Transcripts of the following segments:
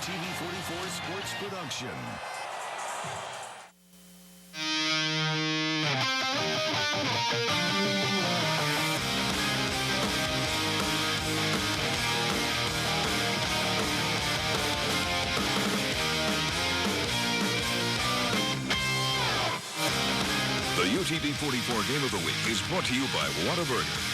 UTV 44 Sports Production. The UTV 44 Game of the Week is brought to you by Whataburger.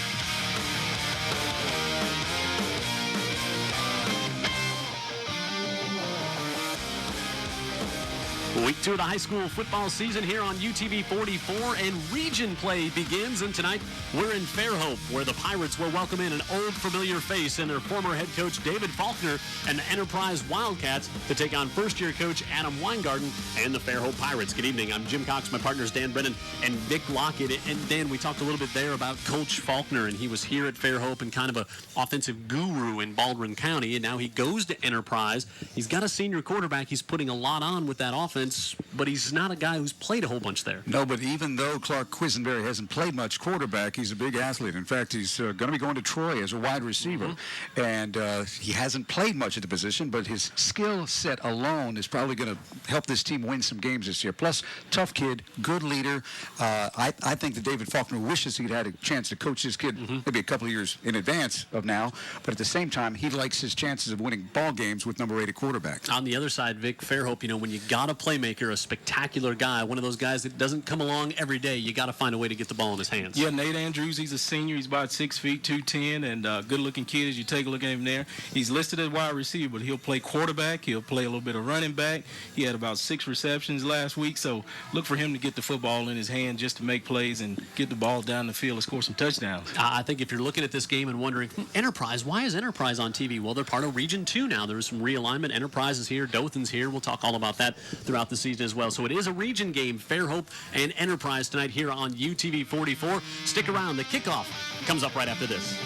Week 2 of the high school football season here on UTV 44, and region play begins. And tonight, we're in Fairhope, where the Pirates will welcome in an old familiar face in their former head coach, David Faulkner, and the Enterprise Wildcats to take on first-year coach Adam Weingarten and the Fairhope Pirates. Good evening. I'm Jim Cox. My partners Dan Brennan and Vic Lockett. And Dan, we talked a little bit there about Coach Faulkner, and he was here at Fairhope and kind of an offensive guru in Baldwin County, and now he goes to Enterprise. He's got a senior quarterback. He's putting a lot on with that offense, but he's not a guy who's played a whole bunch there. No, but even though Clark Quisenberry hasn't played much quarterback, he's a big athlete. In fact, he's going to be going to Troy as a wide receiver. And he hasn't played much at the position, but his skill set alone is probably going to help this team win some games this year. Plus, tough kid, good leader. I think that David Faulkner wishes he'd had a chance to coach this kid maybe a couple of years in advance of now. But at the same time, he likes his chances of winning ball games with number 8 at quarterback. On the other side, Vic, Fairhope, when you got a playmaker, a spectacular guy, one of those guys that doesn't come along every day, you got to find a way to get the ball in his hands. Yeah, Nate Andrews, he's a senior. He's about 6 feet, 210, and good-looking kid as you take a look at him there. He's listed as wide receiver, but he'll play quarterback. He'll play a little bit of running back. He had about 6 receptions last week, so look for him to get the football in his hand just to make plays and get the ball down the field and score some touchdowns. I think if you're looking at this game and wondering, Enterprise, why is Enterprise on TV? Well, they're part of Region 2 now. There's some realignment. Enterprise is here. Dothan's here. We'll talk all about that throughout the season as well. So it is a region game, Fairhope and Enterprise tonight here on UTV 44. Stick around. The kickoff comes up right after this.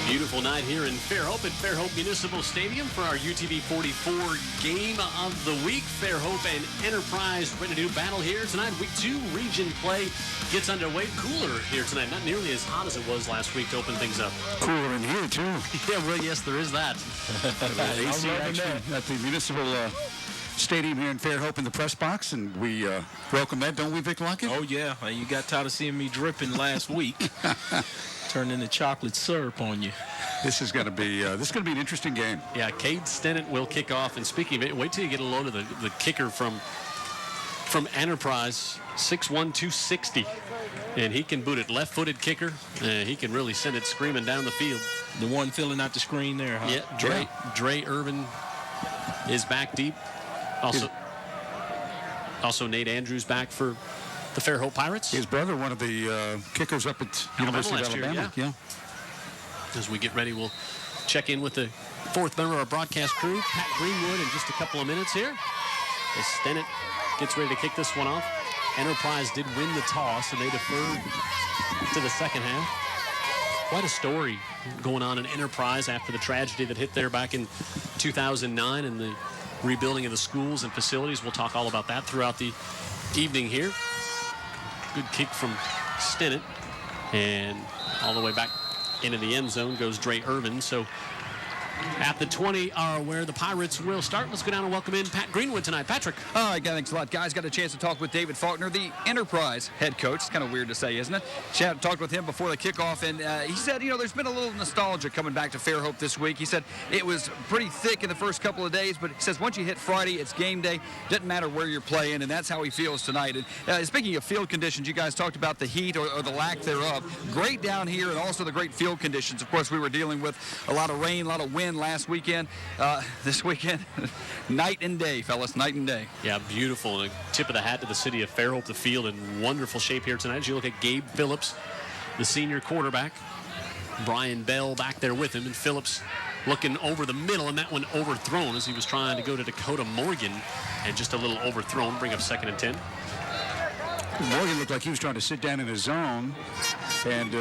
Beautiful night here in Fairhope at Fairhope Municipal Stadium for our UTV 44 Game of the Week. Fairhope and Enterprise ready to do battle here tonight. Week 2 region play gets underway. Cooler here tonight. Not nearly as hot as it was last week to open things up. Cooler in here, too. Yeah, well, yes, there is that. AC action at the Municipal Stadium here in Fairhope in the press box, and we welcome that, don't we, Vic Lockett? Oh, yeah. You got tired of seeing me dripping last week. Turned into chocolate syrup on you. This is going to be an interesting game. Yeah, Cade Stennett will kick off. And speaking of it, wait till you get a load of the kicker from Enterprise, 6'1", 260. And he can boot it. Left-footed kicker. He can really send it screaming down the field. The one filling out the screen there, huh? Yeah, Dre Irvin is back deep. Also Nate Andrews back for the Fairhope Pirates. His brother, one of the kickers up at University of Alabama. Yeah. As we get ready, we'll check in with the fourth member of our broadcast crew, Pat Greenwood, in just a couple of minutes here. As Stennett gets ready to kick this one off. Enterprise did win the toss, and they deferred to the second half. Quite a story going on in Enterprise after the tragedy that hit there back in 2009 and the rebuilding of the schools and facilities. We'll talk all about that throughout the evening here. Good kick from Stennett, and all the way back into the end zone goes Dre Irvin. So at the 20 are where the Pirates will start. Let's go down and welcome in Pat Greenwood tonight. Patrick. All right, thanks a lot, guys. Got a chance to talk with David Faulkner, the Enterprise head coach. It's kind of weird to say, isn't it? Talked with him before the kickoff, and he said, there's been a little nostalgia coming back to Fairhope this week. He said it was pretty thick in the first couple of days, but he says once you hit Friday, it's game day. Doesn't matter where you're playing, and that's how he feels tonight. And speaking of field conditions, you guys talked about the heat or the lack thereof. Great down here, and also the great field conditions. Of course, we were dealing with a lot of rain, a lot of wind last weekend. This weekend, night and day, fellas, night and day. Yeah, beautiful. A tip of the hat to the city of Fairhope. The field in wonderful shape here tonight. As you look at Gabe Phillips, the senior quarterback. Brian Bell back there with him, and Phillips looking over the middle, and that one overthrown as he was trying to go to Dakota Morgan, and just a little overthrown, bring up 2nd and 10. Morgan looked like he was trying to sit down in his zone, and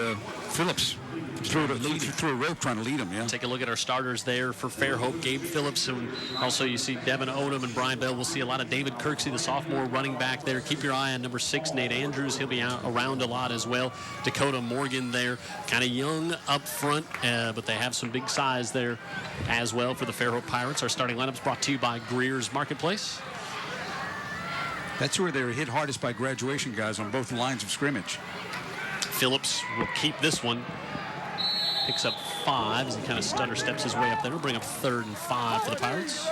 Phillips threw a rope trying to lead him, yeah. Take a look at our starters there for Fairhope. Gabe Phillips, and also you see Devin Odom and Brian Bell. We'll see a lot of David Kirksey, the sophomore running back there. Keep your eye on number 6, Nate Andrews. He'll be out around a lot as well. Dakota Morgan there, kind of young up front, but they have some big size there as well for the Fairhope Pirates. Our starting lineup's brought to you by Greer's Marketplace. That's where they're hit hardest by graduation guys on both lines of scrimmage. Phillips will keep this one. Picks up 5 as he kind of stutter steps his way up there. We'll bring up 3rd and 5 for the Pirates.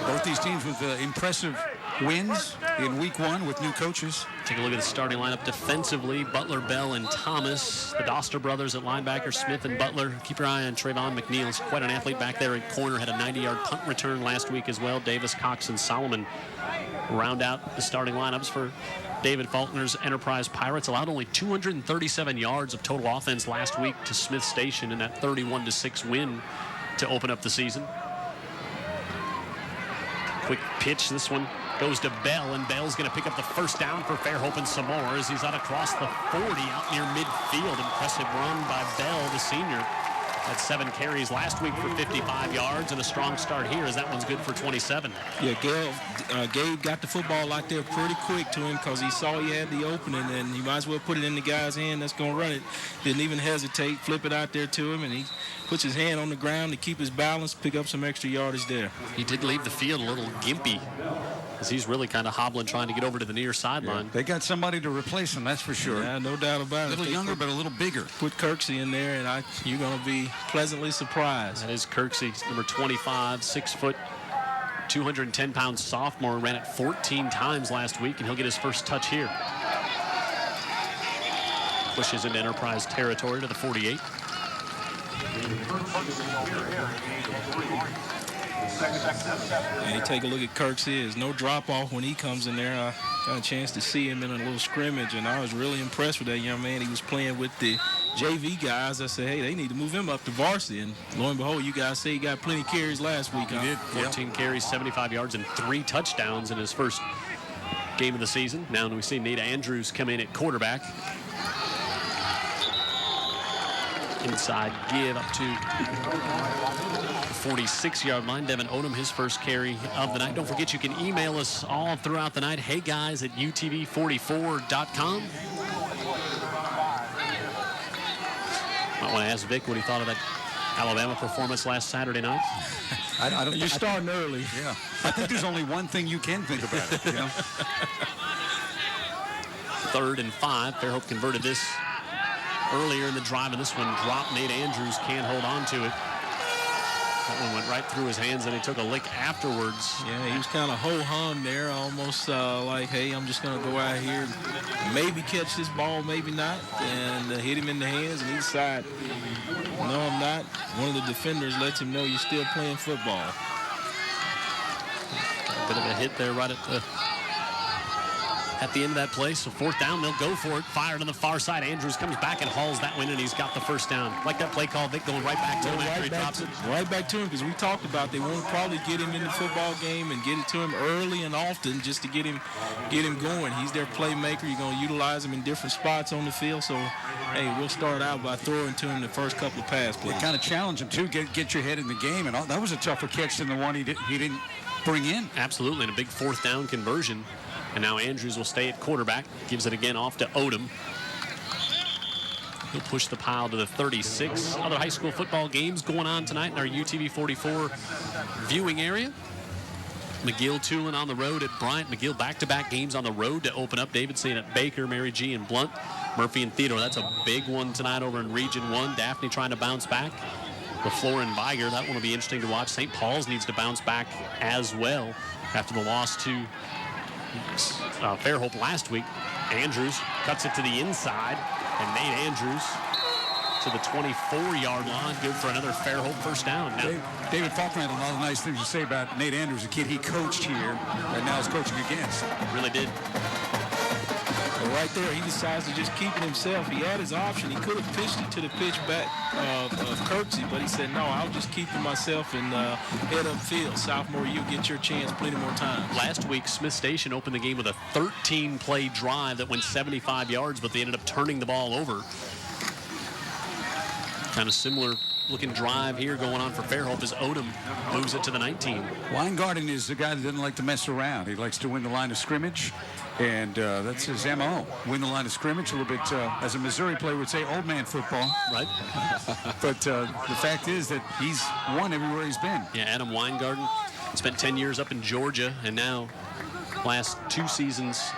Both these teams with impressive wins in week 1 with new coaches. Take a look at the starting lineup defensively. Butler, Bell, and Thomas. The Doster brothers at linebacker, Smith and Butler. Keep your eye on Trayvon McNeil. He's quite an athlete back there at corner. Had a 90-yard punt return last week as well. Davis, Cox, and Solomon round out the starting lineups for David Faulkner's Enterprise Pirates. Allowed only 237 yards of total offense last week to Smith Station in that 31-6 win to open up the season. Quick pitch. This one goes to Bell, and Bell's going to pick up the first down for Fairhope and some more as he's out across the 40 out near midfield. Impressive run by Bell, the senior. Had 7 carries last week for 55 yards, and a strong start here as that one's good for 27. Yeah, Gabe got the football out there pretty quick to him because he saw he had the opening, and he might as well put it in the guy's hand that's going to run it. Didn't even hesitate, flip it out there to him, and he puts his hand on the ground to keep his balance, pick up some extra yardage there. He did leave the field a little gimpy as he's really kind of hobbling trying to get over to the near sideline. Yeah, they got somebody to replace him, that's for sure. Yeah, no doubt about it. A little younger, but a little bigger. Put Kirksey in there, and you're going to be pleasantly surprised. That is Kirksey, number 25, 6 foot, 210-pound sophomore. Ran it 14 times last week, and he'll get his first touch here. Pushes into Enterprise territory to the 48. And you take a look at Kirksey. There's no drop-off when he comes in there. I got a chance to see him in a little scrimmage, and I was really impressed with that young man. He was playing with the JV guys. I said, hey, they need to move him up to varsity. And lo and behold, you guys say he got plenty of carries last week. He did. 14 carries, 75 yards, and 3 touchdowns in his first game of the season. Now we see Nate Andrews come in at quarterback. Inside give up to the 46-yard line. Devin Odom, his first carry of the night. Don't forget, you can email us all throughout the night. Hey, guys, at utv44.com. Might want to ask Vic what he thought of that Alabama performance last Saturday night. You're starting early. Yeah. I think there's only one thing you can think about it. You know? 3rd and 5. Fairhope converted this earlier in the drive, and this one dropped. Nate Andrews can't hold on to it. That one went right through his hands, and he took a lick afterwards. Yeah, he was kind of ho-hum there, almost like, hey, I'm just going to go out here and maybe catch this ball, maybe not, and hit him in the hands, and he decided, no, I'm not. One of the defenders lets him know you're still playing football. A bit of a hit there right at the end of that play. So 4th down, they'll go for it. Fired on the far side. Andrews comes back and hauls that one, and he's got the first down. Like that play call, Vic going right back to him after he drops it. Right back to him, because we talked about they want to probably get him in the football game and get it to him early and often just to get him going. He's their playmaker. You're going to utilize him in different spots on the field. So, hey, we'll start out by throwing to him the first couple of pass plays. They kind of challenge him, too, get your head in the game. And that was a tougher catch than the one he didn't bring in. Absolutely, and a big 4th down conversion. And now Andrews will stay at quarterback. Gives it again off to Odom. He'll push the pile to the 36. Other high school football games going on tonight in our UTV 44 viewing area. McGill Tulin on the road at Bryant. McGill back-to-back games on the road to open up. Davidson at Baker, Mary G. and Blunt. Murphy and Theodore. That's a big one tonight over in Region 1. Daphne trying to bounce back. LaFleur and Viger. That one will be interesting to watch. St. Paul's needs to bounce back as well after the loss to Fairhope last week. Andrews cuts it to the inside, and Nate Andrews to the 24-yard line. Good for another Fairhope first down. Now, David Faulkner had a lot of nice things to say about Nate Andrews, a kid he coached here and now is coaching against. Really did. Well, right there, he decides to just keep it himself. He had his option. He could have pitched it to the pitch back of Kirksey, but he said, no, I'll just keep it myself and head upfield. Sophomore, you get your chance plenty more times. Last week, Smith Station opened the game with a 13-play drive that went 75 yards, but they ended up turning the ball over. Kind of similar looking drive here going on for Fairhope as Odom moves it to the 19. Weingarten is the guy that doesn't like to mess around. He likes to win the line of scrimmage, and that's his MO. Win the line of scrimmage a little bit, as a Missouri player would say, old man football. Right. But the fact is that he's won everywhere he's been. Yeah, Adam Weingarten spent 10 years up in Georgia, and now last 2 seasons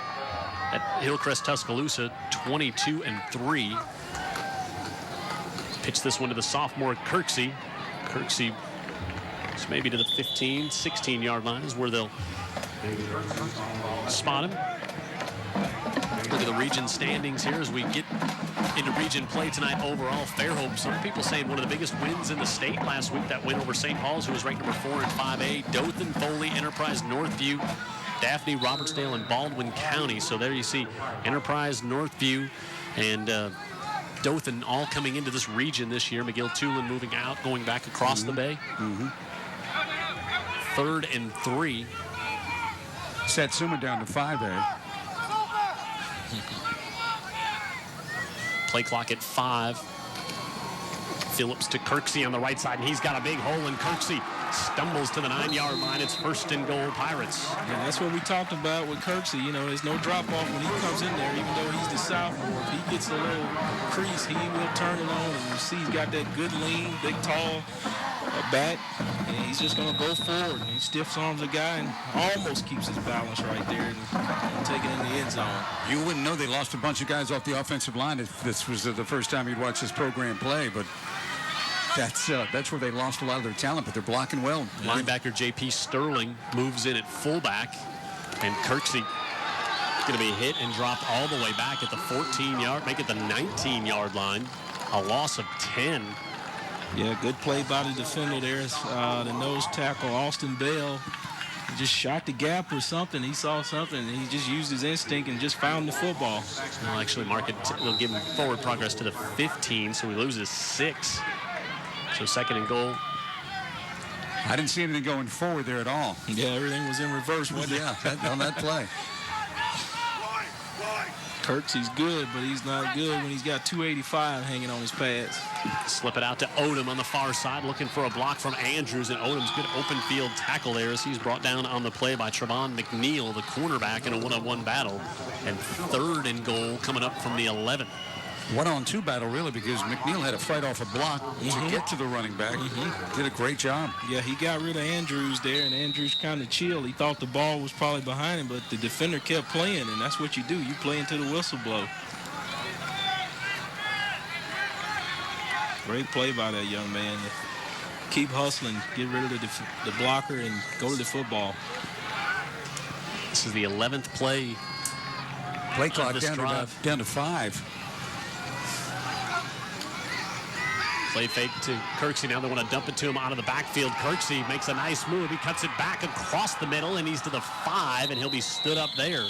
at Hillcrest Tuscaloosa, 22-3. Pitch this one to the sophomore Kirksey. Kirksey is maybe to the 15, 16-yard line is where they'll spot him. Look at the region standings here as we get into region play tonight overall. Fairhope, some people saying one of the biggest wins in the state last week. That win over St. Paul's, who was ranked number 4 in 5A. Dothan, Foley, Enterprise, Northview, Daphne, Robertsdale, and Baldwin County. So there you see Enterprise, Northview, and Dothan all coming into this region this year. McGill-Tulin moving out, going back across the bay. 3rd and 3. Satsuma down to 5A. Play clock at 5. Phillips to Kirksey on the right side, and he's got a big hole, and Kirksey stumbles to the 9-yard line. It's 1st and goal, Pirates. Yeah, that's what we talked about with Kirksey. You know, there's no drop-off when he comes in there, even though he's the sophomore. If he gets a little crease, he will turn it on, and you see he's got that good lean, big, tall back, and he's just going to go forward. And he stiff arms a guy and almost keeps his balance right there and take it in the end zone. You wouldn't know they lost a bunch of guys off the offensive line if this was the first time you'd watch this program play, but that's where they lost a lot of their talent, but they're blocking well. Linebacker J.P. Sterling moves in at fullback, and Kirksey going to be hit and dropped all the way back at the 14-yard, make it the 19-yard line. A loss of 10. Yeah, good play by the defender there. The nose tackle, Austin Bell, he just shot the gap or something. He saw something, and he just used his instinct and just found the football. Well, actually, mark it. We'll give him forward progress to the 15, so he loses 6. So 2nd and goal. I didn't see anything going forward there at all. Yeah, everything was in reverse, wasn't it? Yeah, on that play. Kirksey's good, but he's not good when he's got 285 hanging on his pads. Slip it out to Odom on the far side, looking for a block from Andrews, and Odom's good open field tackle there as he's brought down on the play by Trevon McNeil, the cornerback, in a one-on-one battle. And 3rd and goal coming up from the 11. 1-on-2 battle, really, because McNeil had to fight off a block to get to the running back. Did a great job. Yeah, he got rid of Andrews there, and Andrews kind of chilled. He thought the ball was probably behind him, but the defender kept playing, and that's what you do. You play until the whistle blow. Great play by that young man. Keep hustling, get rid of the blocker, and go to the football. This is the 11th play. Play clock down to 5. Play fake to Kirksey. Now they want to dump it to him out of the backfield. Kirksey makes a nice move. He cuts it back across the middle, and he's to the 5, and he'll be stood up there.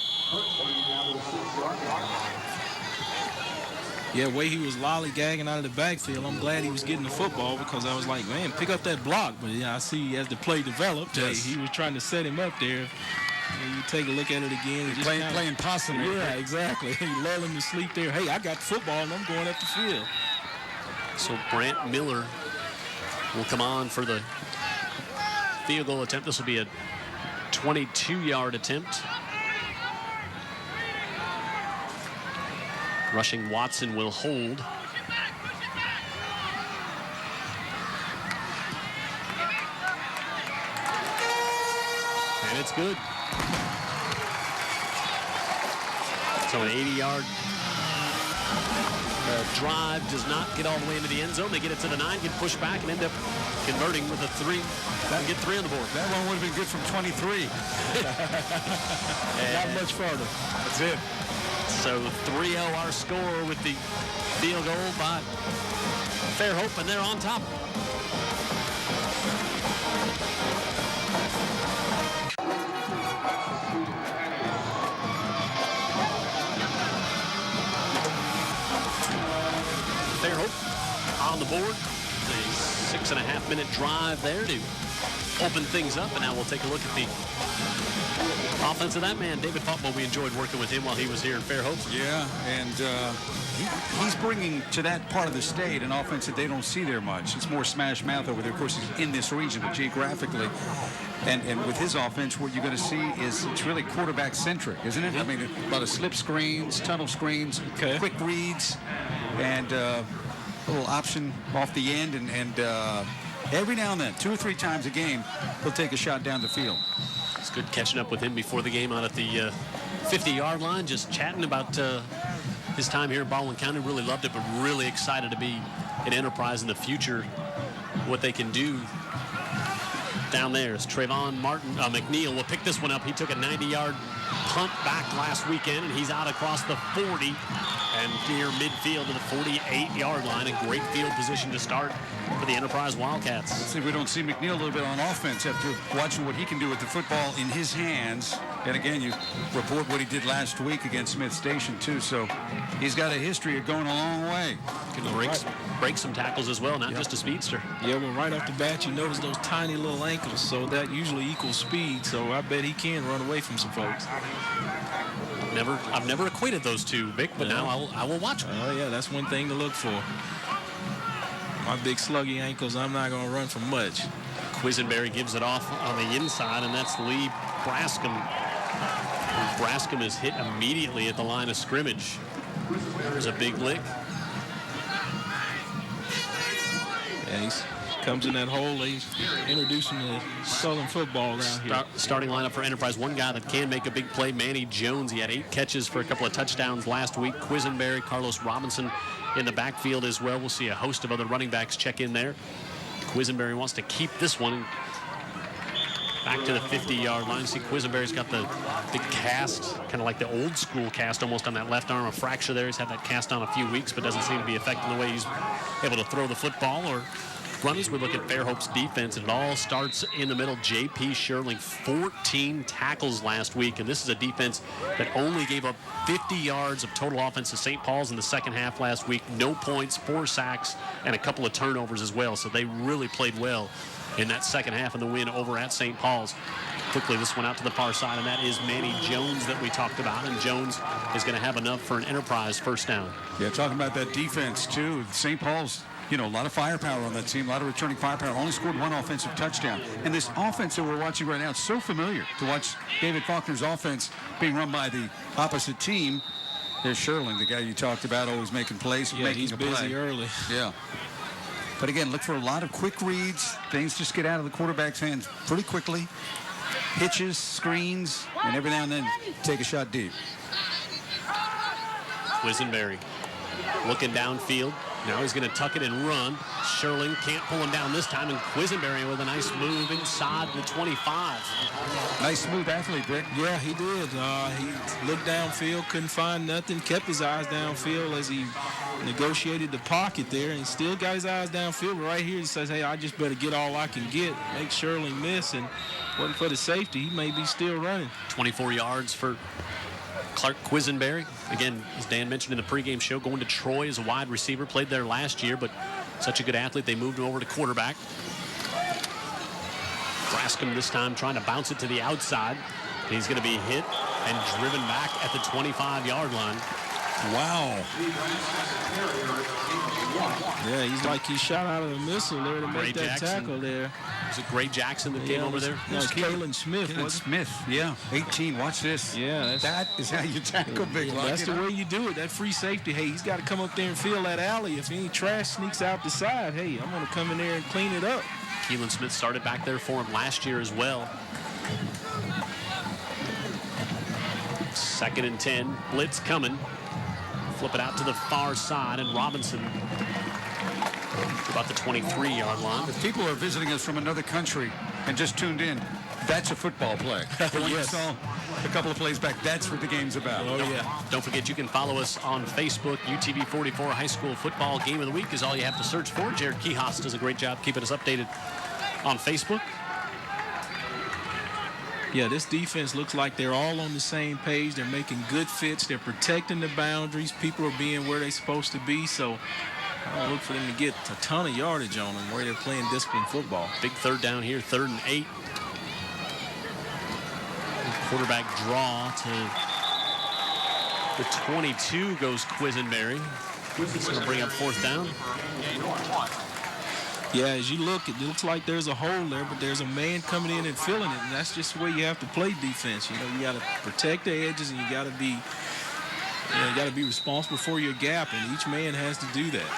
Yeah, way he was lollygagging out of the backfield. I'm glad he was getting the football because I was like, man, pick up that block. But yeah, I see as the play developed, he was trying to set him up there. And you take a look at it again. Playing possum. Yeah, exactly. He lulled him to sleep there. Hey, I got the football, and I'm going up the field. So Brant Miller will come on for the field goal attempt. This will be a 22-yard attempt. Rushing Watson will hold. And it's good. So an 80-yard drive does not get all the way into the end zone. They get it to the 9, get pushed back, and end up converting with a 3. Get 3 on the board. That one would have been good from 23. Not much farther. That's it. So 3-0 our score with the field goal by Fairhope, and they're on top. 6.5-minute drive there to open things up. And now we'll take a look at the offense of that man, David Faulkner. We enjoyed working with him while he was here in Fairhope. Yeah, and he's bringing to that part of the state an offense that they don't see there much. It's more smash mouth over there. Of course, he's in this region, but geographically. And with his offense, what you're going to see is it's really quarterback-centric, isn't it? I mean, a lot of slip screens, tunnel screens, quick reads, and a little option off the end. And every now and then, 2 or 3 times a game, he'll take a shot down the field. It's good catching up with him before the game out at the 50-yard line, just chatting about his time here in Baldwin County. Really loved it, but really excited to be an Enterprise in the future, what they can do down there. As Trayvon McNeil will pick this one up. He took a 90-yard punt back last weekend, and he's out across the 40 and near midfield to the 48-yard line. A great field position to start for the Enterprise Wildcats. Let's see if we don't see McNeil a little bit on offense after watching what he can do with the football in his hands. And again, you report what he did last week against Smith Station, too. So he's got a history of going a long way. Can break some tackles as well, not just a speedster. Yeah, well, right off the bat, you notice those tiny little ankles, so that usually equals speed. So I bet he can run away from some folks. I've never equated those two, Vic, but now I will watch them. Oh, yeah, that's one thing to look for. My big sluggy ankles, I'm not going to run for much. Quisenberry gives it off on the inside, and that's Lee Brascom. Brascom is hit immediately at the line of scrimmage. There's a big lick. Yeah, he comes in that hole. He's introducing the Southern football around here. Starting lineup for Enterprise. One guy that can make a big play, Manny Jones. He had 8 catches for a couple of touchdowns last week. Quisenberry, Carlos Robinson in the backfield as well. We'll see a host of other running backs check in there. Quisenberry wants to keep this one back to the 50-yard line. See, Quisenberry's got the cast, kind of like the old school cast almost on that left arm, a fracture there. He's had that cast on a few weeks, but doesn't seem to be affecting the way he's able to throw the football or run. As we look at Fairhope's defense, and it all starts in the middle. J.P. Sherling, 14 tackles last week, and this is a defense that only gave up 50 yards of total offense to St. Paul's in the second half last week. No points, 4 sacks, and a couple of turnovers as well. So they really played well in that second half of the win over at St. Paul's. Quickly, this one out to the far side, and that is Manny Jones that we talked about, and Jones is going to have enough for an Enterprise first down. Yeah, talking about that defense, too. St. Paul's, a lot of firepower on that team, a lot of returning firepower. Only scored 1 offensive touchdown. And this offense that we're watching right now, it's so familiar to watch David Faulkner's offense being run by the opposite team. There's Sherling, the guy you talked about, always making plays, making a play. He's busy early. Yeah. But again, look for a lot of quick reads. Things just get out of the quarterback's hands pretty quickly. Hitches, screens, and every now and then take a shot deep. Quisenberry looking downfield. Now he's going to tuck it and run. Sherling can't pull him down this time, and Quisenberry with a nice move inside the 25. Nice smooth athlete, Brick. Yeah, he did. He looked downfield, couldn't find nothing, kept his eyes downfield as he negotiated the pocket there, and he still got his eyes downfield. But right here he says, hey, I just better get all I can get, make Sherling miss, and wasn't for the safety, he may be still running. 24 yards for Clark Quisenberry. Again, as Dan mentioned in the pregame show, going to Troy as a wide receiver. Played there last year, but such a good athlete, they moved him over to quarterback. Brascom this time trying to bounce it to the outside. And he's going to be hit and driven back at the 25-yard line. Wow. Yeah, he's like he shot out of a missile there to make that Jackson. Tackle there. Was it Gray Jackson that came over there? No, Kalen Smith. Kalen Smith, yeah. 18, watch this. Yeah, that is how you tackle big lock. That's the way you do it. That free safety, hey, he's got to come up there and fill that alley. If any trash sneaks out the side, hey, I'm going to come in there and clean it up. Keelan Smith started back there for him last year as well. 2nd and 10. Blitz coming. Flip it out to the far side, and Robinson to about the 23-yard line. If people are visiting us from another country and just tuned in, that's a football play. The one you saw a couple of plays back, that's what the game's about. Oh, yeah. Don't forget you can follow us on Facebook. UTV 44 High School Football Game of the Week is all you have to search for. Jared Kihas does a great job keeping us updated on Facebook. Yeah, this defense looks like they're all on the same page. They're making good fits. They're protecting the boundaries. People are being where they're supposed to be. So I don't look for them to get a ton of yardage on them where they're playing disciplined football. Big third down here, 3rd and 8. Quarterback draw to the 22 goes Quisenberry. He's going to bring up 4th down. Yeah, as you look, it looks like there's a hole there, but there's a man coming in and filling it, and that's just the way you have to play defense. You know, you got to protect the edges, and you got to be responsible for your gap, and each man has to do that.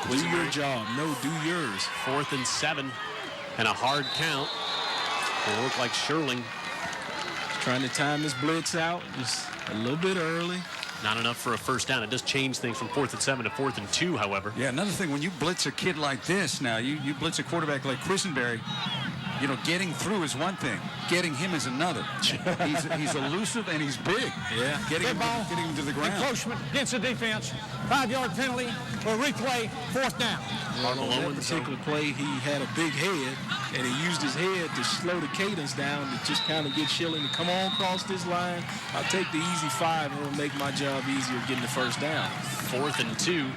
Do your job. No, do yours. 4th and 7, and a hard count. It'll look like Sherling. Trying to time this blitz out just a little bit early. Not enough for a 1st down. It does change things from 4th and 7 to 4th and 2, however. Yeah, another thing, when you blitz a kid like this now, you blitz a quarterback like Quisenberry, you know, getting through is one thing. Getting him is another. He's elusive and he's big. Yeah. Getting him to the ground. Encroachment against the defense. 5-yard penalty or replay, 4th down. On that particular play, he had a big head, and he used his head to slow the cadence down to just kind of get Schilling to come on across this line. I'll take the easy 5, and it'll make my job easier getting the 1st down. 4th and 2.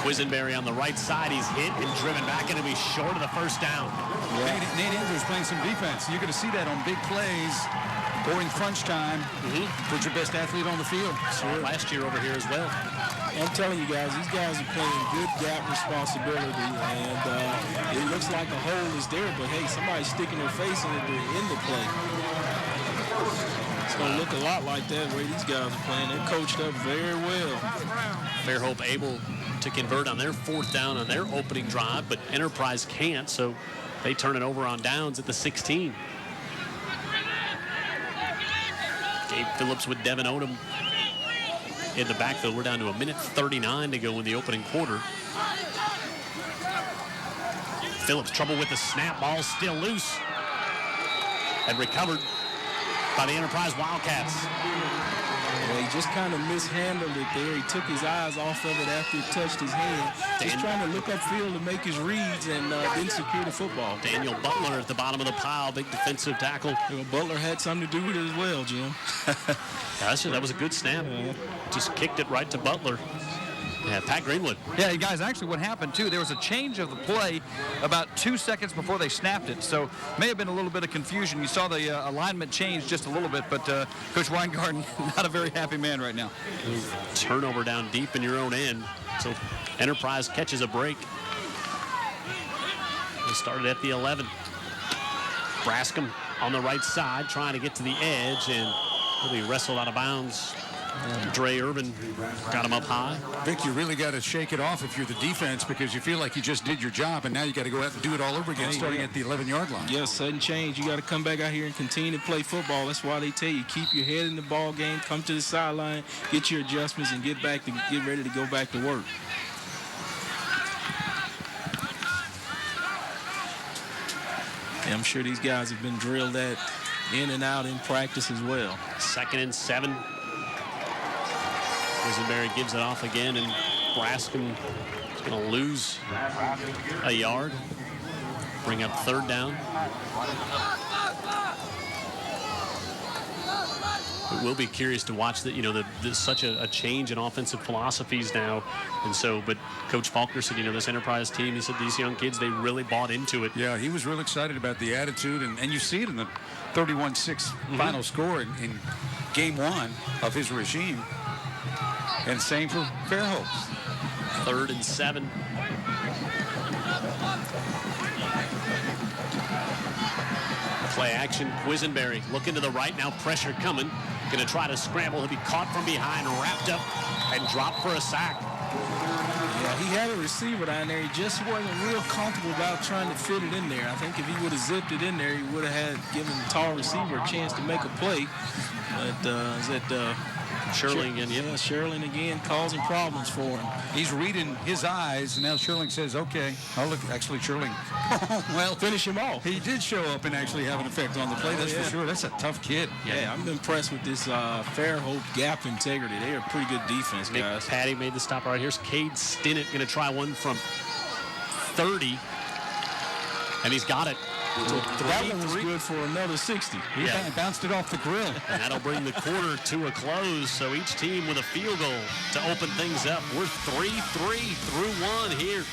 Quisenberry on the right side. He's hit and driven back, and it'll be short of the 1st down. Yeah. Nate Andrews playing some defense. You're going to see that on big plays or in crunch time. Put your best athlete on the field. Sure. Last year over here as well. I'm telling you guys, these guys are playing good gap responsibility, and it looks like a hole is there, but hey, somebody's sticking their face in it to end the play. It's going to look a lot like that the way these guys are playing. They're coached up very well. Fairhope able to convert on their 4th down on their opening drive, but Enterprise can't, so they turn it over on downs at the 16. Gabe Phillips with Devin Odom in the backfield. We're down to 1:39 to go in the opening quarter. Phillips trouble with the snap. Ball still loose and recovered by the Enterprise Wildcats. Well, he just kind of mishandled it there. He took his eyes off of it after it touched his hand. Just trying to look upfield to make his reads and then secure the football. Daniel Butler at the bottom of the pile, big defensive tackle. Well, Butler had something to do with it as well, Jim. That was a good snap. Just kicked it right to Butler. Yeah, Pat Greenwood. Yeah, guys, actually what happened, too, there was a change of the play about 2 seconds before they snapped it, so may have been a little bit of confusion. You saw the alignment change just a little bit, but Coach Weingarten, not a very happy man right now. Turnover down deep in your own end, so Enterprise catches a break. They started at the 11. Brascom on the right side, trying to get to the edge, and he'll be wrestled out of bounds. Dre Irvin got him up high. Vic, you really got to shake it off if you're the defense, because you feel like you just did your job, and now you got to go out and do it all over again, starting at the 11-yard line. Yeah, sudden change. You got to come back out here and continue to play football. That's why they tell you, keep your head in the ball game, come to the sideline, get your adjustments, and get ready to go back to work. Yeah, I'm sure these guys have been drilled that in and out in practice as well. 2nd and 7. Quisenberry gives it off again, and Brascom is going to lose a yard. Bring up 3rd down. We'll be curious to watch that. You know, there's such a change in offensive philosophies now, and so. But Coach Faulkner said, you know, this Enterprise team, he said these young kids, they really bought into it. Yeah, he was real excited about the attitude, and you see it in the 31-6 final score in game 1 of his regime. And same for Fairhope. 3rd and 7. Play action. Quisenberry looking to the right. Now pressure coming. Going to try to scramble. He'll be caught from behind, wrapped up, and dropped for a sack. Yeah, he had a receiver down there. He just wasn't real comfortable about trying to fit it in there. I think if he would have zipped it in there, he would have given the tall receiver a chance to make a play. But Sherling again. Yeah, Sherling again causing problems for him. He's reading his eyes, and now Sherling says, okay, I'll look. Actually, Sherling, well, Finish him off. he did show up and actually have an effect on the play, that's for sure. That's a tough kid. Yeah, I'm impressed with this Fairhope gap integrity. They are pretty good defense, Nick guys. Patty made the stop right. Here's Cade Stinnett going to try one from 30. And he's got it. That one was good for another 60. He bounced it off the grill. And that'll bring the quarter to a close. So each team with a field goal to open things up. We're 3-3 through 1 here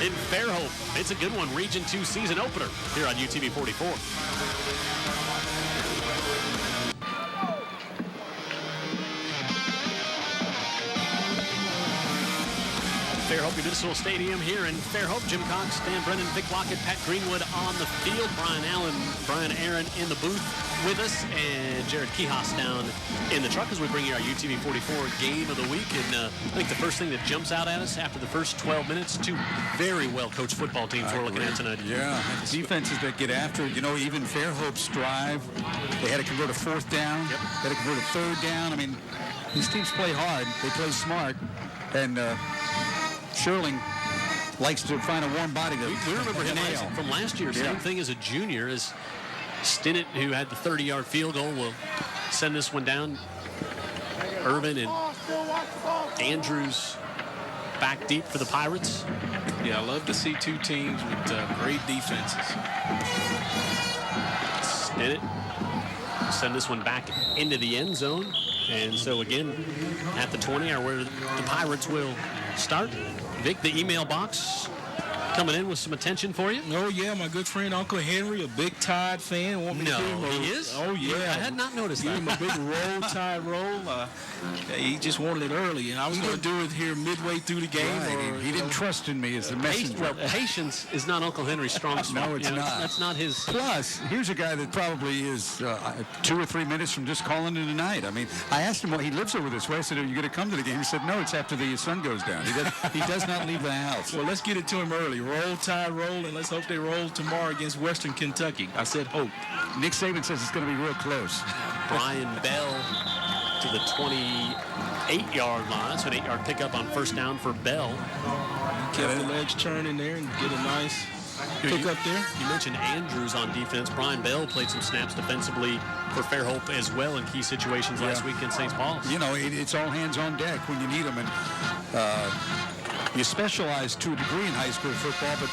in Fairhope. It's a good one. Region 2 season opener here on UTV 44. Fairhope Municipal Stadium here in Fairhope. Jim Cox, Dan Brennan, Vic Lockett, Pat Greenwood on the field. Brian Allen, Brian Aaron in the booth with us, and Jared Kihas down in the truck as we bring you our UTV 44 game of the week. And I think the first thing that jumps out at us after the first 12 minutes, two very well-coached football teams we're looking at tonight. Yeah, defenses that get after it. You know, even Fairhope's drive, they had to convert a fourth down. Yep. They had to convert a third down. I mean, these teams play hard. They play smart. And Sherling likes to find a warm body to We remember him from last year. Same thing as a junior, as Stinnett, who had the 30-yard field goal, will send this one down. Irvin and Andrews back deep for the Pirates. Yeah, I love to see two teams with great defenses. Stinnett send this one back into the end zone. And so again, at the 20 are where the Pirates will start. Vic, the email box coming in with some attention for you. Oh, yeah, my good friend Uncle Henry, a big Tide fan. Want me to give him he is? Oh, yeah. I had not noticed give that. him a big roll, Tide roll. He just wanted it early, and I was going to do it here midway through the game. Right. He didn't trust in me as the messenger. Patience is not Uncle Henry's strong suit. No, it's not. That's not his. Plus, here's a guy that probably is 2 or 3 minutes from just calling it a night. I mean, I asked him, well, he lives over this way. I said, are you going to come to the game? He said, no, it's after the sun goes down. He does not leave the house. Well, let's get it to him early. Roll, Tide, roll, and let's hope they roll tomorrow against Western Kentucky. I said hope. Nick Saban says it's going to be real close. Brian Bell to the 28-yard line. So an 8-yard pickup on first down for Bell. Kept the legs churning there and get a nice pick up there. You mentioned Andrews on defense. Brian Bell played some snaps defensively for Fairhope as well in key situations last week in St. Paul's. You know, it's all hands on deck when you need them. And you specialize to a degree in high school football, but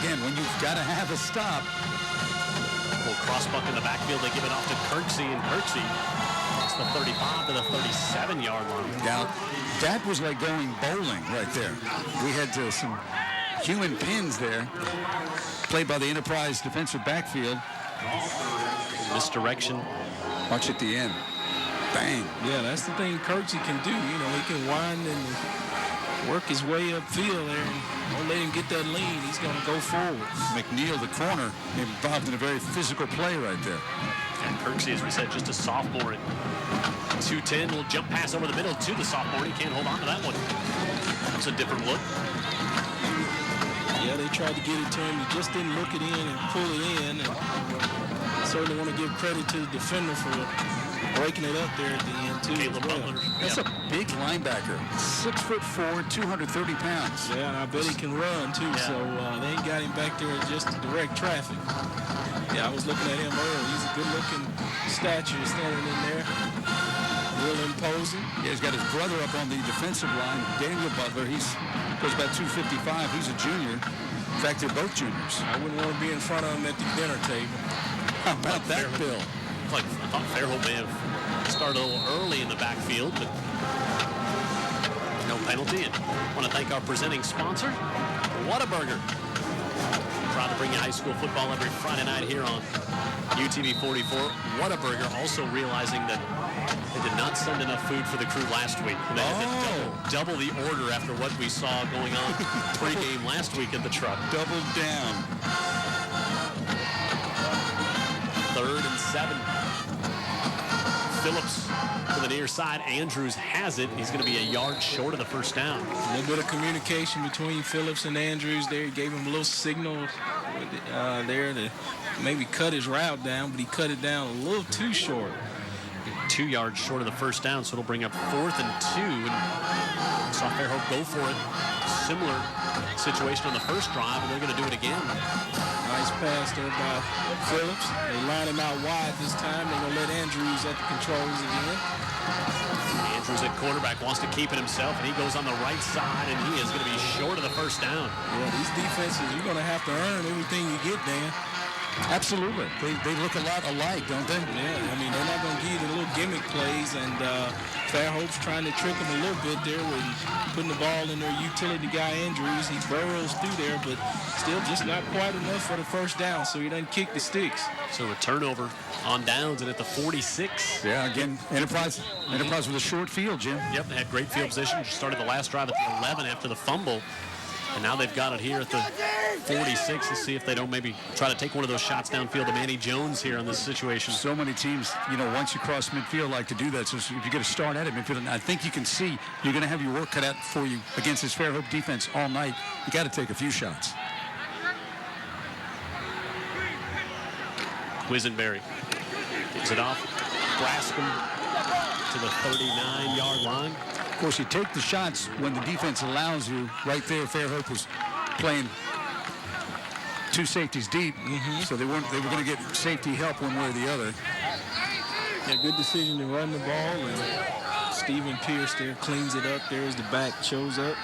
again, when you've got to have a stop. Little crossbuck in the backfield. They give it off to Kirksey, and Kirksey across the 35 to the 37-yard line. Now, that was like going bowling right there. We had some human pins there, played by the Enterprise defensive backfield. Misdirection. Watch at the end. Bang. Yeah, that's the thing Kirksey can do. You know, he can wind and work his way upfield there, and don't let him get that lean. He's going to go forward. McNeil, the corner, involved in a very physical play right there. And Kirksey, as we said, just a sophomore at 210. Little jump pass over the middle to the sophomore. He can't hold on to that one. That's a different look. Yeah, they tried to get it to him. He just didn't look it in and pull it in. And I certainly want to give credit to the defender for breaking it up there at the end, too. Caleb Butler. That's a big linebacker. 6'4", 230 pounds. Yeah, and I bet he can run, too. Yeah. So they ain't got him back there just to direct traffic. Yeah, I was looking at him earlier. He's a good-looking stature standing in there. Real imposing. Yeah, he's got his brother up on the defensive line, Daniel Butler. He's goes about 255. He's a junior. In fact, they're both juniors. I wouldn't want to be in front of him at the dinner table. How about that, Bill? I thought Fairhope may have started a little early in the backfield, but no penalty. And I want to thank our presenting sponsor, Whataburger. Proud to bring you high school football every Friday night here on UTV 44. Whataburger also realizing that they did not send enough food for the crew last week. And they had to double the order after what we saw going on pregame last week at the truck. Doubled down. 3rd and 7. Phillips to the near side. Andrews has it. He's going to be a yard short of the first down. A little bit of communication between Phillips and Andrews there. He gave him a little signal there to maybe cut his route down, but he cut it down a little too short. 2 yards short of the first down, so it'll bring up 4th and 2. And saw Fairhope go for it. Similar situation on the first drive, and they're going to do it again. Nice pass there by Phillips. They line him out wide this time. They're going to let Andrews at the controls again. Andrews at quarterback wants to keep it himself, and he goes on the right side, and he is going to be short of the first down. Yeah, these defenses, you're going to have to earn everything you get, Dan. Absolutely. They look a lot alike, don't they? Yeah, I mean, they're not going to give you the little gimmick plays, and Fairhope's trying to trick them a little bit there with putting the ball in their utility guy Andrews. He burrows through there, but still just not quite enough for the first down, so he doesn't kick the sticks. So a turnover on downs and at the 46. Yeah, again, Enterprise with a short field, Jim. Yep, they had great field position. Just started the last drive at the 11 after the fumble. And now they've got it here at the 46 to see if they don't maybe try to take one of those shots downfield to Manny Jones here in this situation. So many teams, once you cross midfield, like to do that. So if you get a start at it midfield, and I think you can see you're going to have your work cut out for you against this Fairhope defense all night. You got to take a few shots. Quisenberry gives it off. Brascom to the 39-yard line. Of course, you take the shots when the defense allows you. Right there, Fairhope was playing two safeties deep, so they were going to get safety help one way or the other. Yeah, good decision to run the ball, and Stephen Pierce there cleans it up. There's the back, shows up.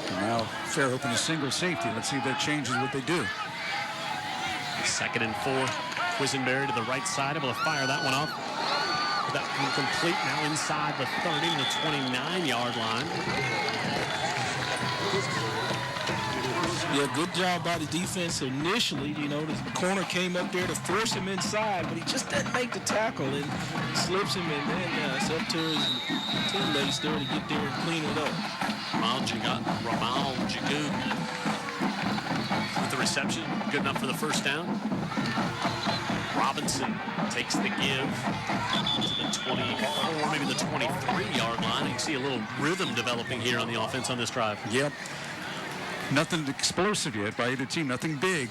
And now Fairhope in a single safety. Let's see if that changes what they do. 2nd and 4. Quisenberry to the right side, able to fire that one off. That incomplete, now inside the 30 to the 29-yard line. Yeah, good job by the defense initially. The corner came up there to force him inside, but he just doesn't make the tackle and slips him, and then it's up to his teammates there to get there and clean it up. Ramal Jagu with the reception, good enough for the first down. Robinson takes the give to the 24, maybe the 23-yard line. You can see a little rhythm developing here on the offense on this drive. Yep. Nothing explosive yet by either team, nothing big.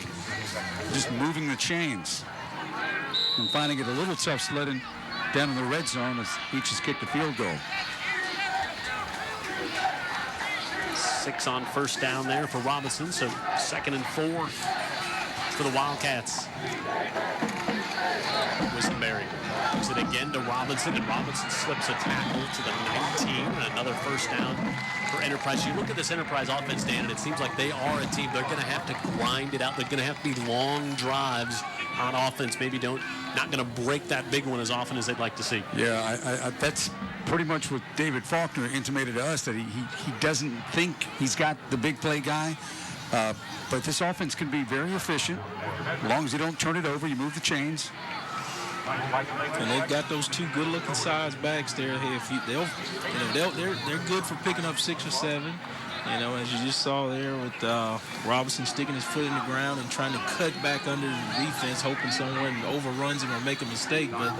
Just moving the chains. And finding it a little tough sledding down in the red zone as each has kicked a field goal. 6 on first down there for Robinson, so 2nd and 4 for the Wildcats. Quisenberry gives it again to Robinson, and Robinson slips a tackle to the 19, and another first down for Enterprise. You look at this Enterprise offense, Dan, and it seems like they are a team. They're going to have to grind it out. They're going to have to be long drives on offense. Maybe not going to break that big one as often as they'd like to see. Yeah, that's pretty much what David Faulkner intimated to us, that he doesn't think he's got the big play guy. But this offense can be very efficient. As long as you don't turn it over, you move the chains. And they've got those two good-looking size backs there. Hey, they're good for picking up 6 or 7. As you just saw there with Robinson sticking his foot in the ground and trying to cut back under the defense, hoping someone overruns him or make a mistake. But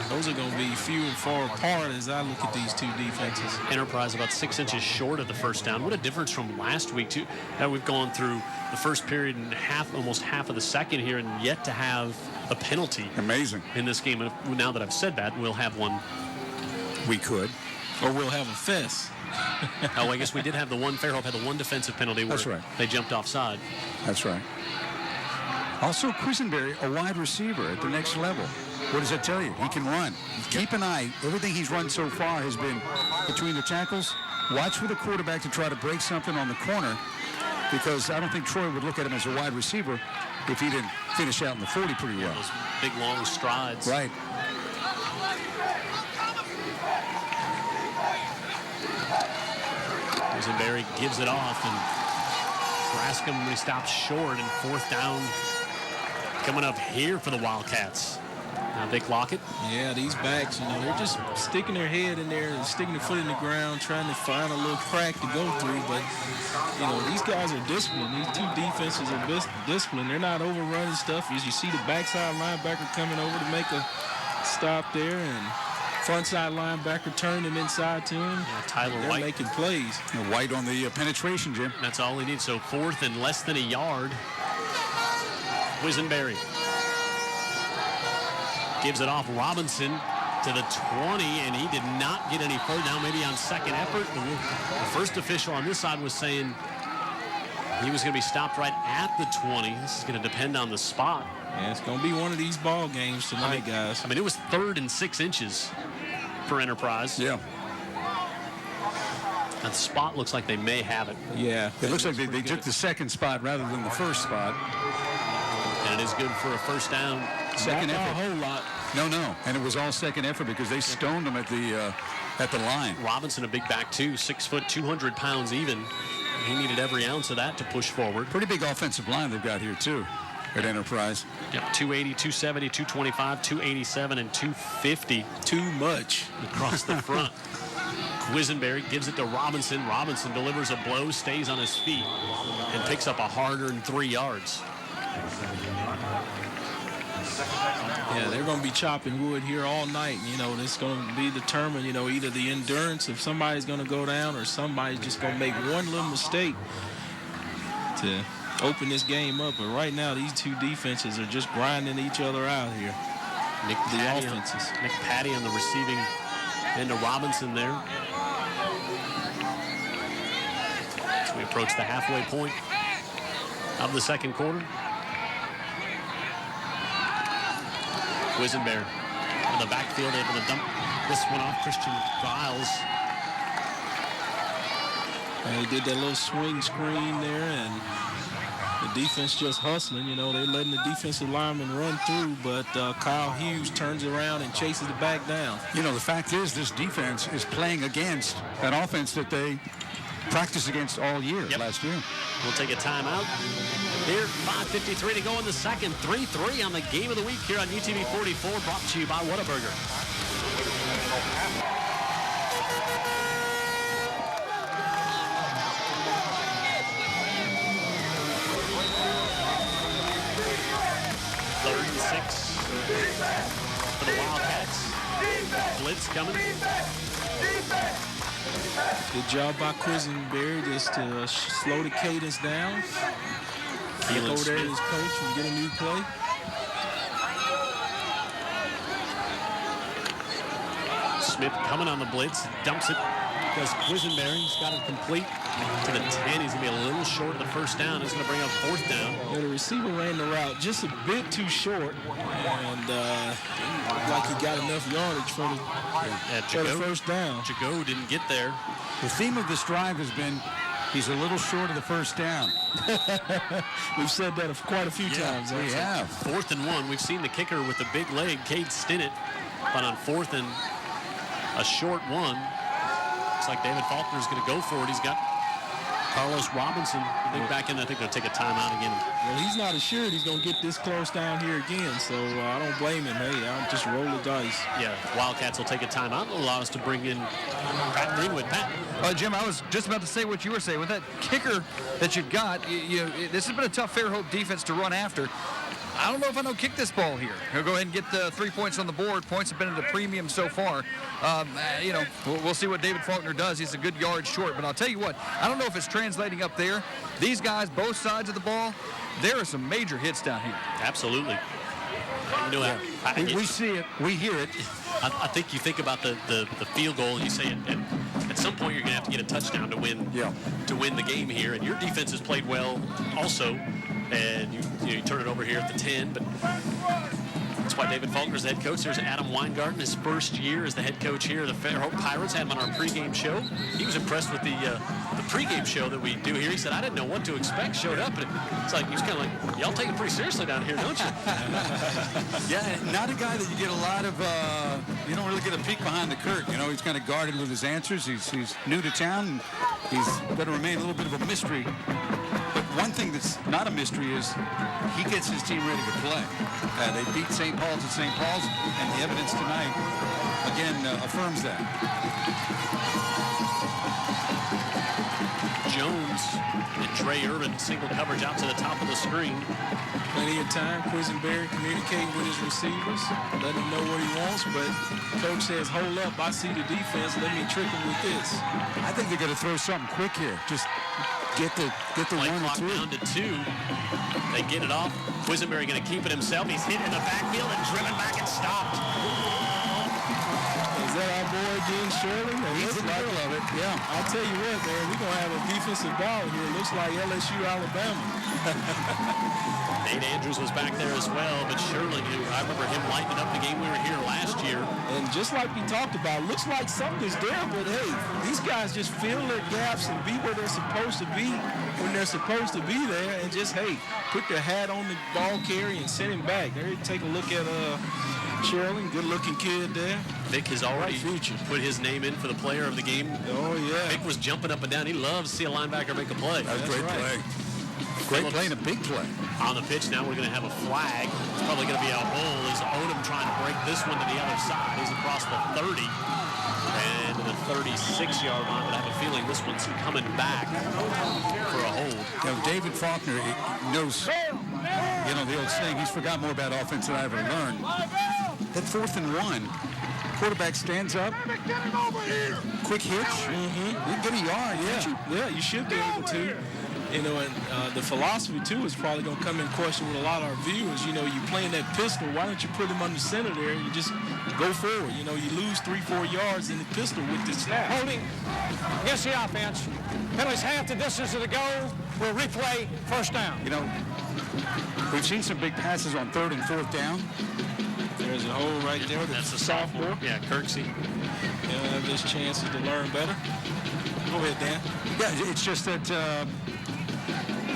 those are going to be few and far apart as I look at these two defenses. Enterprise about 6 inches short of the first down. What a difference from last week, too. That we've gone through the first period and almost half of the second here, and yet to have a penalty. Amazing. In this game. And now that I've said that, we'll have one. We could. Or we'll have a fence. Oh, I guess we did have the one. Fairhope had the one defensive penalty where That's right. They jumped offside. That's right. Also, Quisenberry, a wide receiver at the next level. What does that tell you? He can run. Keep an eye. Everything he's run so far has been between the tackles. Watch for the quarterback to try to break something on the corner, because I don't think Troy would look at him as a wide receiver if he didn't finish out in the 40 pretty well. Those big, long strides. Right. Quisenberry gives it off, and Brascom stops short, and 4th down coming up here for the Wildcats. Now Vic Lockett. Yeah, these backs, they're just sticking their head in there and sticking their foot in the ground, trying to find a little crack to go through. But, these guys are disciplined. These two defenses are disciplined. They're not overrunning stuff. As you see the backside linebacker coming over to make a stop there, and frontside linebacker turned him inside to him. Yeah, Tyler They're White making plays. White on the penetration, Jim. That's all he needs. So 4th and less than a yard. Quisenberry gives it off. Robinson to the 20, and he did not get any further. Now maybe on second effort. The first official on this side was saying he was going to be stopped right at the 20. This is going to depend on the spot. Yeah, it's going to be one of these ball games tonight, guys. It was 3rd and 6 inches for Enterprise. Yeah. That spot looks like they may have it. Yeah. It looks like they took the second spot rather than the first spot. And it is good for a first down. Second Not effort. a whole lot. No. And it was all second effort because they stoned him at the line. Robinson, a big back too, 6 foot, 200 pounds even. He needed every ounce of that to push forward. Pretty big offensive line they've got here, too, at Enterprise. Yep, 280, 270, 225, 287, and 250. Too much. Across the front. Quisenberry gives it to Robinson. Robinson delivers a blow, stays on his feet, and picks up a hard-earned 3 yards. Yeah, they're going to be chopping wood here all night. You know, it's going to be determined, you know, either the endurance if somebody's going to go down or somebody's just going to make one little mistake to open this game up. But right now, these two defenses are just grinding each other out here. Nick Patty on the receiving end of Robinson there. As we approach the halfway point of the second quarter. Quisenberry in the backfield, able to dump this one off Christian Giles. And he did that little swing screen there, and the defense just hustling. You know, they're letting the defensive lineman run through, but Kyle Hughes turns around and chases it back down. You know, the fact is this defense is playing against an offense that they practiced against all year last year. We'll take a timeout. Here, 5:53 to go in the second. 3-3 on the game of the week here on UTV 44, brought to you by Whataburger. Third and 6 for the Wildcats. Blitz coming. Good job by Quisenberry just to slow the cadence down. Look over there at his coach and get a new play. Smith coming on the blitz, dumps it because Quisenberry's got it complete to the 10. He's going to be a little short of the first down. He's going to bring up fourth down. Yeah, the receiver ran the route just a bit too short, and like he got enough yardage for the first down. Jago didn't get there. The theme of this drive has been he's a little short of the first down. We've said that quite a few times. We have. 4th and 1. We've seen the kicker with the big leg, Cade Stinnett, but on 4th and a short one. Looks like David Faulkner's going to go for it. He's got Carlos Robinson. I think back in. I think they'll take a timeout again. Well, he's not assured he's going to get this close down here again, so I don't blame him. Hey, I'll just roll the dice. Yeah, Wildcats will take a timeout. It'll allow us to bring in Pat Greenwood. Pat. Jim, I was just about to say what you were saying. With that kicker that you've got, this has been a tough Fairhope defense to run after. I don't know if I know kick this ball here. He'll go ahead and get the 3 points on the board. Points have been at a premium so far. We'll see what David Faulkner does. He's a good yard short, but I'll tell you what, I don't know if it's translating up there. These guys, both sides of the ball, there are some major hits down here. Absolutely. We see it. We hear it. I think you think about the field goal and you say at some point you're going to have to get a touchdown to win the game here. And your defense has played well also. And you turn it over here at the 10, but that's why David Faulkner's the head coach. There's Adam Weingarten, his first year as the head coach here. The Fairhope Pirates had him on our pregame show. He was impressed with the pregame show that we do here. He said, I didn't know what to expect. Showed up, and it's like, he was kind of like, y'all take it pretty seriously down here, don't you? Yeah, not a guy that you get a lot of, you don't really get a peek behind the curtain. You know, he's kind of guarded with his answers. He's new to town, and he's got to remain a little bit of a mystery. But one thing that's not a mystery is he gets his team ready to play. They beat St. Paul's at St. Paul's, and the evidence tonight, again, affirms that. Jones and Trey Irvin single coverage out to the top of the screen. Plenty of time. Quisenberry communicating with his receivers, let him know what he wants, but coach says, hold up, I see the defense, let me trick him with this. I think they're going to throw something quick here. Just get the Play 1 or clock 2. down to 2. They get it off. Quisenberry going to keep it himself. He's hit in the backfield and driven back and stopped. As Is that our boy again, Shirley? He's in the middle of it, yeah. I'll tell you what, man, we're going to have a defensive ball here. It looks like LSU, Alabama. Nate Andrews was back there as well, but Shirley knew. I remember him lighting up the game we were here last year. And just like we talked about, looks like something's there, but hey, these guys just fill their gaps and be where they're supposed to be when they're supposed to be there, and just, hey, put their hat on the ball carrier and send him back. There, take a look at Shirley, good-looking kid there. Vic has already put his name in for the player of the game. Oh, yeah. Vic was jumping up and down. He loves to see a linebacker make a play. That's a great play. Great play and a big play. On the pitch now, we're going to have a flag. It's probably going to be a hole. Is Odom trying to break this one to the other side. He's across the 30 and the 36-yard line, but I have a feeling this one's coming back for a hold. You know, David Faulkner knows, you know, the old saying, he's forgot more about offense than I ever learned. That 4th and 1, quarterback stands up, quick hitch, you get a yard, Yeah, you should be able to. You know, and the philosophy, too, is probably going to come in question with a lot of our viewers. You know, you playing that pistol, why don't you put him under center there and you just go forward? You know, you lose 3-4 yards in the pistol with the snap. Holding against the offense. Penalties half the distance of the goal. We'll replay first down. You know, we've seen some big passes on 3rd and 4th down. There's a hole right there. That's a sophomore. Yeah, Kirksey. He'll have his chances to learn better. Go ahead, Dan. Yeah, it's just that,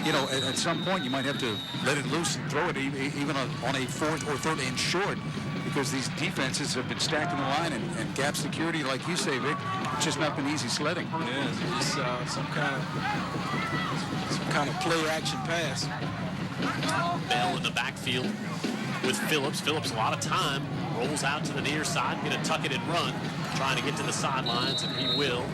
you know, at some point you might have to let it loose and throw it even on a 4th or 3rd and short, because these defenses have been stacked in the line, and gap security, like you say, Vic, it's just not been easy sledding. Yeah, it's just some kind of play action pass. Bell in the backfield with Phillips. Phillips, a lot of time, rolls out to the near side, going to tuck it and run, trying to get to the sidelines, and he will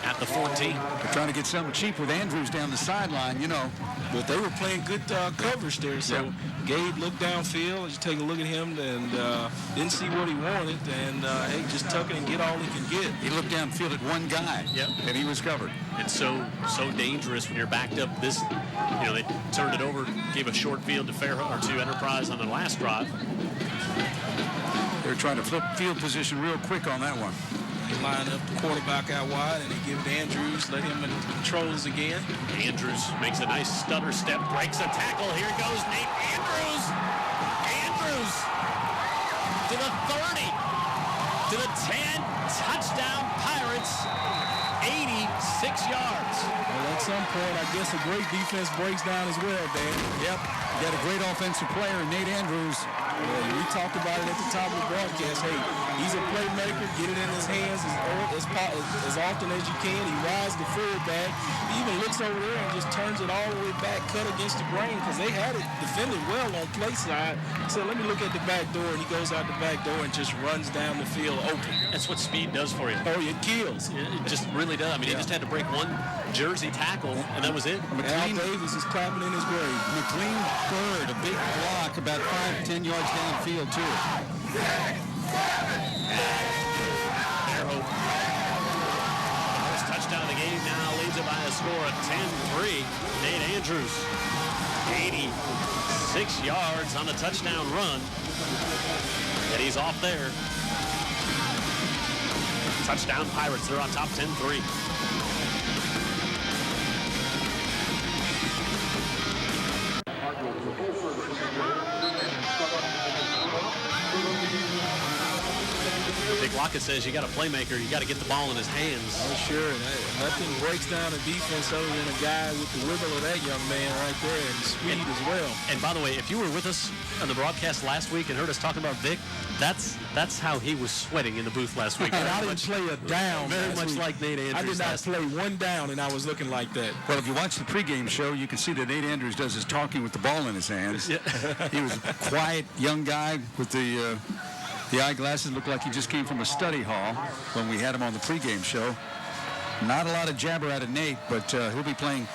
at the 14. They're trying to get something cheap with Andrews down the sideline, you know. But they were playing good coverage there, so Gabe looked downfield. Just take a look at him and didn't see what he wanted, and hey, just tuck it and get all he can get. He looked downfield at one guy, and he was covered. It's so dangerous when you're backed up. This, you know, they turned it over, gave a short field to Fairhope or to Enterprise on the last drive. They're trying to flip field position real quick on that one. They line up the quarterback out wide, and they give it to Andrews, let him in controls again. Andrews makes a nice stutter step, breaks a tackle. Here goes Nate Andrews. Andrews to the 30, to the 10. Touchdown Pirates, 86 yards. Well, at some point, I guess a great defense breaks down as well, Dan. Yep, you got a great offensive player, Nate Andrews. Yeah, we talked about it at the top of the broadcast. Hey, he's a playmaker. Get it in his hands as often as you can. He rides the fullback. He even looks over there and just turns it all the way back, cut against the grain, because they had it defended well on play side. So let me look at the back door, and he goes out the back door and just runs down the field open. That's what speed does for you. Oh, it kills. It just really does. I mean, he just had to break one jersey tackle, and that was it. Al Davis is clapping in his grave. McLean Bird, a big block about 5-10 yards downfield, too. Fairhope, first touchdown of the game, now leads it by a score of 10-3. Nate Andrews, 86 yards on the touchdown run, and he's off there. Touchdown Pirates, they're on top 10-3. Big Lockett says you got a playmaker, you got to get the ball in his hands. Oh, sure. Nothing breaks down a defense other than a guy with the wiggle of that young man right there, and speed as well. And by the way, if you were with us on the broadcast last week and heard us talking about Vic, that's how he was sweating in the booth last week. And I didn't play a down. Very much like Nate Andrews. I did not play one down, and I was looking like that. Well, if you watch the pregame show, you can see that Nate Andrews does his talking with the ball in his hands. Yeah. He was a quiet young guy with the eyeglasses. Looked like he just came from a study hall when we had him on the pregame show. Not a lot of jabber out of Nate, but he'll be playing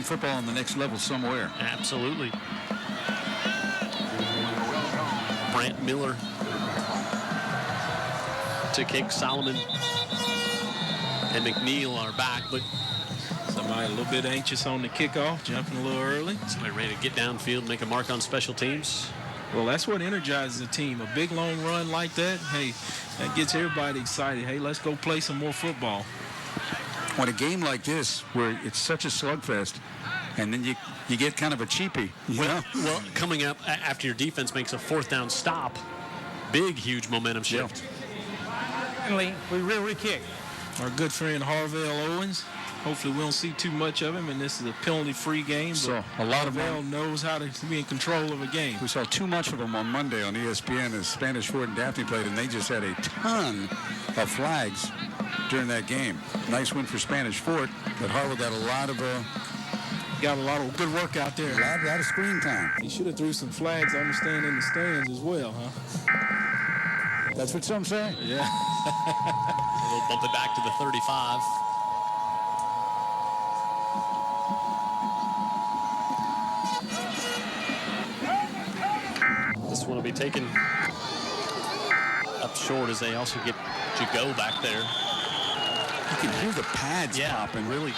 football on the next level somewhere. Absolutely. Brant Miller to kick. Solomon and McNeil are back, but somebody a little bit anxious on the kickoff, jumping a little early. Somebody ready to get downfield, make a mark on special teams. Well, that's what energizes a team. A big, long run like that, hey, that gets everybody excited. Hey, let's go play some more football. On a game like this, where it's such a slugfest, and then you get kind of a cheapie. Well, coming up after your defense makes a 4th down stop, big, huge momentum shift. Finally, we really kick. Our good friend Harvell Owens. Hopefully we don't see too much of him, and this is a penalty-free game. So a lot of Harvell knows how to be in control of a game. We saw too much of him on Monday on ESPN as Spanish Fort and Daphne played, and they just had a ton of flags during that game. Nice win for Spanish Fort, but Harvell got a lot of good work out there. A lot of screen time. He should have threw some flags, I understand, in the stands as well, huh? That's what some say? Yeah. We'll bump it back to the 35. This one will be taken up short as they also get Jago back there. You can hear the pads popping. Really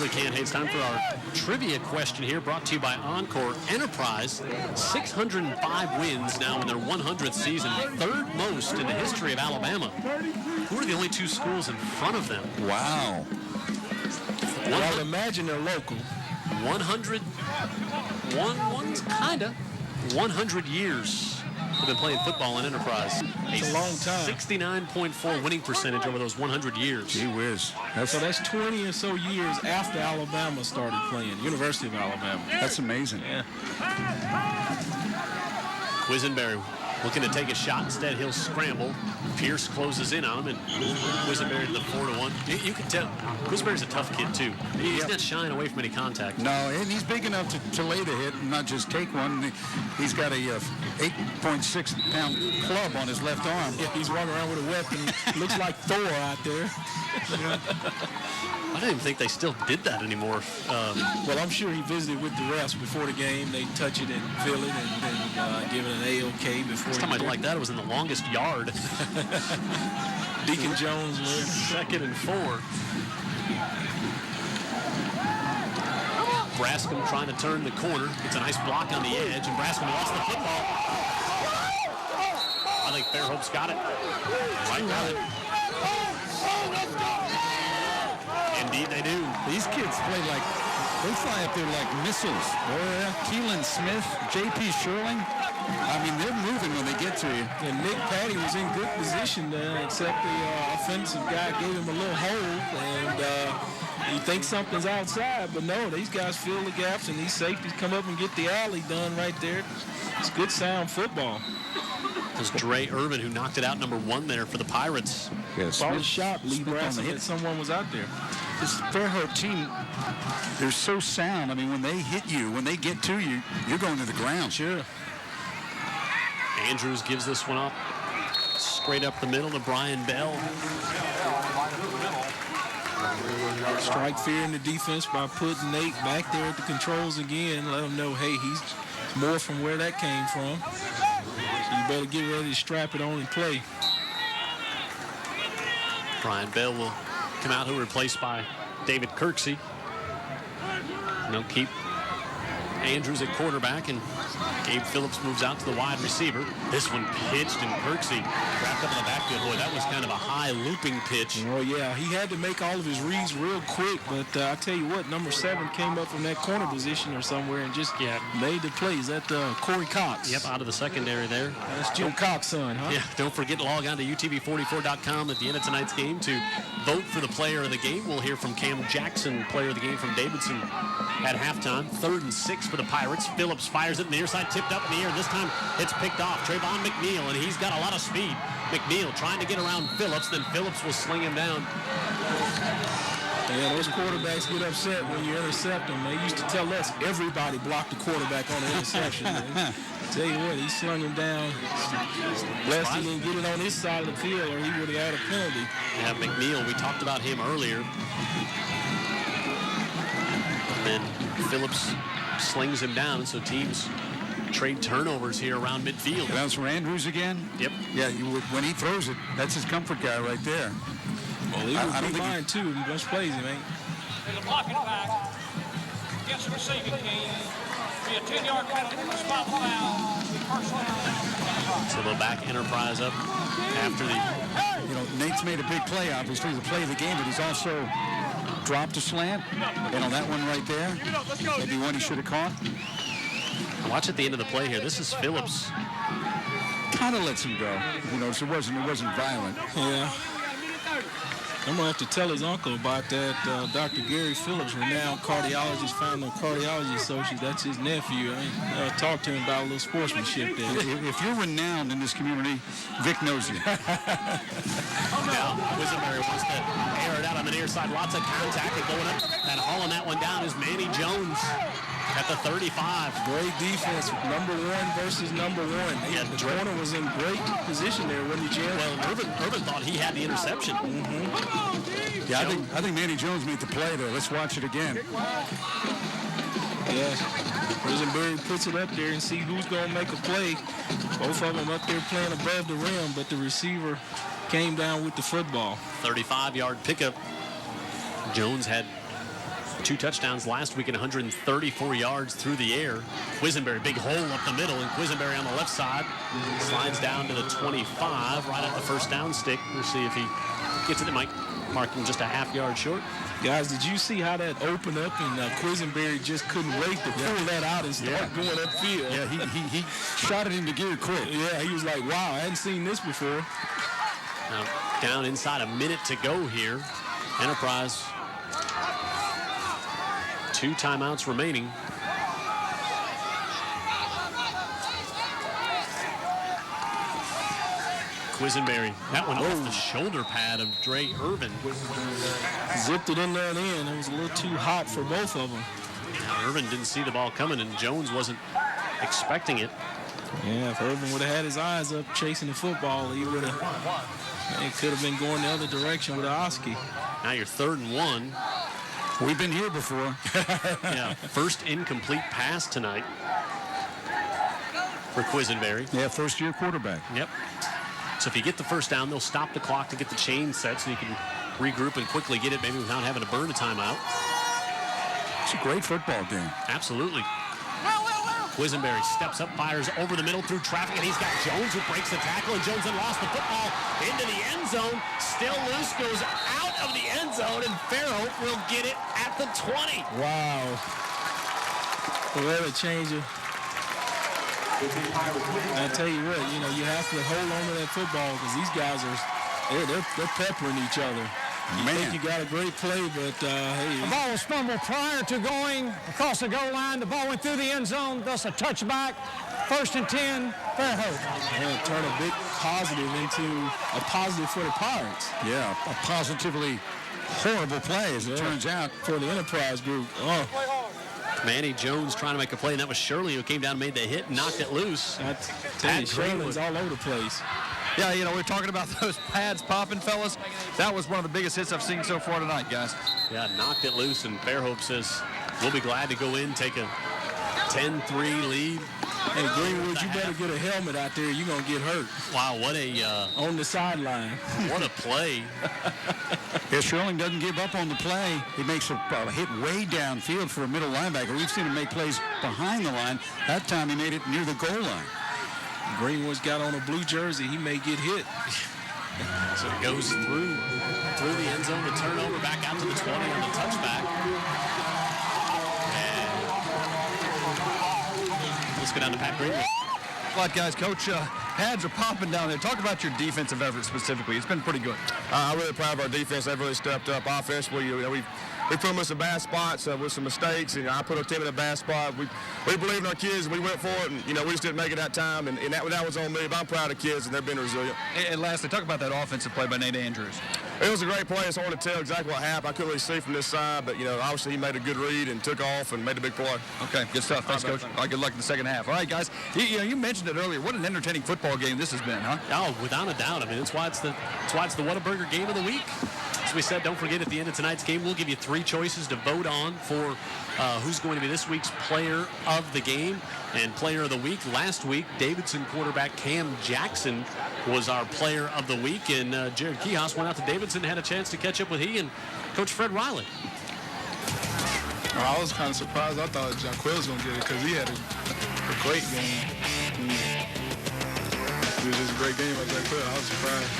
can. Hey, it's time for our trivia question here, brought to you by Encore Enterprise. 605 wins now in their 100th season, 3rd most in the history of Alabama. Who are the only 2 schools in front of them? Wow. Well, I would imagine they're local. 100 years they've been playing football in Enterprise. It's a long time. 69.4 winning percentage over those 100 years. Gee whiz. So that's 20 or so years after Alabama started playing, University of Alabama. That's amazing. Yeah. Quisenberry looking to take a shot. Instead, he'll scramble. Pierce closes in on him, and Quisenberry to the 4-1. You can tell Quisenberry's a tough kid, too. He's not shying away from any contact. No, and he's big enough to lay the hit and not just take one. He's got a 8.6-pound club on his left arm. Yeah, he's walking around with a weapon. Looks like Thor out there. I didn't even think they still did that anymore. Well, I'm sure he visited with the refs before the game. They touch it and feel it and then give it an A-OK before. Last time I like that, it was in the longest yard. Deacon Jones was 2nd and 4. Brascom trying to turn the corner. It's a nice block on the edge, and Brascom lost the football. I think Fairhope's got it. Right got it. Indeed they do. These kids they fly up there like missiles. Keelan Smith, J.P. Sherling. I mean, they're moving when they get to you. And Nick Patty was in good position there, except the offensive guy gave him a little hole, and he thinks something's outside, but no, these guys fill the gaps, and these safeties come up and get the alley done right there. It's good sound football. It was Dre Irvin who knocked it out, number 1 there for the Pirates. Yes. Ball shot, Lee Brascom that someone was out there. This Fairhope team, they're so sound. I mean, when they hit you, when they get to you, you're going to the ground. Sure. Andrews gives this one up. Straight up the middle to Brian Bell. Strike fear in the defense by putting Nate back there at the controls again. Let him know, hey, he's more from where that came from. So you better get ready to strap it on and play. Brian Bell will come out, who replaced by David Kirksey. And they'll keep Andrews at quarterback, and Gabe Phillips moves out to the wide receiver. This one pitched, and Kirksey wrapped up in the backfield. Boy, that was kind of a high looping pitch. Oh, yeah, he had to make all of his reads real quick, but I tell you what, number 7 came up from that corner position or somewhere and just made the play. Is that Corey Cox? Yep, out of the secondary there. That's Jim Cox's son, huh? Yeah, don't forget to log on to UTV44.com at the end of tonight's game to vote for the player of the game. We'll hear from Cam Jackson, player of the game from Davidson at halftime. 3rd and 6 for the Pirates. Phillips fires it in the near side, tipped up in the air. This time it's picked off. Trayvon McNeil, and he's got a lot of speed. McNeil trying to get around Phillips, then Phillips will sling him down. Yeah, those quarterbacks get upset when you intercept them. They used to tell us everybody blocked the quarterback on the interception. Tell you what, he slung him down. Blessed he didn't get it on his side of the field, or he would have had a penalty. Yeah, McNeil, we talked about him earlier. And then Phillips slings him down, and so teams trade turnovers here around midfield. And that's for Andrews again? Yep. Yeah, when he throws it, that's his comfort guy right there. Well, he would be mine, too. He just plays him, ain't. There's a blocking back against the receiving team. Be a 10-yard penalty for spot foul. So they'll back Enterprise up after the... You know, Nate's made a big play, obviously, the play of the game, but he's also dropped a slant. And on that one right there, maybe one he should have caught. Watch at the end of the play here. This is Phillips. Kind of lets him go. You know, so it wasn't violent. Yeah. I'm going to have to tell his uncle about that. Dr. Gary Phillips, renowned cardiologist, founder of Cardiology Associates. That's his nephew. I talked to him about a little sportsmanship there. If you're renowned in this community, Vic knows you. Now, Quisenberry wants to air it out on the near side. Lots of contact and going up and hauling that one down is Manny Jones at the 35. Great defense, number one versus number one. Yeah, the corner was in great position there, wasn't he, Jim? Well, Urban thought he had the interception. Yeah, I think Manny Jones made the play, though. Let's watch it again. Yes. Quisenberry puts it up there and see who's going to make a play. Both of them up there playing above the rim, but the receiver came down with the football. 35-yard pickup. Jones had 2 touchdowns last week and 134 yards through the air. Quisenberry, big hole up the middle, and Quisenberry on the left side slides down to the 25, right at the first down stick. We'll see if he gets it. It might mark him just a half yard short. Guys, did you see how that opened up and Quisenberry just couldn't wait to pull that out and start going upfield? Yeah, he shot it into gear quick. Yeah, he was like, wow, I hadn't seen this before. Now, down inside a minute to go here. Enterprise, 2 timeouts remaining. Quisenberry, that one off the shoulder pad of Dre Irvin. Zipped it in there and in. It was a little too hot for both of them. Now, Irvin didn't see the ball coming, and Jones wasn't expecting it. Yeah, if Irvin would have had his eyes up chasing the football, he would have. It could have been going the other direction with Oski. Now you're 3rd and 1. We've been here before. Yeah, first incomplete pass tonight for Quisenberry. Yeah, first-year quarterback. Yep. So if you get the first down, they'll stop the clock to get the chain set so you can regroup and quickly get it, maybe without having to burn a timeout. It's a great football game. Absolutely. Quisenberry steps up, fires over the middle through traffic, and he's got Jones who breaks the tackle, and Jones then lost the football into the end zone. Still loose, goes out of the end zone, and Fairhope will get it at the 20. Wow. What a changer. I tell you what, you have to hold on to that football because these guys they're peppering each other. You think you got a great play, but hey. The ball was fumbled prior to going across the goal line. The ball went through the end zone, thus a touchback. 1st and 10, Fairhope. And turn a big positive into a positive for the Pirates. Yeah, a positively horrible play, as it turns out. For the Enterprise group. Oh. Manny Jones trying to make a play, and that was Shirley who came down and made the hit and knocked it loose. Shirley's all over the place. Yeah, we're talking about those pads popping, fellas. That was one of the biggest hits I've seen so far tonight, guys. Yeah, knocked it loose, and Fairhope says, we'll be glad to go in, take a 10-3 lead. Hey, Greenwood, you better get a helmet out there. You're going to get hurt. Wow, what a... on the sideline. What a play. Yeah, Sherling doesn't give up on the play. He makes a hit way downfield for a middle linebacker. We've seen him make plays behind the line. That time he made it near the goal line. Greenwood's got on a blue jersey. He may get hit. So it goes through the end zone, the turnover, back out to the 20 on the touchback. Let's go down to Pat Greenwood. A lot, guys. Coach, pads are popping down there. Talk about your defensive effort specifically. It's been pretty good. I'm really proud of our defense. They've really stepped up offensively. We put them in some bad spots with some mistakes, and I put our team in a bad spot. We believed in our kids, and we went for it, and we just didn't make it that time, and that was on me. But I'm proud of the kids, and they've been resilient. And lastly, talk about that offensive play by Nate Andrews. It was a great play. It's hard to tell exactly what happened. I couldn't really see from this side, but obviously he made a good read and took off and made a big play. Okay, good stuff. Thanks, Coach. All right, good luck in the second half. All right, guys. You mentioned it earlier. What an entertaining football game this has been, huh? Oh, without a doubt. I mean, it's why it's the Whataburger game of the week. As we said, don't forget at the end of tonight's game, we'll give you 3 choices to vote on for who's going to be this week's player of the game and player of the week. Last week, Davidson quarterback Cam Jackson was our player of the week, and Jared Kihos went out to Davidson and had a chance to catch up with he and Coach Fred Riley. I was kind of surprised. I thought Jaquil was going to get it because he had a great game. It was just a great game, as I said. I was surprised.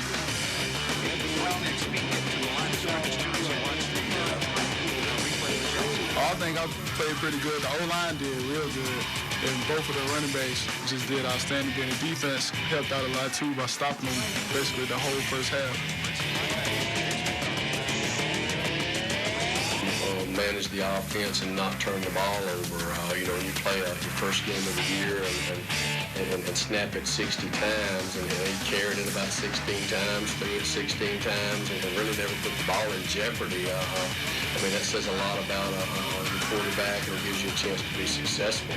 I think I played pretty good. The O-line did real good. And both of the running backs just did outstanding. And the defense helped out a lot, too, by stopping them basically the whole first half. Manage the offense and not turn the ball over. You know, you play your first game of the year and snap it 60 times, and he carried it about 16 times, threw it 16 times, and really never put the ball in jeopardy. I mean, that says a lot about the quarterback, and it gives you a chance to be successful.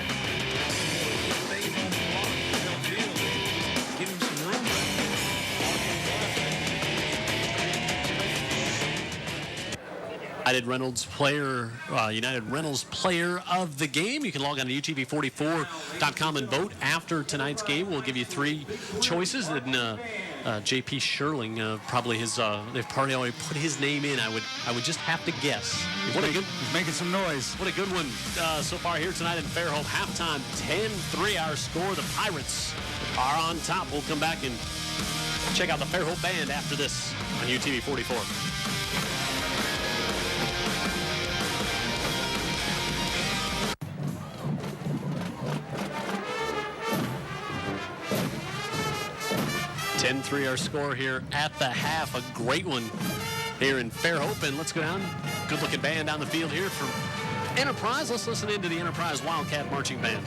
United Reynolds player of the game. You can log on to UTV44.com and vote after tonight's game. We'll give you 3 choices. And J.P. Sherling, probably they've probably already put his name in. I would just have to guess. He's making some noise. What a good one so far here tonight in Fairhope. Halftime, 10-3 our score. The Pirates are on top. We'll come back and check out the Fairhope band after this on UTV 44. Our score here at the half. A great one here in Fairhope. And let's go down. Good looking band down the field here from Enterprise. Let's listen into the Enterprise Wildcat Marching Band.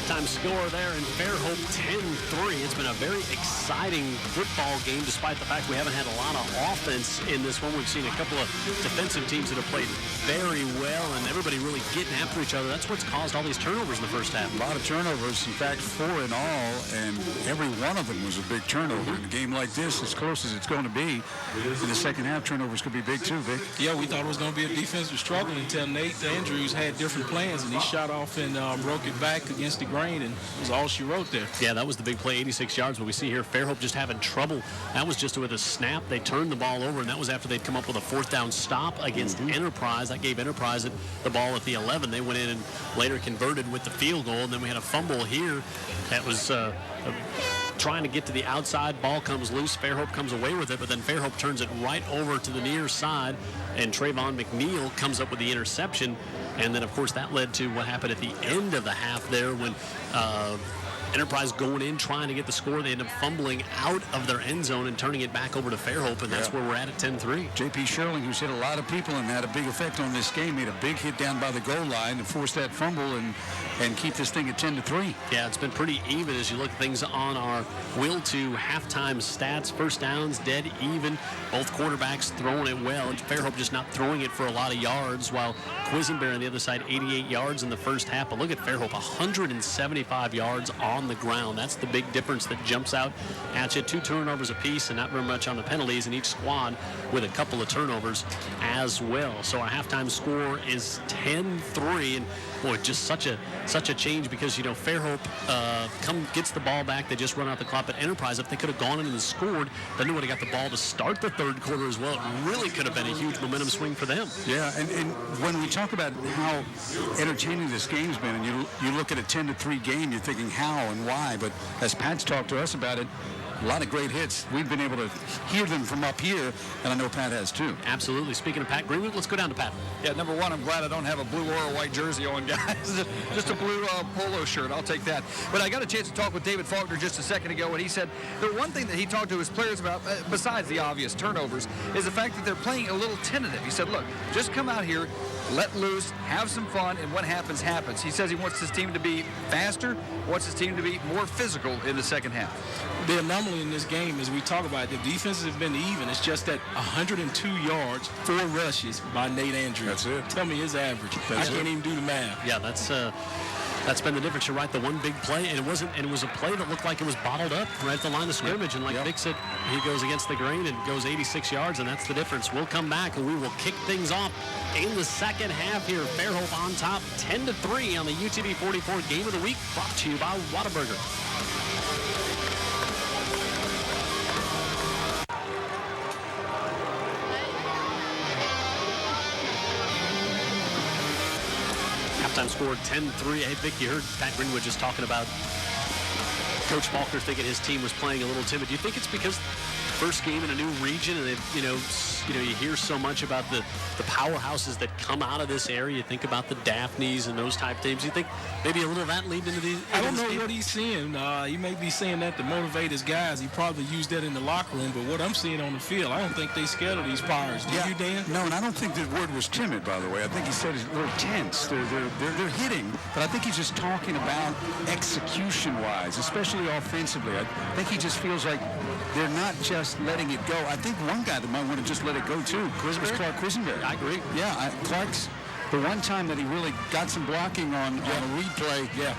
Halftime score there in Fairhope, 10-3. It's been a very exciting football game, despite the fact we haven't had a lot of offense in this one. We've seen a couple of defensive teams that have played very well, and everybody really getting after each other. That's what's caused all these turnovers in the first half. A lot of turnovers, in fact, 4 in all, and every one of them was a big turnover. In a game like this, as close as it's going to be, in the second half, turnovers could be big too, Vic. Yeah, we thought it was going to be a defensive struggle until Nate Andrews had different plans, and he shot off and broke it back against the grain, and it was all she wrote there. Yeah, that was the big play, 86 yards. But we see here Fairhope just having trouble. That was just with a snap. They turned the ball over, and that was after they'd come up with a 4th down stop against Enterprise. That gave Enterprise the ball at the 11. They went in and later converted with the field goal, and then we had a fumble here that was trying to get to the outside. Ball comes loose. Fairhope comes away with it, but then Fairhope turns it right over to the near side, and Trayvon McNeil comes up with the interception. And then, of course, that led to what happened at the end of the half there when Enterprise going in, trying to get the score. They end up fumbling out of their end zone and turning it back over to Fairhope, and that's where we're at 10-3. J.P. Sherling, who's hit a lot of people and had a big effect on this game, made a big hit down by the goal line to force that fumble and keep this thing at 10-3. Yeah, it's been pretty even as you look at things on our Will to halftime stats. First downs, dead even. Both quarterbacks throwing it well. Fairhope just not throwing it for a lot of yards, while Quisenberry on the other side, 88 yards in the first half. But look at Fairhope, 175 yards on the ground. That's the big difference that jumps out at you. 2 turnovers apiece and not very much on the penalties, and each squad with a couple of turnovers as well. So our halftime score is 10-3, and boy, just such a change because, you know, Fairhope gets the ball back. They just run out the clock. But Enterprise, if they could have gone in and scored, then they would have got the ball to start the third quarter as well. It really could have been a huge momentum swing for them. Yeah, and when we talk about how entertaining this game's been, and you look at a 10-3 game, you're thinking how and why. But as Pat's talked to us about it, a lot of great hits. We've been able to hear them from up here, and I know Pat has too. Absolutely. Speaking of Pat Greenwood, let's go down to Pat. Yeah, number one, I'm glad I don't have a blue or a white jersey on, guys. Just a blue polo shirt. I'll take that. But I got a chance to talk with David Faulkner just a second ago, and he said the one thing that he talked to his players about, besides the obvious turnovers, is the fact that they're playing a little tentative. He said, look, just come out here, let loose, have some fun, and what happens, happens. He says he wants his team to be faster, wants his team to be more physical in the second half. The anomaly in this game, as we talk about, the defenses have been even. It's just that 102 yards, 4 rushes by Nate Andrews. That's it. Tell me his average. I can't even do the math. Yeah, that's been the difference. You're right, the one big play, and it was a play that looked like it was bottled up right at the line of scrimmage, and like Vic said, he goes against the grain and goes 86 yards, and that's the difference. We'll come back, and we will kick things off in the second half here. Fairhope on top, 10-3 on the UTV 44 Game of the Week, brought to you by Whataburger. Halftime scored 10-3. Hey, Vic, you heard Pat Greenwood just talking about Coach Faulkner thinking his team was playing a little timid. Do you think it's because first game in a new region and they've, you hear so much about the powerhouses that come out of this area. You think about the Daphnes and those type teams. You think maybe a little of that leading into these? I don't know what he's seeing. He may be saying that to motivate his guys. He probably used that in the locker room, but what I'm seeing on the field, I don't think they scared of these Pirates. Do you, Dan? No, and I don't think the word was timid, by the way. I think he said he's a little tense. They're hitting, but I think he's just talking about execution-wise, especially offensively. I think he just feels like they're not just letting it go. I think one guy that might want to just let it go, too, is Clark Quisenberry. I agree. Yeah, Clark's the one time that he really got some blocking on a replay. Yeah,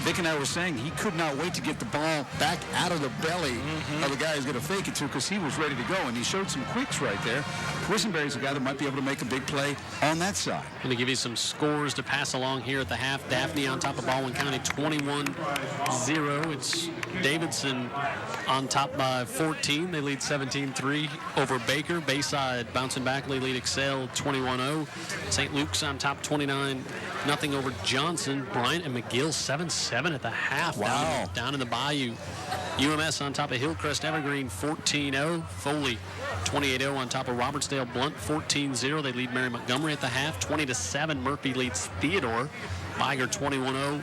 Vic and I were saying he could not wait to get the ball back out of the belly of the guy who's going to fake it to, because he was ready to go, and he showed some quicks right there. Quisenberry's a guy that might be able to make a big play on that side. Going to give you some scores to pass along here at the half. Daphne on top of Baldwin County, 21-0. It's Davidson on top by 14. They lead 17-3 over Baker. Bayside bouncing back. They lead Excel 21-0. St. Luke's on top 29-0 over Johnson. Bryant and McGill 7-7 at the half. Wow. Down in the Bayou. UMS on top of Hillcrest Evergreen 14-0. Foley 28-0 on top of Robertsdale Blunt 14-0. They lead Mary Montgomery at the half. 20-7 Murphy leads Theodore. Biger 21-0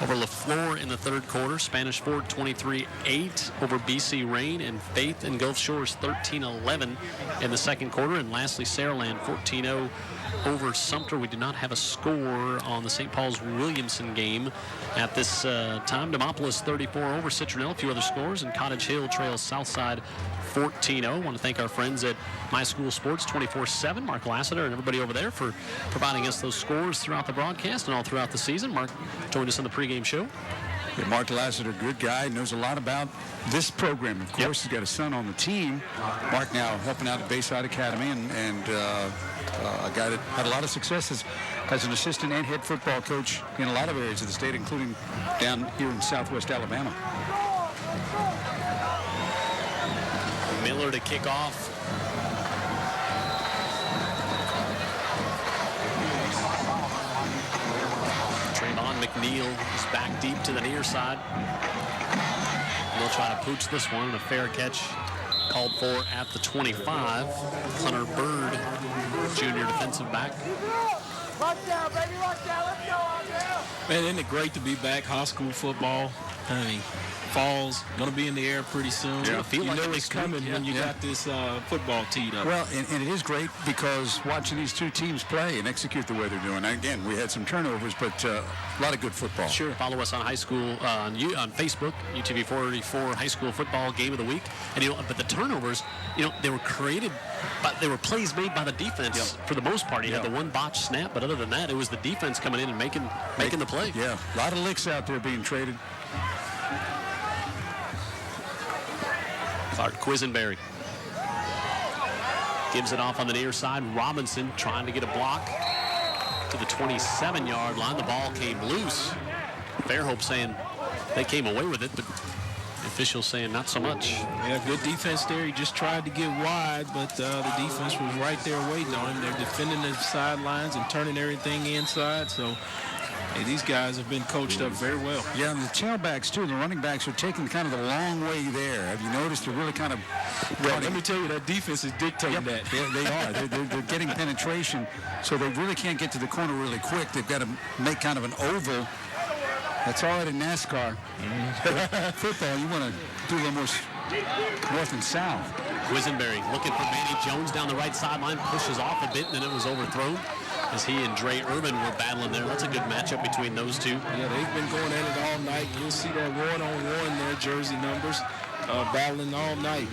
over LaFleur in the third quarter. Spanish Ford 23-8 over BC Rain, and Faith and Gulf Shores 13-11 in the second quarter. And lastly, Saraland 14-0 over Sumter. We do not have a score on the St. Paul's Williamson game at this time. Demopolis 34 over Citronelle. A few other scores, and Cottage Hill trails Southside 14-0. I want to thank our friends at My School Sports 24/7, Mark Lassiter and everybody over there for providing us those scores throughout the broadcast and all throughout the season. Mark joined us on the pregame show. Yeah, Mark Lassiter, good guy, knows a lot about this program. Of course, he's got a son on the team. Mark now helping out at Bayside Academy, and a guy that had a lot of success as an assistant and head football coach in a lot of areas of the state, including down here in southwest Alabama. Miller to kick off. Trayvon McNeil is back deep to the near side. They'll try to pooch this one, and a fair catch called for at the 25. Hunter Bird, junior defensive back. Lock down, baby, lock down. Let's go out there. Man, isn't it great to be back? High school football. I mean, fall's going to be in the air pretty soon. Yeah. You know it's coming when you got this football teed up. Well, and it is great because watching these two teams play and execute the way they're doing. Again, we had some turnovers, but a lot of good football. Sure. Follow us on high school on Facebook, UTV 44 High School Football Game of the Week. And but the turnovers, they were created, but they were plays made by the defense for the most part. You had the one botched snap, but other than that, it was the defense coming in and making the play. Yeah, a lot of licks out there being traded. Clark Quisenberry gives it off on the near side. Robinson trying to get a block to the 27-yard line. The ball came loose. Fairhope saying they came away with it, but the officials saying not so much. Yeah, good defense there. He just tried to get wide, but the defense was right there waiting on him. They're defending the sidelines and turning everything inside, so hey, these guys have been coached up very well. Yeah, and the tailbacks, too, the running backs are taking kind of the long way there. Have you noticed they're really kind of... Well, let me tell you, that defense is dictating that. They are. They're getting penetration, so they really can't get to the corner really quick. They've got to make kind of an oval. That's all right in NASCAR. Football, you want to do a little more north and south. Quisenberry looking for Manny Jones down the right sideline, pushes off a bit, and then it was overthrown as he and Dre Urban were battling there. That's a good matchup between those two. Yeah, they've been going at it all night. You'll see that one-on-one there, jersey numbers, battling all night.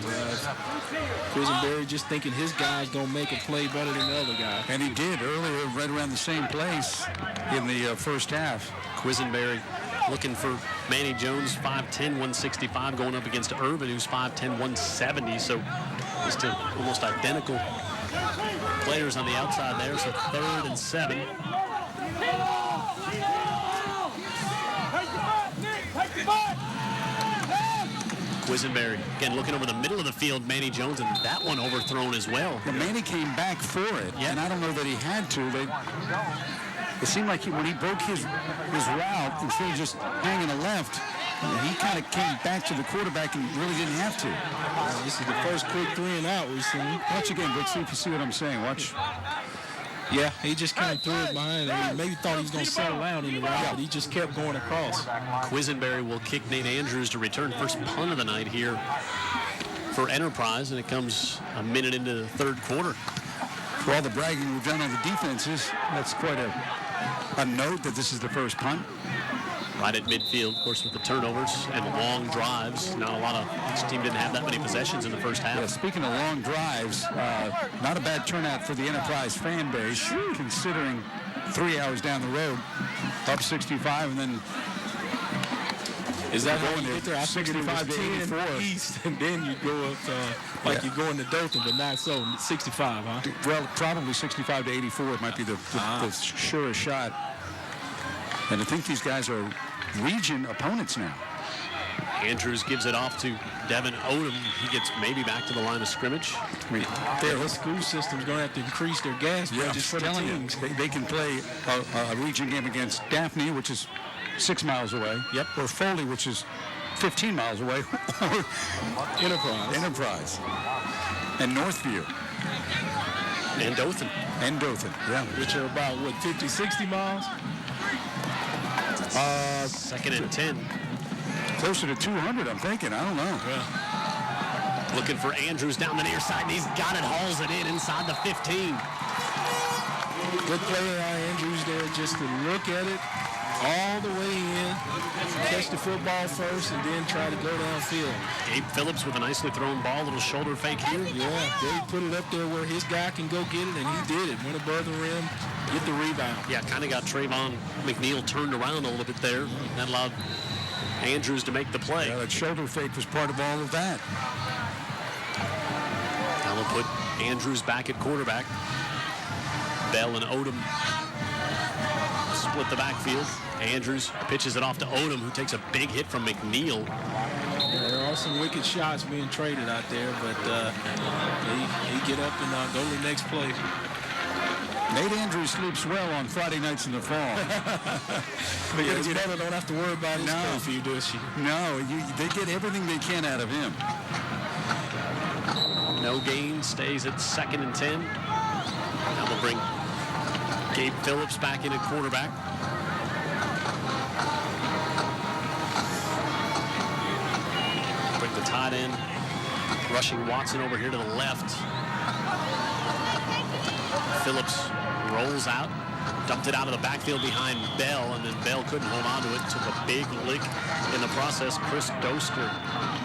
Quisenberry just thinking his guy's going to make a play better than the other guy. And he did earlier, right around the same place in the first half. Quisenberry looking for Manny Jones, 5'10", 165, going up against Urban, who's 5'10", 170. So just almost identical players on the outside there. So 3rd and 7. Quisenberry, again, looking over the middle of the field, Manny Jones, and that one overthrown as well. The Manny came back for it, and I don't know that he had to. It seemed like when he broke his route, instead of just hanging a left, he kind of came back to the quarterback and really didn't have to. This is the first quick 3-and-out we've seen. Watch again, Vic, see if you see what I'm saying. Watch. Yeah, he just kind of threw it behind him. He maybe thought he was going to settle out in the route, but he just kept going across. Quisenberry will kick Nate Andrews to return first punt of the night here for Enterprise, and it comes a minute into the third quarter. For all the bragging we've done on the defenses, that's quite a note that this is the first punt. Right at midfield, of course, with the turnovers and long drives. Not a lot of, this team didn't have that many possessions in the first half. Yeah, speaking of long drives, not a bad turnout for the Enterprise fan base, considering 3 hours down the road, up 65, and then is that going how you get there? I 65-10 east, and then you go up like you're going to Dothan, but not so. 65, huh? Well, probably 65 to 84 might be the surest shot. And I think these guys are region opponents now. Andrews gives it off to Devin Odom. He gets maybe back to the line of scrimmage. I mean, their school system's going to have to increase their gas budgets for the teams. They can play a region game against Daphne, which is 6 miles away. Yep. Or Foley, which is 15 miles away. Or Enterprise. And Northview. And Dothan. Yeah. Which are about, 50, 60 miles? Second and 10. Closer to 200, I'm thinking. I don't know. Yeah. Looking for Andrews down the near side, and he's got it, hauls it in inside the 15. Good play by Andrews there, just to look at it all the way in, catch the football first, and then try to go downfield. Gabe Phillips with a nicely thrown ball, little shoulder fake here. Yeah, Gabe put it up there where his guy can go get it, and he did it. Went above the rim, get the rebound. Yeah, kind of got Trayvon McNeil turned around a little bit there. That allowed Andrews to make the play. Yeah, that shoulder fake was part of all of that. Now we'll put Andrews back at quarterback. Bell and Odom split the backfield. Andrews pitches it off to Odom, who takes a big hit from McNeil. There are some wicked shots being traded out there, but he get up and go to the next play. Nate Andrews sleeps well on Friday nights in the fall. But his mother don't have to worry about his curfew, does she? No, they get everything they can out of him. No gain, stays at 2nd and 10. Now we'll bring Gabe Phillips back in at quarterback. Bring the tight end, rushing Watson over here to the left. Phillips rolls out, dumped it out of the backfield behind Bell, and then Bell couldn't hold on to it. Took a big lick in the process. Chris Doster.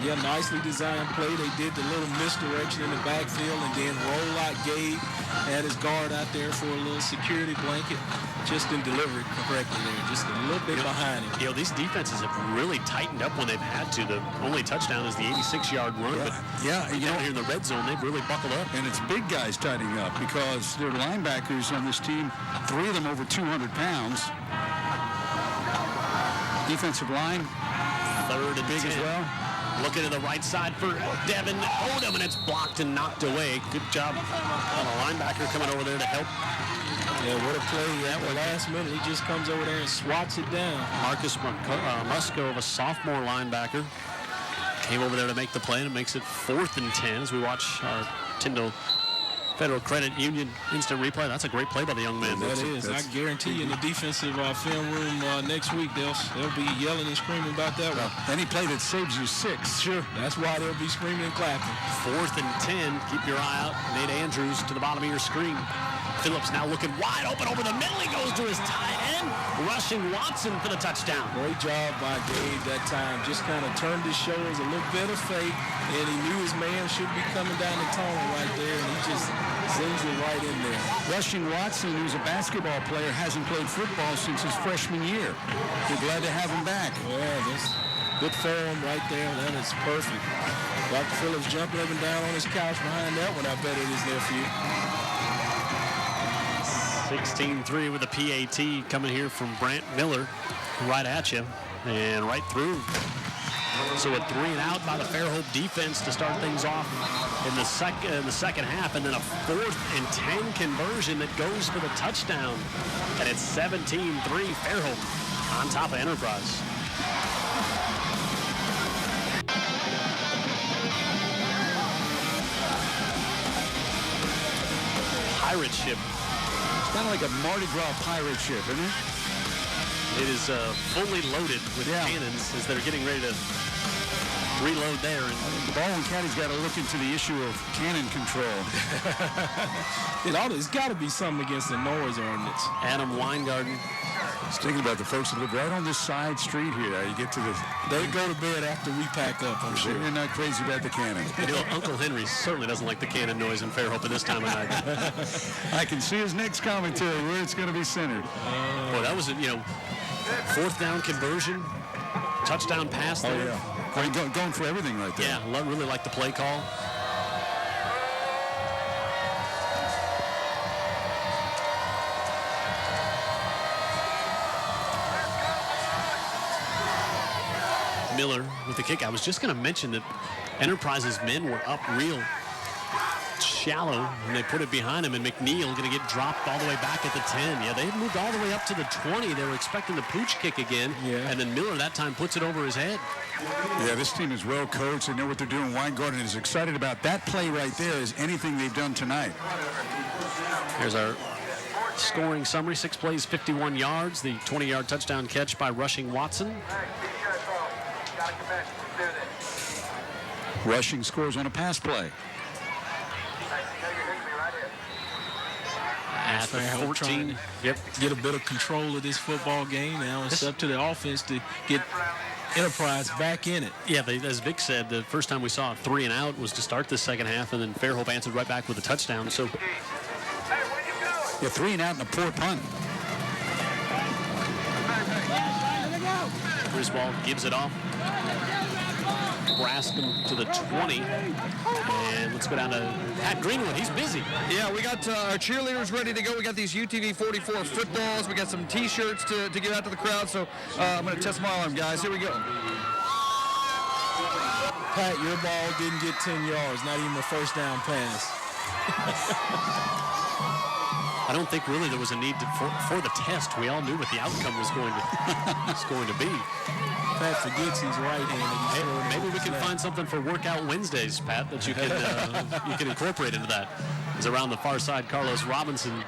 Yeah, nicely designed play. They did the little misdirection in the backfield and then roll out Gabe. Had his guard out there for a little security blanket. Just didn't deliver it correctly there. Just a little bit behind him. These defenses have really tightened up when they've had to. The only touchdown is the 86-yard run. But yeah, down here in the red zone, they've really buckled up. And it's big guys tightening up because their linebackers on this team, 3 of them over 200 pounds. Defensive line, 3rd and big 10. as well. Looking to the right side for Devin Odom, and it's blocked and knocked away. Good job on a linebacker coming over there to help. Yeah, what a play. At the last minute, he just comes over there and swats it down. Marcus Musgrove, a sophomore linebacker, came over there to make the play, and it makes it 4th and 10 as we watch our Tyndall Federal Credit Union instant replay. That's a great play by the young man. That is. I guarantee you in the defensive film room next week, they'll be yelling and screaming about that one. Any play that saves you 6. Sure. That's why they'll be screaming and clapping. 4th and 10. Keep your eye out. Nate Andrews to the bottom of your screen. Phillips now looking wide open over the middle. He goes to his tight end, rushing Watson for the touchdown. Great job by Gabe that time. Just kind of turned his shoulders, a little bit of fake, and he knew his man should be coming down the tunnel right there, and he just zings it right in there. Rushing Watson, who's a basketball player, hasn't played football since his freshman year. We're glad to have him back. Yeah, that's good form right there. That is perfect. Dr. Phillips jumping up and down on his couch behind that one. I bet it is nephew. 16-3 with a PAT coming here from Brant Miller right at you and right through. So a 3 and out by the Fairhope defense to start things off in the second half, and then a 4th and 10 conversion that goes for the touchdown. And it's 17-3 Fairhope on top of Enterprise. pirate ship. It's kind of like a Mardi Gras pirate ship, isn't it? It is fully loaded with cannons as they're getting ready to reload there. And the Baldwin County's got to look into the issue of cannon control. It's got to be something against the noise ordinance. Adam Weingarten. I was thinking about the folks that live right on this side street here. You get to the... They go to bed after we pack up, I'm sure. They're not crazy about the cannon. Uncle Henry certainly doesn't like the cannon noise in Fairhope at this time of night. I can see his next commentary where it's going to be centered. Boy, that was, fourth down conversion, touchdown pass there. Oh, yeah. Going for everything right there. Yeah, really like the play call. Miller with the kick. I was just going to mention that Enterprise's men were up real shallow, and they put it behind him, and McNeil going to get dropped all the way back at the 10. Yeah, they moved all the way up to the 20. They were expecting the pooch kick again, and then Miller that time puts it over his head. Yeah, this team is well coached. They know what they're doing. Weingarten is excited about that play right there as anything they've done tonight. Here's our scoring summary. 6 plays, 51 yards. The 20-yard touchdown catch by Rushing Watson. Rushing scores on a pass play. At the 14. Get a bit of control of this football game. Now it's up to the offense to get Enterprise back in it. Yeah, as Vic said, the first time we saw a 3 and out was to start the second half, and then Fairhope answered right back with a touchdown. So, yeah, 3 and out and a poor punt. Griswold gives it off. Brascom to the 20. And let's go down to Pat Greenwood. He's busy. Yeah, we got our cheerleaders ready to go. We got these UTV 44 footballs. We got some T-shirts to give out to the crowd. So I'm going to test my arm, guys. Here we go. Pat, your ball didn't get 10 yards, not even a first down pass. I don't think really there was a need for the test. We all knew what the outcome was going to be. Pat forgets he's right-handed. Maybe we can find something for Workout Wednesdays, Pat, that you can incorporate into that. As around the far side, Carlos Robinson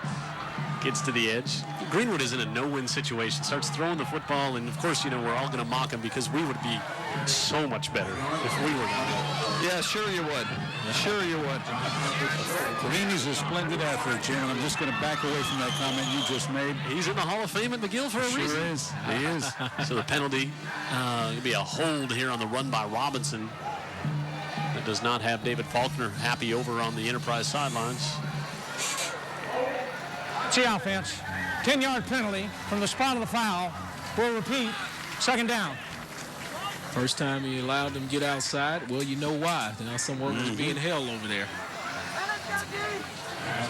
gets to the edge. Greenwood is in a no-win situation. Starts throwing the football, and of course, we're all going to mock him because we would be so much better if we were not. Yeah, sure you would. Sure you would. Green is a splendid athlete, Jim, and I'm just going to back away from that comment you just made. He's in the Hall of Fame at McGill for a reason. Sure is. He is. So the penalty will be a hold here on the run by Robinson. That does not have David Faulkner happy over on the Enterprise sidelines. It's the offense. 10-yard penalty from the spot of the foul. We'll repeat. Second down. First time he allowed them to get outside, well, you know why. Now some work was being held over there.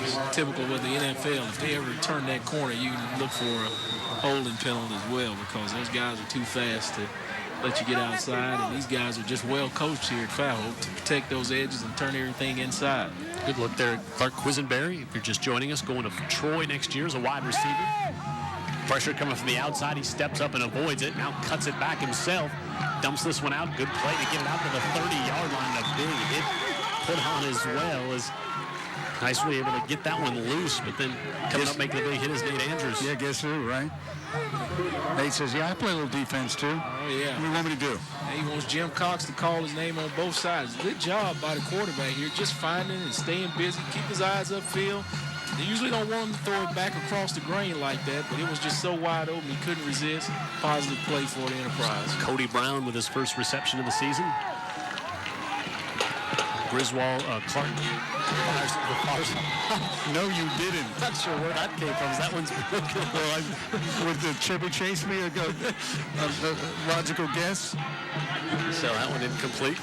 It's typical with the NFL. If they ever turn that corner, you can look for a holding penalty as well because those guys are too fast to let you get outside, and these guys are just well coached here at Fairhope to protect those edges and turn everything inside. Good look there, Clark Quisenberry. If you're just joining us, going to Troy next year as a wide receiver. Pressure coming from the outside. He steps up and avoids it. Now cuts it back himself. Dumps this one out. Good play to get it out to the 30-yard line. A big hit put on as well. Is nicely able to get that one loose, but then coming up making the big hit is Nate Andrews. Yeah, guess who, right? Nate says, yeah, I play a little defense too. Oh, yeah. What do you want me to do? And he wants Jim Cox to call his name on both sides. Good job by the quarterback here, just finding and staying busy, keep his eyes upfield. They usually don't want him to throw it back across the grain like that, but it was just so wide open he couldn't resist. Positive play for the Enterprise. Cody Brown with his first reception of the season. Griswold, Clark. No, you didn't. Not sure where that came from. That one's Would the Chevy Chase be a logical guess? So that one incomplete.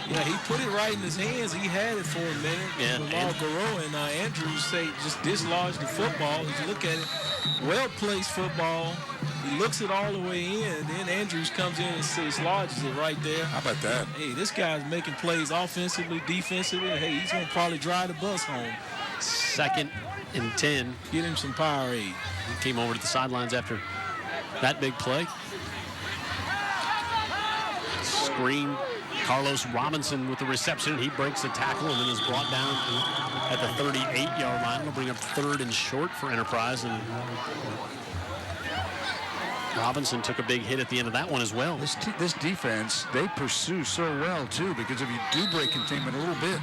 Yeah, he put it right in his hands. He had it for a minute. Yeah, Lamar Garreau and Andrews say just dislodge the football. If you look at it, well-placed football. He looks it all the way in, then Andrews comes in and dislodges it right there. How about that? Hey, this guy's making plays offensively, defensively. Hey, he's going to probably drive the bus home. 2nd and 10. Get him some Powerade. He came over to the sidelines after that big play. Screen Carlos Robinson with the reception. He breaks the tackle and then is brought down at the 38-yard line. It'll bring up 3rd and short for Enterprise. And Robinson took a big hit at the end of that one as well. This defense, they pursue so well, too, because if you do break containment a little bit.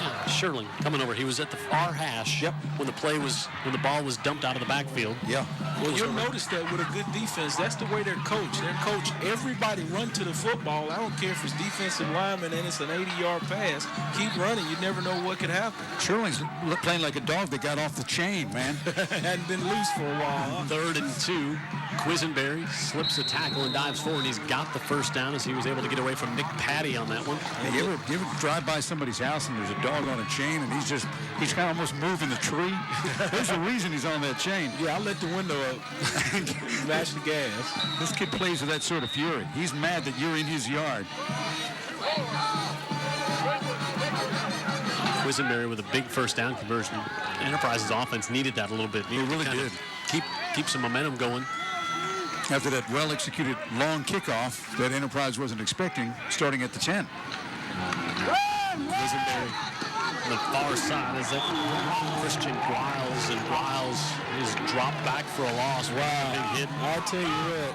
Yeah, Sherling coming over. He was at the far hash when the ball was dumped out of the backfield. Yeah. Well, you'll notice that with a good defense, that's the way they're coached. They're coached, everybody run to the football. I don't care if it's defensive lineman and it's an 80-yard pass. Keep running. You never know what could happen. Sherling's playing like a dog that got off the chain, man. Hadn't been loose for a while. 3rd and 2. Quisenberry slips a tackle and dives forward. He's got the first down as he was able to get away from Nick Patty on that one. Hey, you ever drive by somebody's house and there's a dog on a chain and he's kind of almost moving the tree? There's a reason he's on that chain. Yeah, I let the window up. Smash the gas. This kid plays with that sort of fury. He's mad that you're in his yard. Quisenberry with a big first down conversion. Enterprise's offense needed that a little bit. It really did. Keep some momentum going. After that well-executed long kickoff that Enterprise wasn't expecting, starting at the 10. Quisenberry on the far side is that Christian Griles, and Griles is dropped back for a loss. Wow. Big hit. I'll tell you what,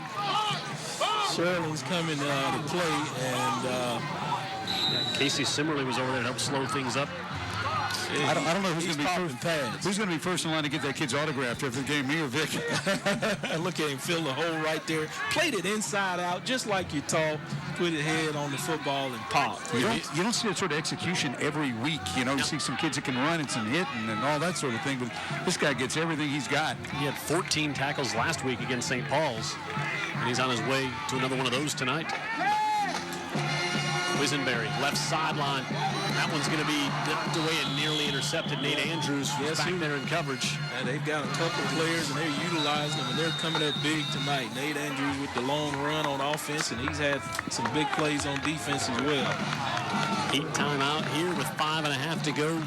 Sherling's coming to play, and Casey Simmerly was over there to help slow things up. I don't know who's going to be first in line to get that kid's autograph after the game, me or Vic. Look at him, fill the hole right there. Played it inside out, just like you taught. Put his head on the football and pop. You don't see that sort of execution every week. You see some kids that can run and some hitting and all that sort of thing, but this guy gets everything he's got. He had 14 tackles last week against St. Paul's, and he's on his way to another one of those tonight. Quisenberry, left sideline. That one's going to be knocked away and nearly intercepted. Nate Andrews was back there in coverage. And they've got a couple of players, and they're utilizing them, and they're coming up big tonight. Nate Andrews with the long run on offense, and he's had some big plays on defense as well. 8 timeout here with 5.5 to go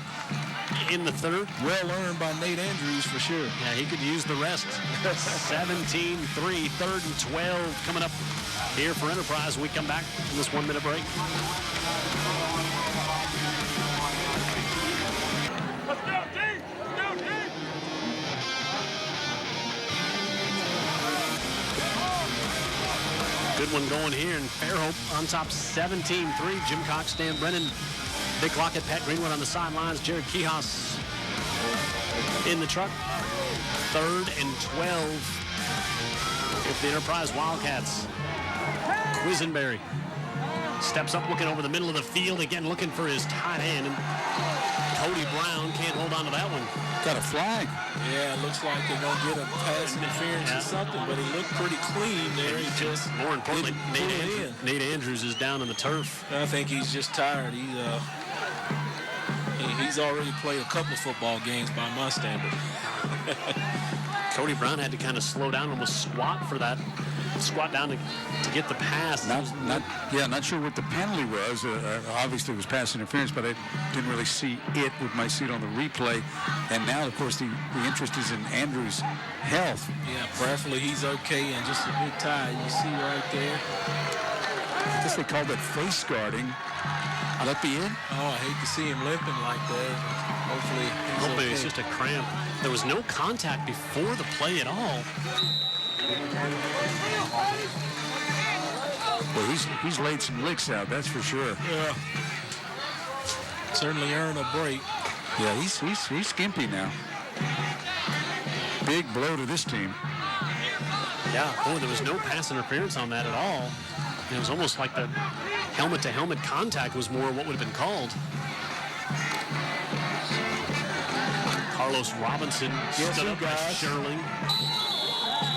in the 3rd. Well earned by Nate Andrews for sure. Yeah, he could use the rest. 17-3, 3rd and 12 coming up here for Enterprise. We come back from this 1-minute break. Good one going here, and Fairhope on top 17-3. Jim Cox, Dan Brennan, Vic Lockett, Pat Greenwood on the sidelines. Jared Kihas in the truck. 3rd and 12 if the Enterprise Wildcats. Quisenberry steps up looking over the middle of the field, again looking for his tight end. And Cody Brown can't hold on to that one. Got a flag. Yeah, it looks like they're going to get a pass interference or something, but he looked pretty clean there. He just, more importantly, Nate Andrews is down on the turf. I think he's just tired. He's already played a couple of football games by my standard. Cody Brown had to kind of slow down, almost squat down to get the pass. Not sure what the penalty was. Obviously it was pass interference, but I didn't really see it. We might see it on the replay. And now, of course, the interest is in Andrews' health. Yeah, prayerfully he's okay and just a bit tired. You see right there. I guess they called that face guarding. Will that be it? Oh, I hate to see him limping like that. Hopefully it's just a cramp. There was no contact before the play at all. Well, he's laid some licks out, that's for sure. Yeah. Certainly earned a break. Yeah, he's skimpy now. Big blow to this team. Yeah, boy, there was no pass interference on that at all. It was almost like the helmet-to-helmet contact was more what would have been called. Carlos Robinson stood up by Sherling.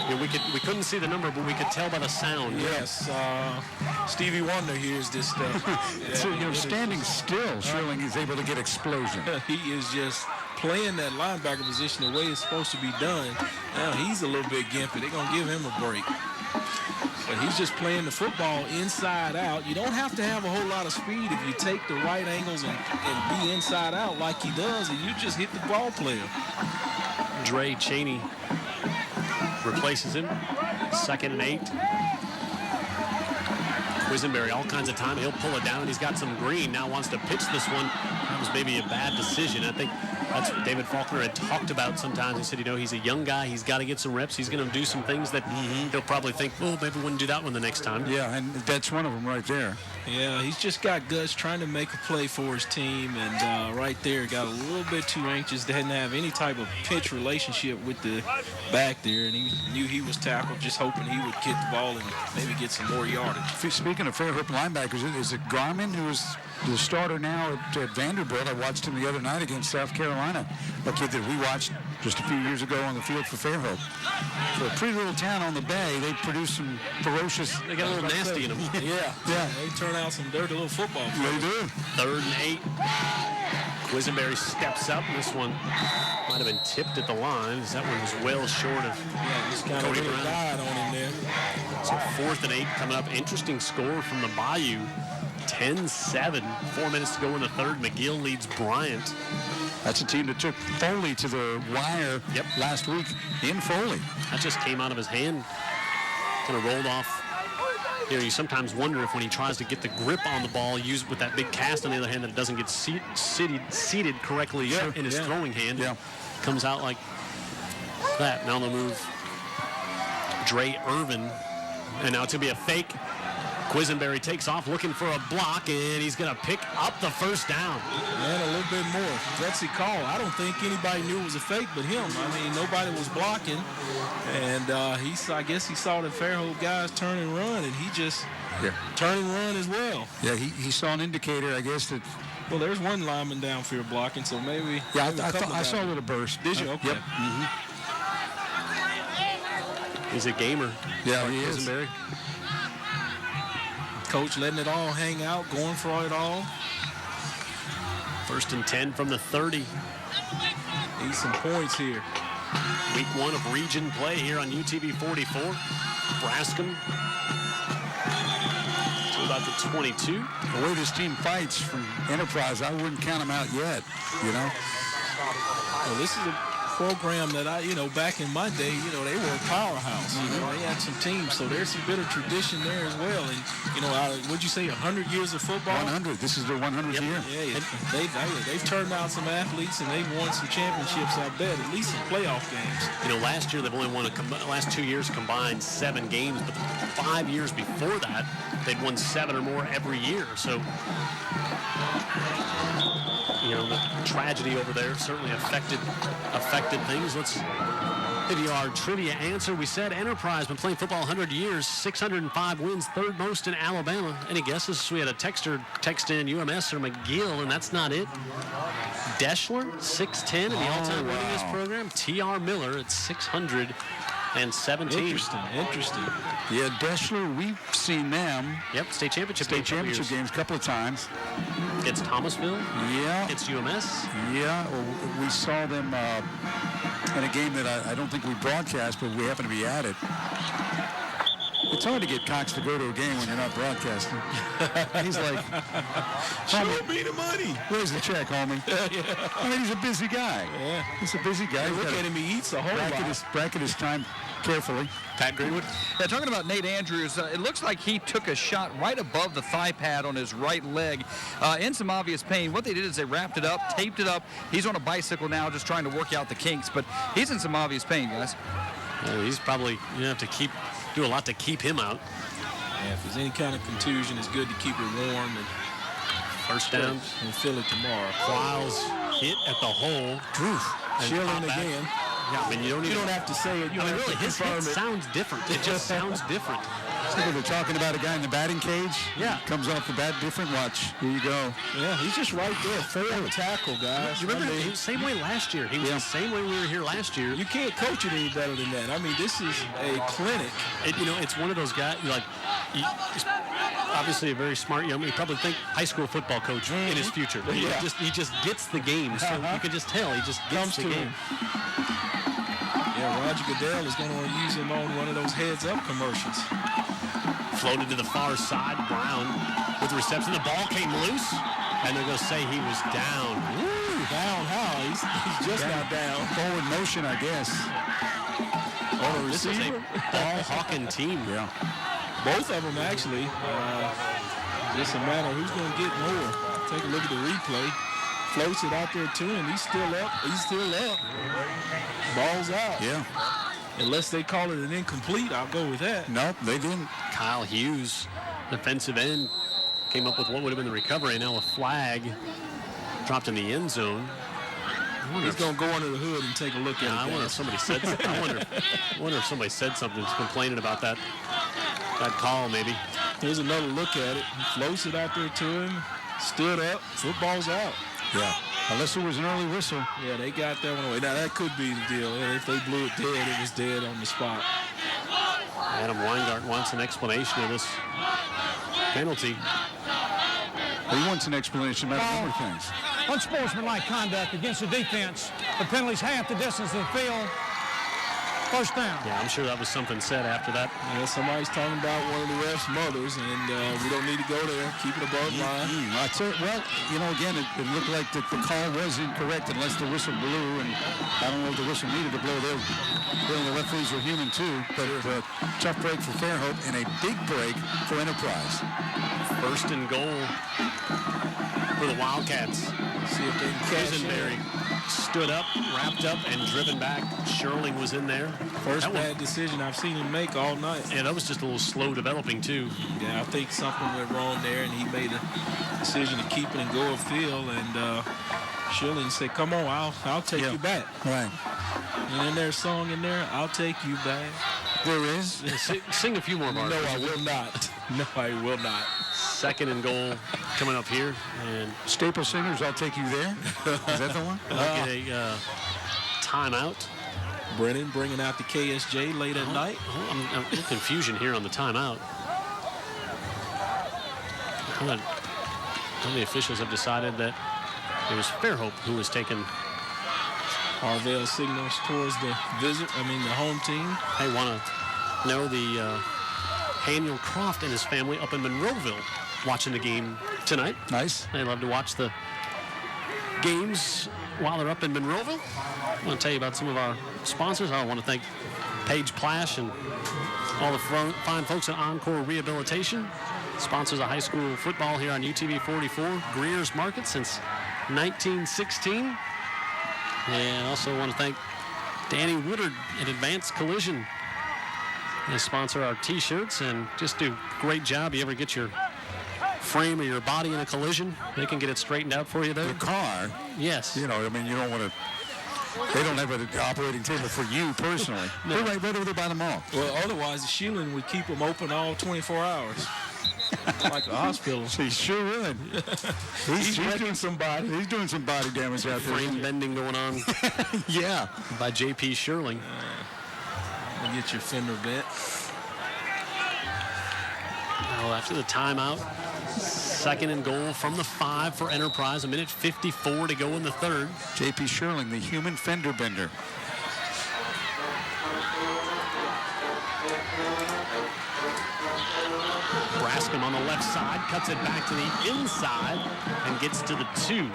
Yeah, we couldn't see the number, but we could tell by the sound. Yes, Stevie Wonder hears this stuff. So, standing still, Sherling is able to get explosion. He is just playing that linebacker position the way it's supposed to be done. Now he's a little bit gimpy. They're going to give him a break. But he's just playing the football inside out. You don't have to have a whole lot of speed if you take the right angles and be inside out like he does, and you just hit the ball player. Dre Cheney replaces him. 2nd and 8. Quisenberry all kinds of time. He'll pull it down. He's got some green. Now wants to pitch this one. That was maybe a bad decision. I think that's what David Faulkner had talked about sometimes. He said, he's a young guy. He's got to get some reps. He's going to do some things that he'll probably think, well, maybe we wouldn't do that one the next time. Yeah, and that's one of them right there. Yeah, he's just got guts trying to make a play for his team, and right there got a little bit too anxious. Didn't have any type of pitch relationship with the back there, and he knew he was tackled, just hoping he would get the ball and maybe get some more yardage. Speaking of Fairhope linebackers, is it Garmin who is the starter now at Vanderbilt? I watched him the other night against South Carolina, a kid that we watched just a few years ago on the field for Fairhope. For a pretty little town on the bay, they produce some ferocious... They got a little nasty in them. Yeah. They turn out some dirty little football players. They do. 3rd and 8. Quisenberry steps up. This one might have been tipped at the line, as that one was well short of just kind Cody of really Brown. died on him there. So 4th and 8 coming up. Interesting score from the Bayou. 10-7. 4 minutes to go in the 3rd. McGill leads Bryant. That's a team that took Foley to the wire last week in Foley. That just came out of his hand. Kind of rolled off. You sometimes wonder if when he tries to get the grip on the ball, use it with that big cast on the other hand, that it doesn't get seated correctly in his throwing hand. Yeah. Comes out like that. Now they'll move Dre Irvin. And now it's going to be a fake. Quisenberry takes off looking for a block, and he's going to pick up the first down. And a little bit more. Gutsy call. I don't think anybody knew it was a fake but him. I mean, nobody was blocking. And I guess he saw the Fairhope guys turn and run, and he just turn and run as well. Yeah, he saw an indicator, I guess, that... Well, there's one lineman downfield blocking, so maybe... Yeah, I saw a little burst. Did you? Okay. Yep. He's a gamer. Yeah, he is. Quisenberry. Coach letting it all hang out, going for it all. 1st and 10 from the 30. Need some points here. Week 1 of region play here on UTV 44. Brascom to about the 22. The way this team fights from Enterprise, I wouldn't count them out yet, Well, this is a program that back in my day, they were a powerhouse. They had some teams, so there's a bit of tradition there as well. And, what'd you say, 100 years of football? 100. This is their 100th year. Yeah, they've turned out some athletes, and they've won some championships, I bet, at least some playoff games. Last year they've only won last 2 years combined 7 games, but the 5 years before that, they'd won 7 or more every year. So, the tragedy over there certainly affected things. Let's give you our trivia answer. We said Enterprise been playing football 100 years, 605 wins, 3rd most in Alabama. Any guesses? We had a texter text in UMS or McGill, and that's not it. Deschler, 610 in the all-time winningest program. T.R. Miller at 617. Interesting. Yeah, Deschler, we've seen them. Yep, state championship games a couple of times. Against Thomasville. Yeah. Against UMS. Yeah, we saw them in a game that I don't think we broadcast, but we happen to be at it. It's hard to get Cox to go to a game when you're not broadcasting. He's like, show me the money. Where's the check, homie? I mean, he's a busy guy. Yeah. He's a busy guy. Look at him, he eats a whole lot. Bracket his time carefully. Pat Greenwood. Yeah, talking about Nate Andrews, it looks like he took a shot right above the thigh pad on his right leg in some obvious pain. What they did is they wrapped it up, taped it up. He's on a bicycle now just trying to work out the kinks, but he's in some obvious pain, guys. Yeah, he's probably, have to do a lot to keep him out. Yeah, if there's any kind of contusion, it's good to keep it warm. And first down. And feel it tomorrow. Quiles hit at the hole. Chilling again. Yeah, I mean, you don't have to say it. You don't have to his hit sounds different. It just sounds different. They're talking about a guy in the batting cage. Yeah. Comes off the bat different. Watch. Here you go. Yeah, he's just right there. Fair tackle, guys. You remember he was the same way last year. He was the same way we were here last year. You can't coach it any better than that. I mean, this is a clinic. It's one of those guys, he's obviously a very smart young man. You probably think high school football coach in his future. He just gets the game. So you can just tell he just gets the game. Yeah, Roger Goodell is going to want to use him on one of those heads-up commercials. Floated to the far side. Brown with the reception. The ball came loose, and they're going to say he was down. Woo, down how? He's just not down. Forward motion, I guess. This is a ball-hawking team. Yeah. Both of them, actually. Just a matter of who's going to get more. Take a look at the replay. Floats it out there to him. He's still up. He's still up. Ball's out. Yeah. Unless they call it an incomplete, I'll go with that. Nope, they didn't. Kyle Hughes, defensive end, came up with what would have been the recovery, and now a flag dropped in the end zone. He's going to go under the hood and take a look at it. I wonder if somebody said something. I wonder if somebody said something complaining about that call, maybe. Here's another look at it. He floats it out there to him. Stood up. Football's out. Yeah. Unless it was an early whistle. Yeah, they got that one away. Now, that could be the deal. If they blew it dead, it was dead on the spot. Adam Weingart wants an explanation of this penalty. He wants an explanation about a number of things. Unsportsmanlike conduct against the defense. The penalty's half the distance of the field. First down. Yeah, I'm sure that was something said after that. Yeah, somebody's talking about one of the ref's mothers, and we don't need to go there. Keep it above line. Well, again, it looked like the call was incorrect unless the whistle blew, and I don't know if the whistle needed to blow. The referees were human too, but a tough break for Fairhope and a big break for Enterprise. First and goal for the Wildcats. See if they can catch Quisenberry stood up, wrapped up, and driven back. Sherling was in there. First bad decision I've seen him make all night. Yeah, that was just a little slow developing, too. Yeah, I think something went wrong there, and he made a decision to keep it and go upfield. And Sherling said, come on, I'll take you back. Right. And then there's a song in there, I'll take you back. There is? Sing a few more, Mark. No, I will not. No, I will not. Second and goal coming up here. And Staple Singers, I'll take you there. Is that the one? We'll get a timeout. Brennan bringing out the KSJ late at night. I'm a little confusion here on the timeout. How the officials have decided that it was Fairhope who was taking. Harvell signals towards the the home team. I want to know the Daniel Croft and his family up in Monroeville watching the game tonight. Nice. They love to watch the games while they're up in Monroeville. I want to tell you about some of our sponsors. I want to thank Paige Plash and all the fine folks at Encore Rehabilitation. Sponsors of high school football here on UTV 44. Greer's Market since 1916. And also want to thank Danny Woodard at Advanced Collision. They sponsor our T-shirts and just do a great job. You ever get your frame or your body in a collision, they can get it straightened out for you there. The car? Yes. You don't want to. They don't have an operating table for you personally. No. They're right over there by the mall. Well, otherwise, the Sheelan would keep them open all 24 hours. Like a hospital. He sure would. He's doing some body. He's doing some body damage out there. Frame bending going on. Yeah. By J.P. Sherling. We'll get your fender bent. Now after the timeout, second and goal from the 5 for Enterprise. 1:54 to go in the third. J.P. Sherling, the human fender bender. Brascom on the left side, cuts it back to the inside, and gets to the 2.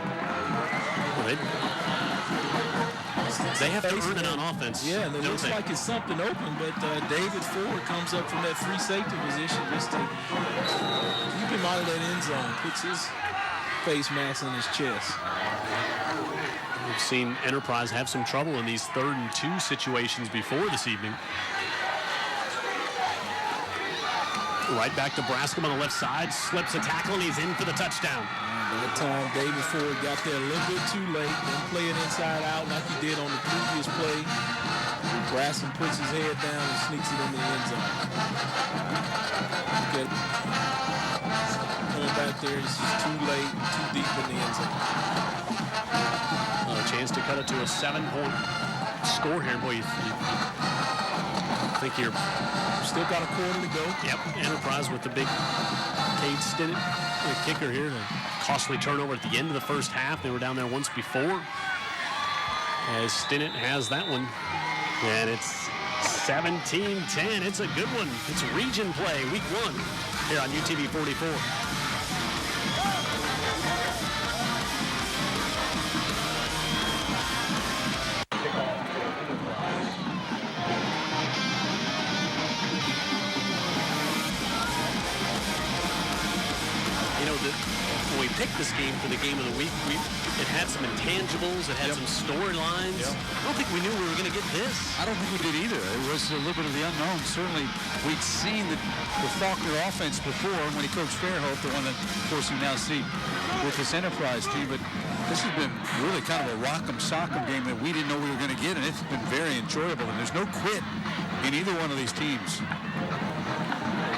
They have to earn it on offense. Yeah, and it looks like it's something open, but David Ford comes up from that free safety position just to keep him out of that end zone, puts his face mask on his chest. We've seen Enterprise have some trouble in these 3rd and 2 situations before this evening. Right back to Brascom on the left side, slips a tackle, and he's in for the touchdown. By that time, David Ford got there a little bit too late, didn't play it inside out like he did on the previous play. Brascom puts his head down and sneaks it in the end zone. Okay. Going back there, it's just too late, too deep in the end zone. A chance to cut it to a 7-point score here. Boy, you think you're... Still got a quarter to go. Yep, Enterprise with the big Cade Stinnett, the kicker here. The costly turnover at the end of the first half. They were down there once before. As Stinnett has that one. And it's 17-10. It's a good one. It's region play, week 1 here on UTV 44. this game for the game of the week. It had some intangibles. It had some storylines. I don't think we knew we were going to get this. I don't think we did either. It was a little bit of the unknown. Certainly, we'd seen the Faulkner offense before when he coached Fairhope, the one that, of course, you now see with this Enterprise team. But this has been really kind of a rock'em sock'em game that we didn't know we were going to get, and it's been very enjoyable. And there's no quit in either one of these teams.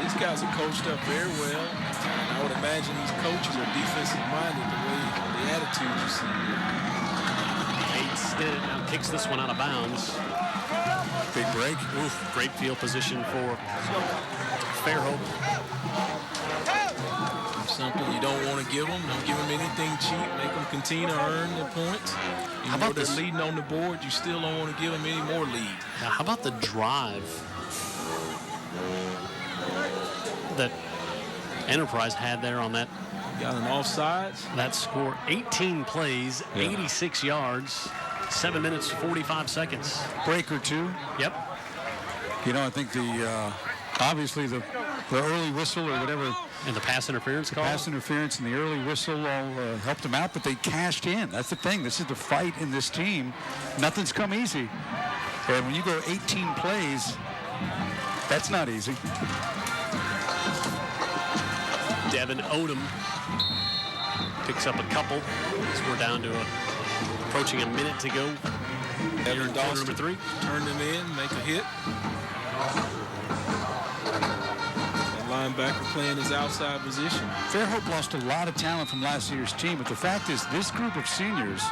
These guys are coached up very well. And I would imagine these coaches are defensive-minded the way the attitude you see. Nate Stinnett now kicks this one out of bounds. Big break. Oof, great field position for Fairhope. Something you don't want to give them. Don't give them anything cheap. Make them continue to earn their points. How about they're this? leading on the board, you still don't want to give them any more lead. Now, how about the drive that Enterprise had there on that? Got an offsides. That score, 18 plays, 86 yards, 7 minutes, 45 seconds. Break or two. Yep. You know, I think obviously the early whistle or whatever. And the pass interference call? Pass interference and the early whistle all helped them out, but they cashed in. That's the thing. This is the fight in this team. Nothing's come easy. And when you go 18 plays, that's not easy. Devin Odom picks up a couple as we're down to approaching a minute to go. Here in quarter number 3. Turn them in, make a hit. Linebacker playing his outside position. Fairhope lost a lot of talent from last year's team, but the fact is this group of seniors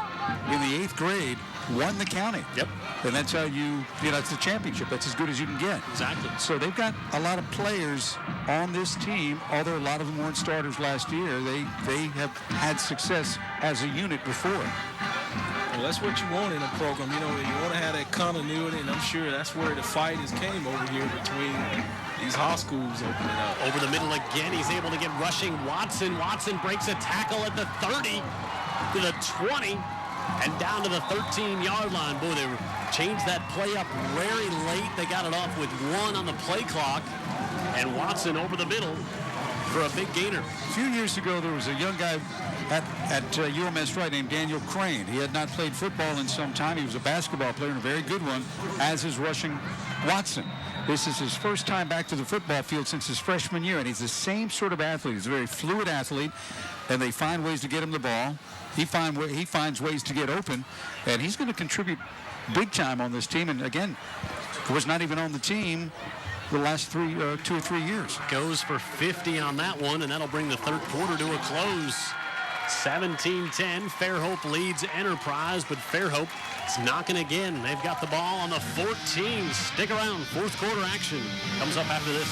in the 8th grade won the county. Yep. And that's how it's the championship. That's as good as you can get. Exactly. So they've got a lot of players on this team, although a lot of them weren't starters last year. They have had success as a unit before. Well, that's what you want in a program. You know, you want to have that continuity, and I'm sure that's where the fight has came over here between these high schools opening up. Over the middle again, he's able to get rushing Watson. Watson breaks a tackle at the 30 to the 20 and down to the 13-yard line. Boy, they changed that play up very late. They got it off with 1 on the play clock, and Watson over the middle for a big gainer. A few years ago, there was a young guy at UMS right named Daniel Crane. He had not played football in some time. He was a basketball player and a very good one, as is rushing Watson. This is his first time back to the football field since his freshman year, and he's the same sort of athlete. He's a very fluid athlete, and they find ways to get him the ball. He finds ways to get open, and he's going to contribute big time on this team. And again, was not even on the team the last 2 or 3 years. Goes for 50 on that one, and that'll bring the third quarter to a close. 17-10, Fairhope leads Enterprise, but Fairhope is knocking again. They've got the ball on the 14. Stick around. Fourth quarter action comes up after this.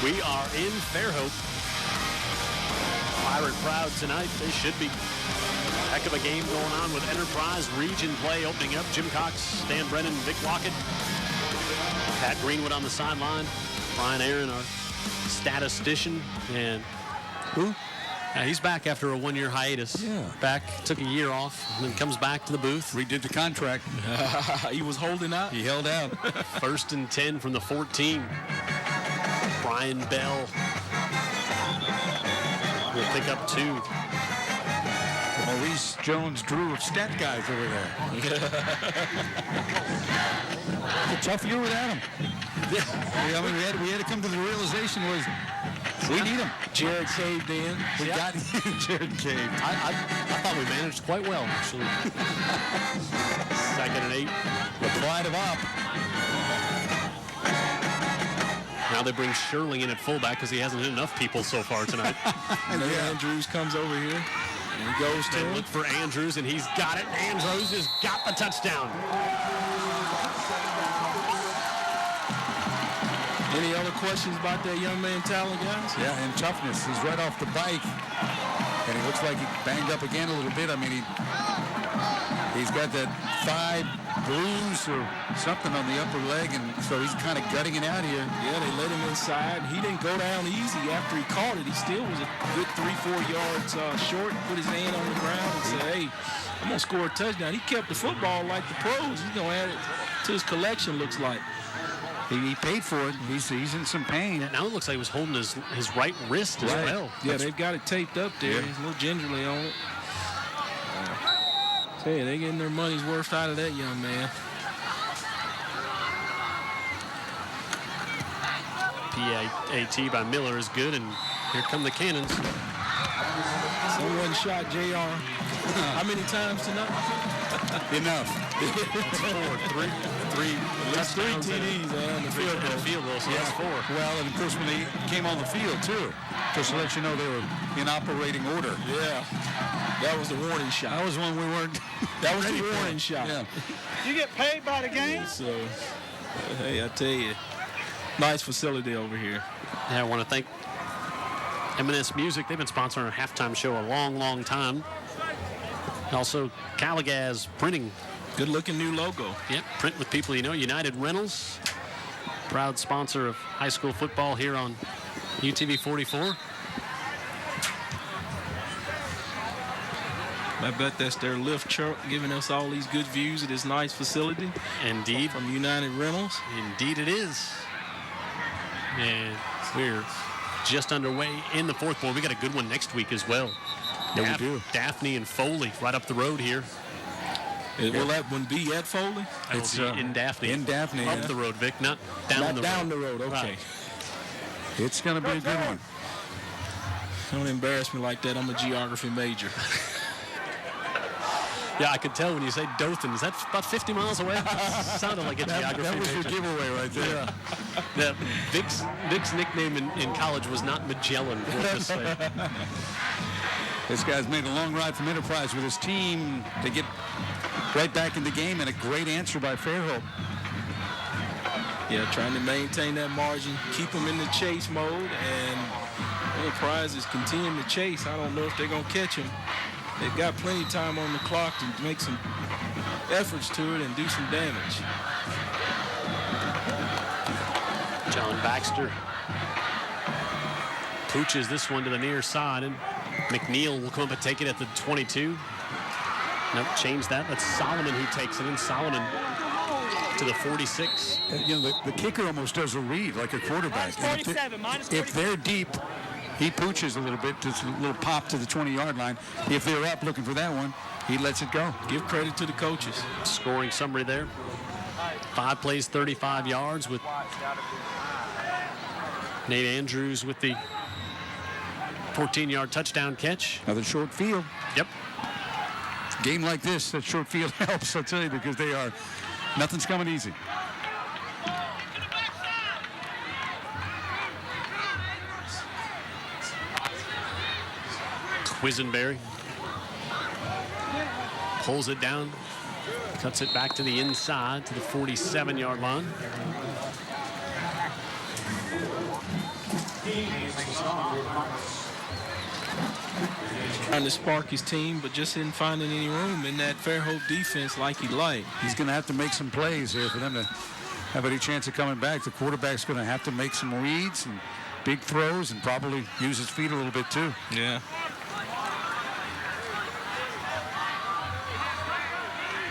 We are in Fairhope. Pirate proud tonight. They should be. Heck of a game going on with Enterprise. Region play opening up. Jim Cox, Stan Brennan, Vic Lockett. Pat Greenwood on the sideline. Brian Aaron, our statistician. And who? He's back after a 1-year hiatus. Yeah. Back, took a year off, and then comes back to the booth. Redid the contract. He was holding out. He held out. 1st and 10 from the 14. Brian Bell will pick up 2. Maurice Jones-Drew of Stat Guys over there. It's a tough year without him. I mean, we had to come to the realization was we need him. Jared caved in. We got Jared caved. I thought we managed quite well, actually. 2nd and 8. The pride of op. Now they bring Sherling in at fullback because he hasn't hit enough people so far tonight. And then Andrews comes over here. And he goes to him. Look for Andrews, and he's got it. Andrews has got the touchdown. Any other questions about that young man talent, guys? Yeah, and toughness. He's right off the bike. And he looks like he banged up again a little bit. I mean, he's got that thigh bruise or something on the upper leg, and so he's kind of gutting it out here. Yeah, they let him inside. He didn't go down easy after he caught it. He still was a good 3-4 yards short, put his hand on the ground and said, hey, I'm going to score a touchdown. He kept the football like the pros. He's going to have it to his collection, looks like. He paid for it. He's in some pain. Now it looks like he was holding his right wrist as well. Yeah, they've got it taped up there. He's a little gingerly on it. Tell you, they're getting their money's worth out of that young man. PAT by Miller is good, and here come the Cannons. Someone shot JR. How many times tonight? Enough. That's four. Three. That's 3 TDs on the field goal. Field goal, so that's 4. Well, and of course when they came on the field too, just to let you know they were in operating order. Yeah. That was the warning shot. That was one we weren't. That was the warning shot. Yeah. You get paid by the game? So, hey, I tell you, nice facility over here. Yeah, I want to thank M&S Music. They've been sponsoring our halftime show a long, long time. Also, Caligaz Printing. Good-looking new logo. Yep, print with people you know. United Rentals, proud sponsor of high school football here on UTV 44. I bet that's their lift truck giving us all these good views of this nice facility. Indeed. From United Rentals. Indeed it is. And we're just underway in the fourth quarter. We got a good one next week as well. Yeah, we do. Daphne and Foley right up the road here. Will that one be at Foley? It's in Daphne. In Daphne. Up the road, Vic, not down the road. Okay. Right. It's going to be a good one. Don't embarrass me like that. I'm a geography major. Yeah, I could tell when you say Dothan. Is that about 50 miles away? Sounded like a geography That was major. your giveaway right there. Yeah. Vic's nickname in college was not Magellan. We'll just say. This guy's made a long ride from Enterprise with his team to get right back in the game, and a great answer by Fairhope. Yeah, trying to maintain that margin, keep them in the chase mode, and Enterprise is continuing to chase. I don't know if they're going to catch him. They've got plenty of time on the clock to make some efforts to it and do some damage. John Baxter pooches this one to the near side, and McNeil will come up and take it at the 22. Nope, change that. That's Solomon who takes it in. Solomon to the 46. You know, the kicker almost does a read like a quarterback. If they're deep, he pooches a little bit, just a little pop to the 20-yard line. If they're up looking for that one, he lets it go. Give credit to the coaches. Scoring summary there. 5 plays, 35 yards with Nate Andrews with the 14-yard touchdown catch. Another short field. Yep. Game like this, that short field helps, I'll tell you, because nothing's coming easy. Quisenberry pulls it down, cuts it back to the inside to the 47-yard line. Trying to spark his team, but just isn't finding any room in that Fairhope defense like he'd like. He's going to have to make some plays here for them to have any chance of coming back. The quarterback's going to have to make some reads and big throws and probably use his feet a little bit too. Yeah.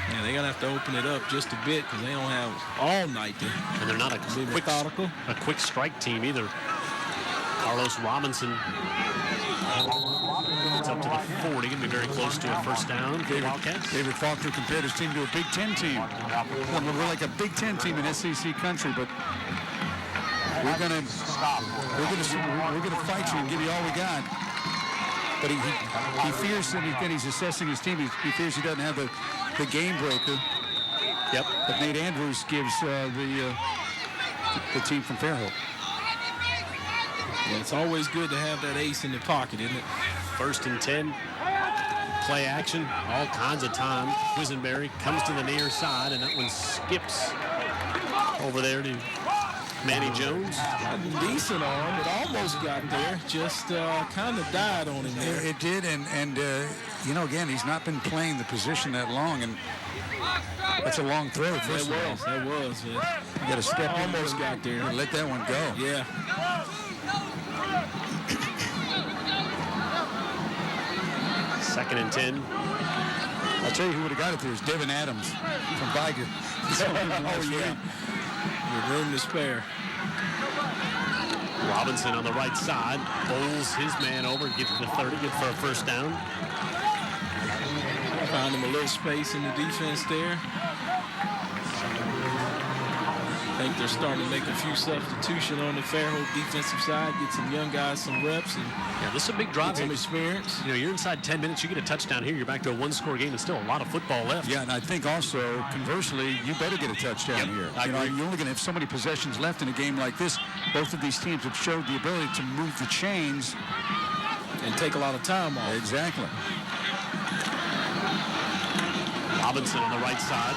Yeah, they're going to have to open it up just a bit because they don't have all night to. And they're not a quick strike team either. Carlos Robinson. It's up to the 40, going to be very close to a first down for the Wildcats. David Faulkner compared his team to a Big Ten team. Well, we're like a Big Ten team in SEC country, but we're gonna fight you and give you all we got. But he fears that he's assessing his team. He fears he doesn't have the game breaker. Yep. That Nate Andrews gives the team from Fairhope. Yeah, it's always good to have that ace in the pocket, isn't it? 1st and 10. Play action, all kinds of time. Quisenberry comes to the near side, and that one skips over there to Manny Jones. A decent arm, but almost got there. Just kind of died on him there. It did, and you know, again, he's not been playing the position that long, and that's a long throw. That was. You got to step in. Almost got there. And let that one go. Yeah. Second and 10. I'll tell you who would have got it there is Devin Adams from Biger. Oh, yeah. With room to spare. Robinson on the right side bowls his man over, gets to the 30, good for a first down. Found him a little space in the defense there. I think they're starting to make a few substitutions on the Fairhope defensive side, get some young guys some reps, and yeah, this is a big drive. Some experience. You know, you're inside 10 minutes, you get a touchdown here, you're back to a one-score game, and still a lot of football left. Yeah, and I think also, conversely, you better get a touchdown here. You're only going to have so many possessions left in a game like this. Both of these teams have showed the ability to move the chains and take a lot of time off. Exactly. Robinson on the right side.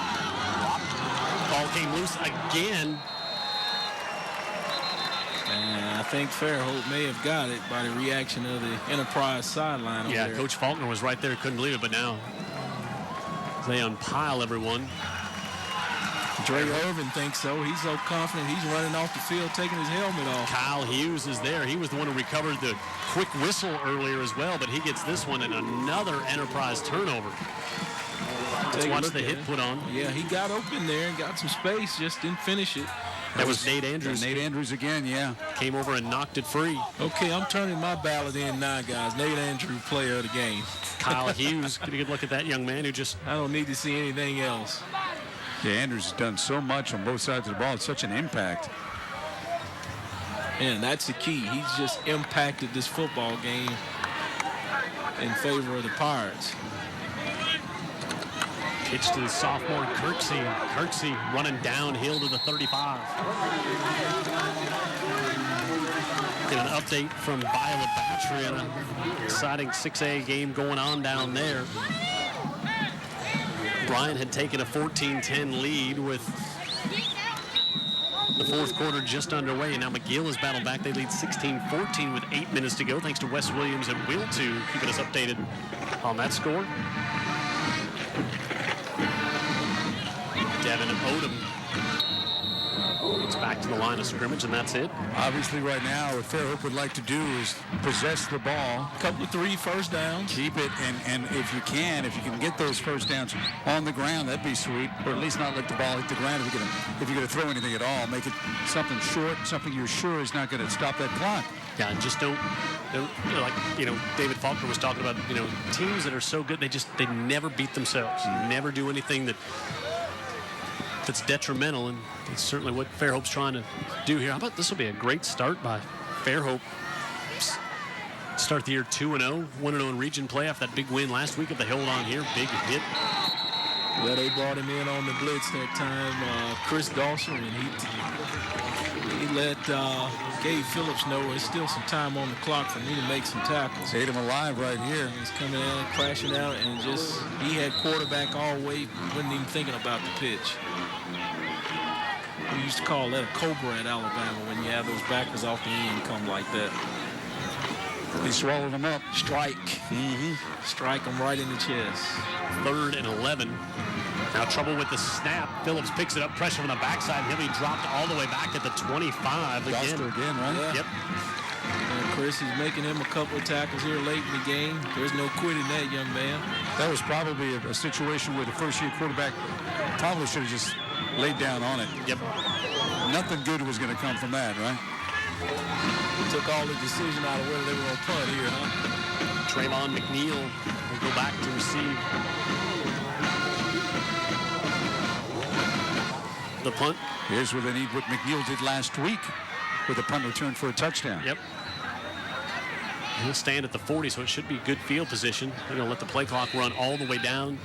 Ball came loose again. And I think Fairhope may have got it by the reaction of the Enterprise sideline over there. Coach Faulkner was right there, couldn't believe it, but now they unpile everyone. Dre Irvin thinks so. He's so confident. He's running off the field, taking his helmet off. Kyle Hughes is there. He was the one who recovered the quick whistle earlier as well, but he gets this one and another Enterprise turnover. Let's watch the hit put on. Yeah, he got open there and got some space, just didn't finish it. That was Nate Andrews. Nate Andrews again, yeah. Came over and knocked it free. Okay, I'm turning my ballot in now, guys. Nate Andrews, player of the game. Kyle Hughes, get a good look at that young man who just... I don't need to see anything else. Yeah, Andrews has done so much on both sides of the ball. It's such an impact. And that's the key. He's just impacted this football game in favor of the Pirates. Pitch to the sophomore Kirksey. Kirksey running downhill to the 35. Get an update from Viola Battery on an exciting 6A game going on down there. Bryant had taken a 14-10 lead with the fourth quarter just underway, and now McGill has battled back. They lead 16-14 with 8 minutes to go, thanks to Wes Williams and Will to keeping us updated on that score. Devin Odom gets back to the line of scrimmage, and that's it. Obviously, right now, what Fairhope would like to do is possess the ball. Couple of 3 first downs. Keep it, and if you can get those first downs on the ground, that'd be sweet. Or at least not let the ball hit the ground if you're going to throw anything at all. Make it something short, something you're sure is not going to stop that clock. Yeah, and just don't like, David Faulkner was talking about, teams that are so good, they never beat themselves. Never do anything that's detrimental, and it's certainly what Fairhope's trying to do here. How about this will be a great start by Fairhope. Start the year 2-0, 1-0 in region play after that big win last week. If they hold on here, big hit. Yeah, they brought him in on the blitz that time, Chris Dawson, and he let Gabe Phillips know there's still some time on the clock for me to make some tackles. Ate him alive right here. He's coming in, crashing out, and he had quarterback all the way, wasn't even thinking about the pitch. We used to call that a cobra at Alabama when you have those backers off the end come like that. He swallowed them up. Strike. Strike him right in the chest. 3rd and 11. Now trouble with the snap. Phillips picks it up, pressure from the backside, and he'll be dropped all the way back at the 25 again. Duster again, right? Yeah. Yep. And Chris is making him a couple of tackles here late in the game. There's no quitting that young man. That was probably a situation where the first-year quarterback probably should have just laid down on it. Yep. Nothing good was going to come from that, right? Took all the decision out of whether they were going to punt here, huh? Trayvon McNeil will go back to receive the punt. Here's where they need what McNeil did last week with a punt return for a touchdown. Yep. He'll stand at the 40, so it should be good field position. They're going to let the play clock run all the way down.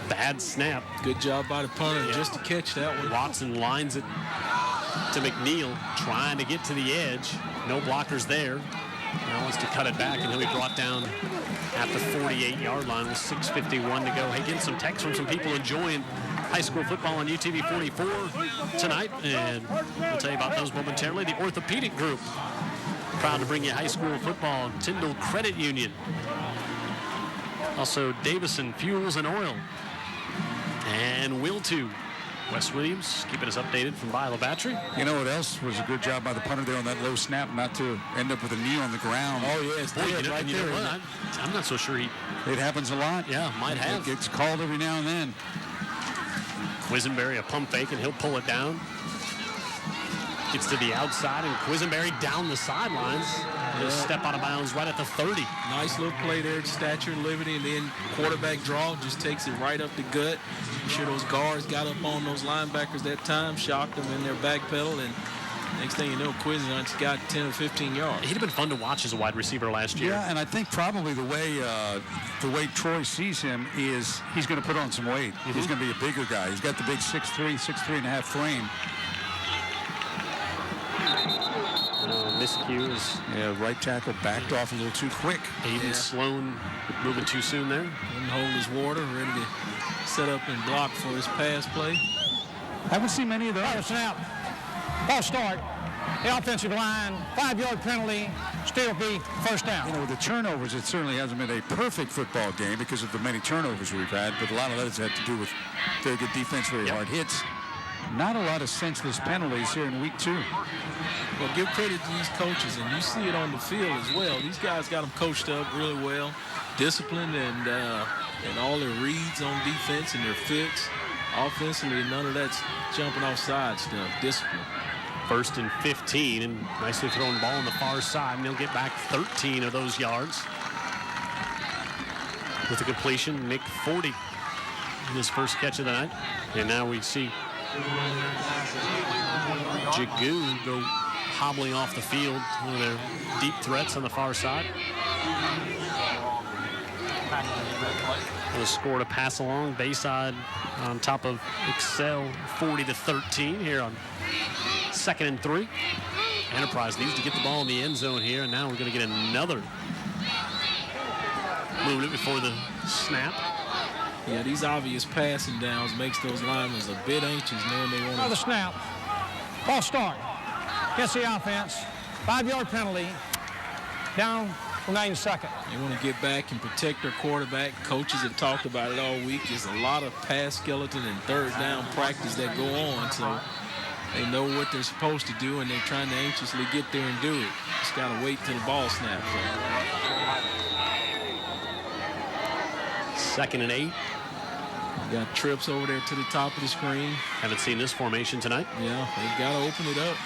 Bad snap. Good job by the punter just to catch that one. Watson lines it to McNeil, trying to get to the edge. No blockers there. Now wants to cut it back, and he'll be brought down at the 48-yard line with 6:51 to go. Hey, getting some texts from some people enjoying high school football on UTV 44 tonight, and we'll tell you about those momentarily. The Orthopedic Group, proud to bring you high school football. Tyndall Credit Union. Also Davison Fuels and Oil. And Will 2. Wes Williams keeping us updated from Viola Battery. You know what else was a good job by the punter there on that low snap, not to end up with a knee on the ground. Oh, yeah, it's Boy, dead right you know there. what? I'm not so sure he It happens a lot. might have. It gets called every now and then. Quisenberry a pump fake, and he'll pull it down. Gets to the outside, and Quisenberry down the sidelines. He'll step out of bounds right at the 30. Nice little play there, stature, liberty, and then quarterback draw just takes it right up the gut. I'm sure those guards got up on those linebackers that time, shocked them in their back pedal, and next thing you know, Quisenberry's got 10 or 15 yards. He'd have been fun to watch as a wide receiver last year. Yeah, and I think probably the way Troy sees him is he's going to put on some weight. He's going to be a bigger guy. He's got the big 6'3", 6'3.5" frame. Miscue is right tackle backed off a little too quick. Aiden Sloan moving too soon there. Didn't hold his water, ready to set up and block for his pass play. Haven't seen many of those. Ball snap. Ball start. The offensive line, 5-yard penalty, still be first down. You know, with the turnovers, it certainly hasn't been a perfect football game because of the many turnovers we've had, but a lot of that has had to do with very good defense, very hard hits. Not a lot of senseless penalties here in week 2. Well, give credit to these coaches, and you see it on the field as well. These guys got them coached up really well, disciplined, and all their reads on defense and their fits. Offensively, none of that's jumping offside stuff. Discipline. 1st and 15, and nicely thrown ball on the far side, and they'll get back 13 of those yards. With the completion, Nick 40 in his first catch of the night. And now we see Jagu go hobbling off the field. One of their deep threats on the far side. The score to pass along. Bayside on top of Excel 40-13 here on 2nd and 3. Enterprise needs to get the ball in the end zone here, and now we're going to get another movement before the snap. Yeah, these obvious passing downs makes those linemen a bit anxious knowing they want Another snap. Ball start. Gets the offense. 5-yard penalty. Down, remaining second. They want to get back and protect their quarterback. Coaches have talked about it all week. There's a lot of pass skeleton and third down practice that go on, so they know what they're supposed to do, and they're trying to anxiously get there and do it. Just got to wait till the ball snaps. 2nd and 8. Got trips over there to the top of the screen. Haven't seen this formation tonight. Yeah, they've got to open it up.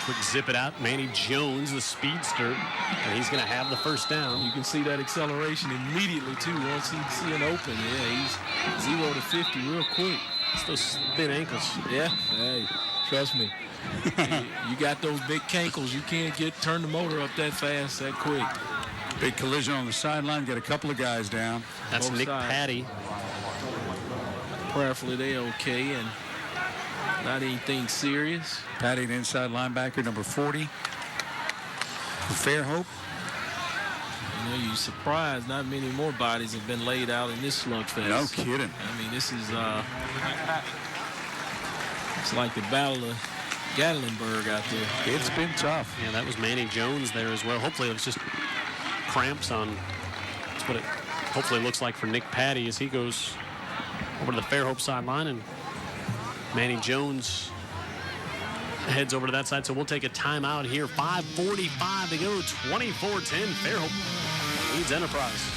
Quick zip it out. Manny Jones, the speedster, and he's going to have the first down. You can see that acceleration immediately, too, once he see it open. Yeah, he's 0 to 50 real quick. It's those thin ankles. Yeah, hey, trust me. You got those big cankles. You can't turn the motor up that fast, that quick. Big collision on the sideline. Got a couple of guys down. That's Both Nick sides. Patty. Prayerfully, they okay, and not anything serious. Patty, an inside linebacker, number 40. Fairhope. You know, you're surprised not many more bodies have been laid out in this slugfest. No kidding. I mean, this is it's like the Battle of Gatlinburg out there. It's been tough. Yeah, that was Manny Jones there as well. Hopefully it was just cramps on. That's what it hopefully looks like for Nick Patty as he goes over to the Fairhope sideline, and Manny Jones heads over to that side. So we'll take a timeout here. 5:45 to go. 24-10. Fairhope leads Enterprise.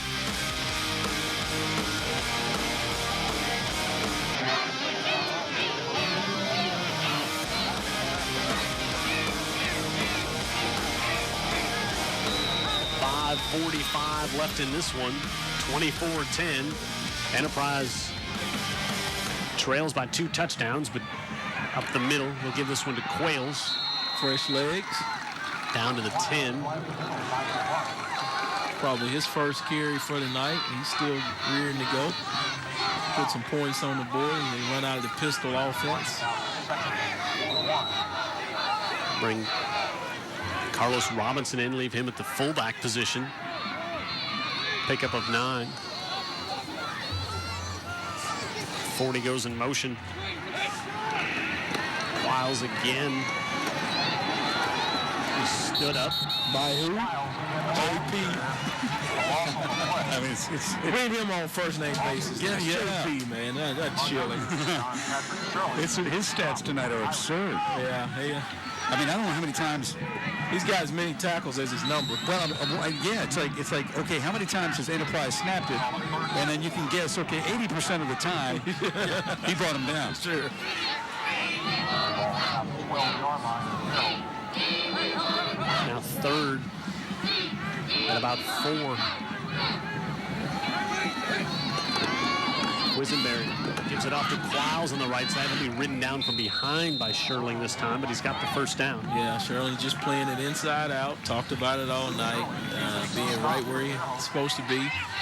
.45 left in this one. 24-10. Enterprise trails by 2 touchdowns, but up the middle, we'll give this one to Quails. Fresh legs. Down to the 10. Probably his first carry for the night. He's still rearing to go. Put some points on the board, and they run out of the pistol offense. Bring Carlos Robinson in, leave him at the fullback position. Pickup of 9. 40 goes in motion. Wiles again. He stood up. By who? JP. I mean, it's Read him on first name basis. Yeah. JP, man. That's chilling. his stats tonight are absurd. Yeah. I mean, I don't know how many times. He's got as many tackles as his number. Well, yeah, it's like, okay, how many times has Enterprise snapped it? And then you can guess, okay, 80% of the time, he brought him down. Sure. Now third at about 4. Quisenberry gives it off to Quiles on the right side. He'll be ridden down from behind by Sherling this time, but he's got the first down. Yeah, Sherling just playing it inside out. Talked about it all night, being right where he's supposed to be.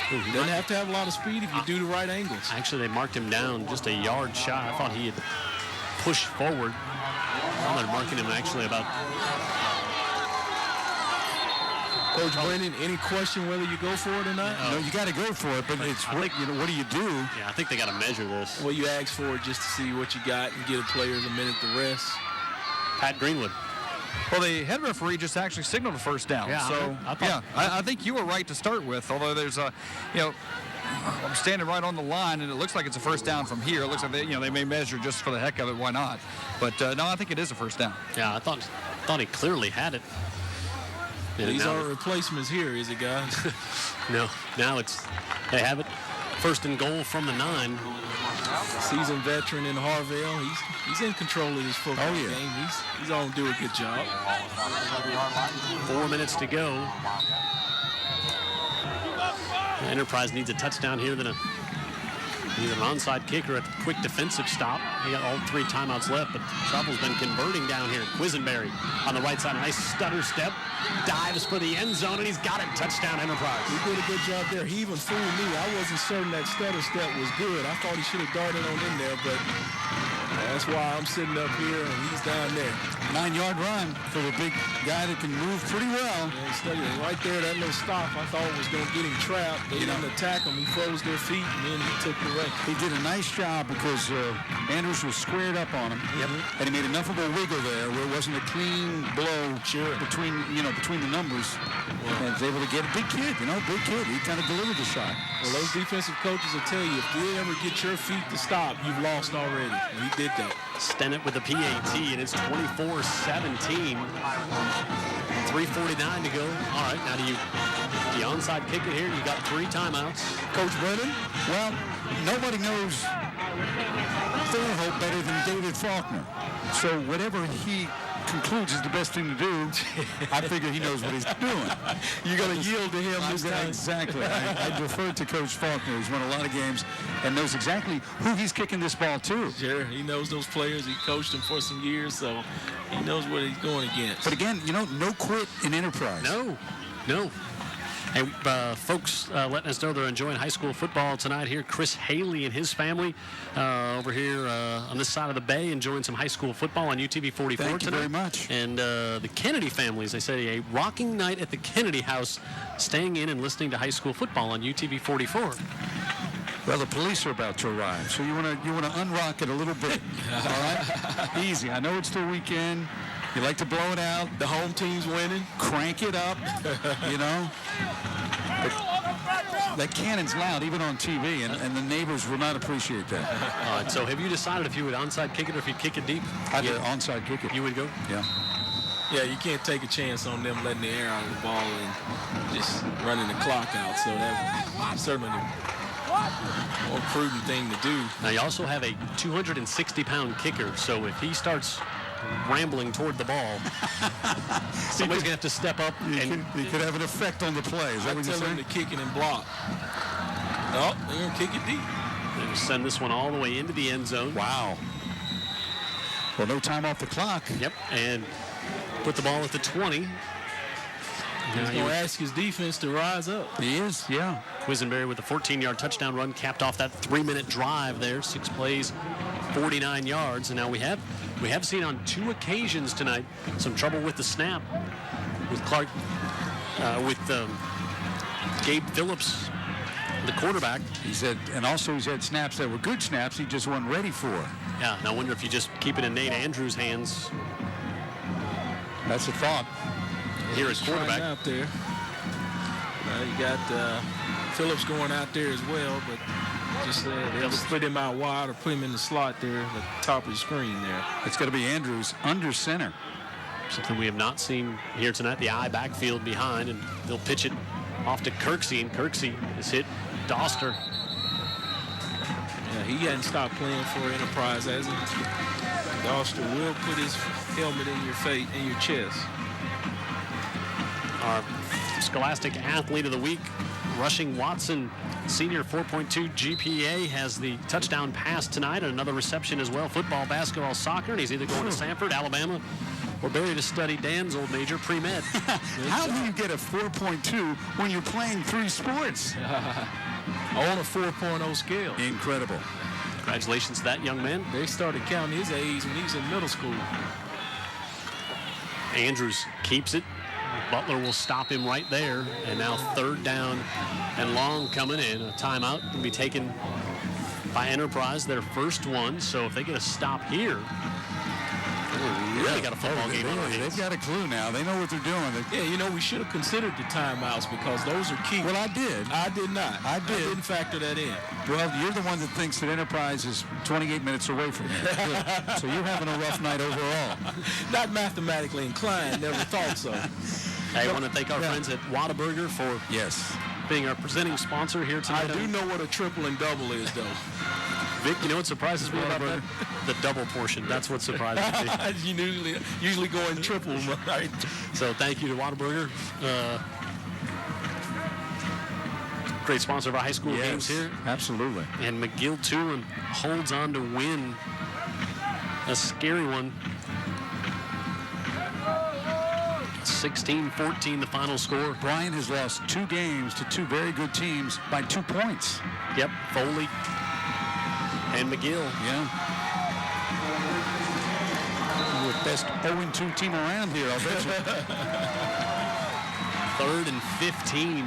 He doesn't have to have a lot of speed if you do the right angles. Actually, they marked him down just a yard shy. I thought he had pushed forward. Now they're marking him actually about... Coach Brennan, any question whether you go for it or not? No, you got to go for it, but it's what do you do? Yeah, I think they got to measure this. Well, you ask for it just to see what you got and give players a minute to rest. Pat Greenwood. Well, the head referee just actually signaled a first down. Yeah, so, I think you were right to start with, although there's a, I'm standing right on the line, and it looks like it's a first down from here. It looks like they may measure just for the heck of it. Why not? But, no, I think it is a first down. Yeah, I thought he clearly had it. Yeah, these aren't replacements here, is it, guys? No. Now they have it. First and goal from the 9. Seasoned veteran in Harville. He's in control of this football game. He's going to do a good job. 4 minutes to go. Enterprise needs a touchdown here, then either an onside kick or a quick defensive stop. They got all 3 timeouts left, but trouble's been converting down here. Quisenberry on the right side, nice stutter step, dives for the end zone, and he's got it. Touchdown, Enterprise. He did a good job there. He even fooled me. I wasn't certain that stutter step was good. I thought he should have darted on in there, but that's why I'm sitting up here and he's down there. 9-yard run for the big guy that can move pretty well. Yeah, he studied it right there. That little stop, I thought was going to get him trapped. They didn't attack him. He froze their feet, and then he took the rest. He did a nice job because Andrews was squared up on him, and he made enough of a wiggle there where it wasn't a clean blow between the numbers. And was able to get a big kid, big kid. He kind of delivered the shot. Well, those defensive coaches will tell you, if you ever get your feet to stop, you've lost already. And he did that. Stennett with the PAT, and it's 24-17. 3:49 to go. All right, now do you onside kick it here? You got 3 timeouts. Coach Brennan? Well, nobody knows Fairhope better than David Faulkner. So whatever he concludes is the best thing to do, I figure he knows what he's doing. You're going to yield to him this time. Exactly. I defer to Coach Faulkner. He's won a lot of games and knows exactly who he's kicking this ball to. Sure. He knows those players. He coached them for some years, so he knows what he's going against. But again, no quit in Enterprise. No. Hey, folks letting us know they're enjoying high school football tonight here. Chris Haley and his family over here on this side of the bay enjoying some high school football on UTV 44 Thank tonight. you very much. And the Kennedy families, they say a rocking night at the Kennedy house, staying in and listening to high school football on UTV 44. Well, the police are about to arrive, so you want to unrock it a little bit. All right? Easy. I know it's the weekend. You like to blow it out. The home team's winning. Crank it up, But that cannon's loud, even on TV, and the neighbors will not appreciate that. All right, so have you decided if you would onside kick it or if you'd kick it deep? I'd onside kick it. You would go? Yeah. Yeah, you can't take a chance on them letting the air out of the ball and just running the clock out. So that's certainly the more prudent thing to do. Now, you also have a 260-pound kicker, so if he starts rambling toward the ball, somebody's going to have to step up. He could have an effect on the play. Is that what you're saying? Tell him to kick it and block. Oh, they're going to kick it deep. They're going to send this one all the way into the end zone. Wow. Well, no time off the clock. Yep, and put the ball at the 20. He's going to ask his defense to rise up. He is, yeah. Quisenberry with a 14-yard touchdown run capped off that 3-minute drive there. 6 plays, 49 yards. And now we have seen on 2 occasions tonight some trouble with the snap with Gabe Phillips, the quarterback. He's had snaps that were good snaps he just wasn't ready for. Yeah, and I wonder if you just keep it in Nate Andrews' hands. That's the thought. here at quarterback. Out there. You got Phillips going out there as well, but just they'll split him out wide or put him in the slot there at the top of the screen there. It's going to be Andrews under center. Something we have not seen here tonight. The eye backfield behind, and they'll pitch it off to Kirksey, and Kirksey is hit Doster. Yeah, he hadn't stopped playing for Enterprise, has he? Doster will put his helmet in your face, in your chest. Our Scholastic Athlete of the Week, Rushing Watson, senior 4.2 GPA, has the touchdown pass tonight and another reception as well. Football, basketball, soccer, and he's either going to Sanford, Alabama, or Barry to study Dan's old major, pre-med. How do you get a 4.2 when you're playing 3 sports? On a 4.0 scale. Incredible. Congratulations to that young man. They started counting his age when he was in middle school. Andrews keeps it. Butler will stop him right there. And now 3rd down and long coming in. A timeout can be taken by Enterprise, their first one. So if they get a stop here, they really got a football game on their hands. They've got a clue now. They know what they're doing. Yeah, you know, we should have considered the timeouts because those are key. Well, I did. I did not. I didn't factor that in. Well, you're the one that thinks that Enterprise is 28 minutes away from here. So you're having a rough night overall. Not mathematically inclined. Never thought so. I want to thank our friends at Whataburger for being our presenting sponsor here tonight. I do know what a triple and double is, though. Vic, you know what surprises me about that? The double portion. That's what surprises me. You usually going triple, right? So thank you to Whataburger. Great sponsor of our high school games here. Absolutely. And McGill-Tulane holds on to win. A scary one. 16-14 the final score. Bryan has lost 2 games to 2 very good teams by 2 points. Yep, Foley and McGill. Yeah. We're the best 0-2 team around here, I'll bet you. 3rd and 15.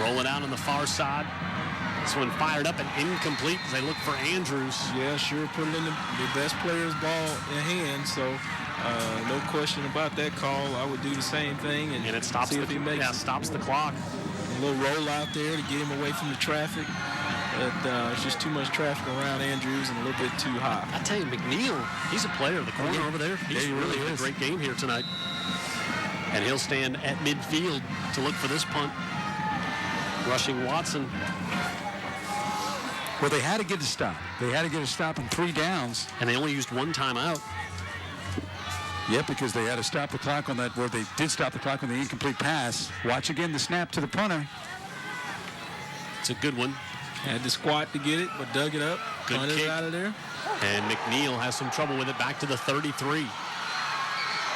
Rolling out on the far side. This one fired up and incomplete as they look for Andrews. Yeah, sure, put it in the best player's ball in hand, so no question about that call. I would do the same thing and it stops see if he makes stops the clock. A little roll out there to get him away from the traffic. But it's just too much traffic around Andrews and a little bit too high. I tell you, McNeil, he's a player of the corner over there. He's really had a great game here tonight. And he'll stand at midfield to look for this punt. Rushing Watson. Well, they had to get a stop. They had to get a stop in 3 downs. And they only used 1 timeout. Yep, because they had to stop the clock on that. Well, they did stop the clock on the incomplete pass. Watch again the snap to the punter. It's a good one. Had to squat to get it, but dug it up. Good punted kick. It out of there. And McNeil has some trouble with it back to the 33.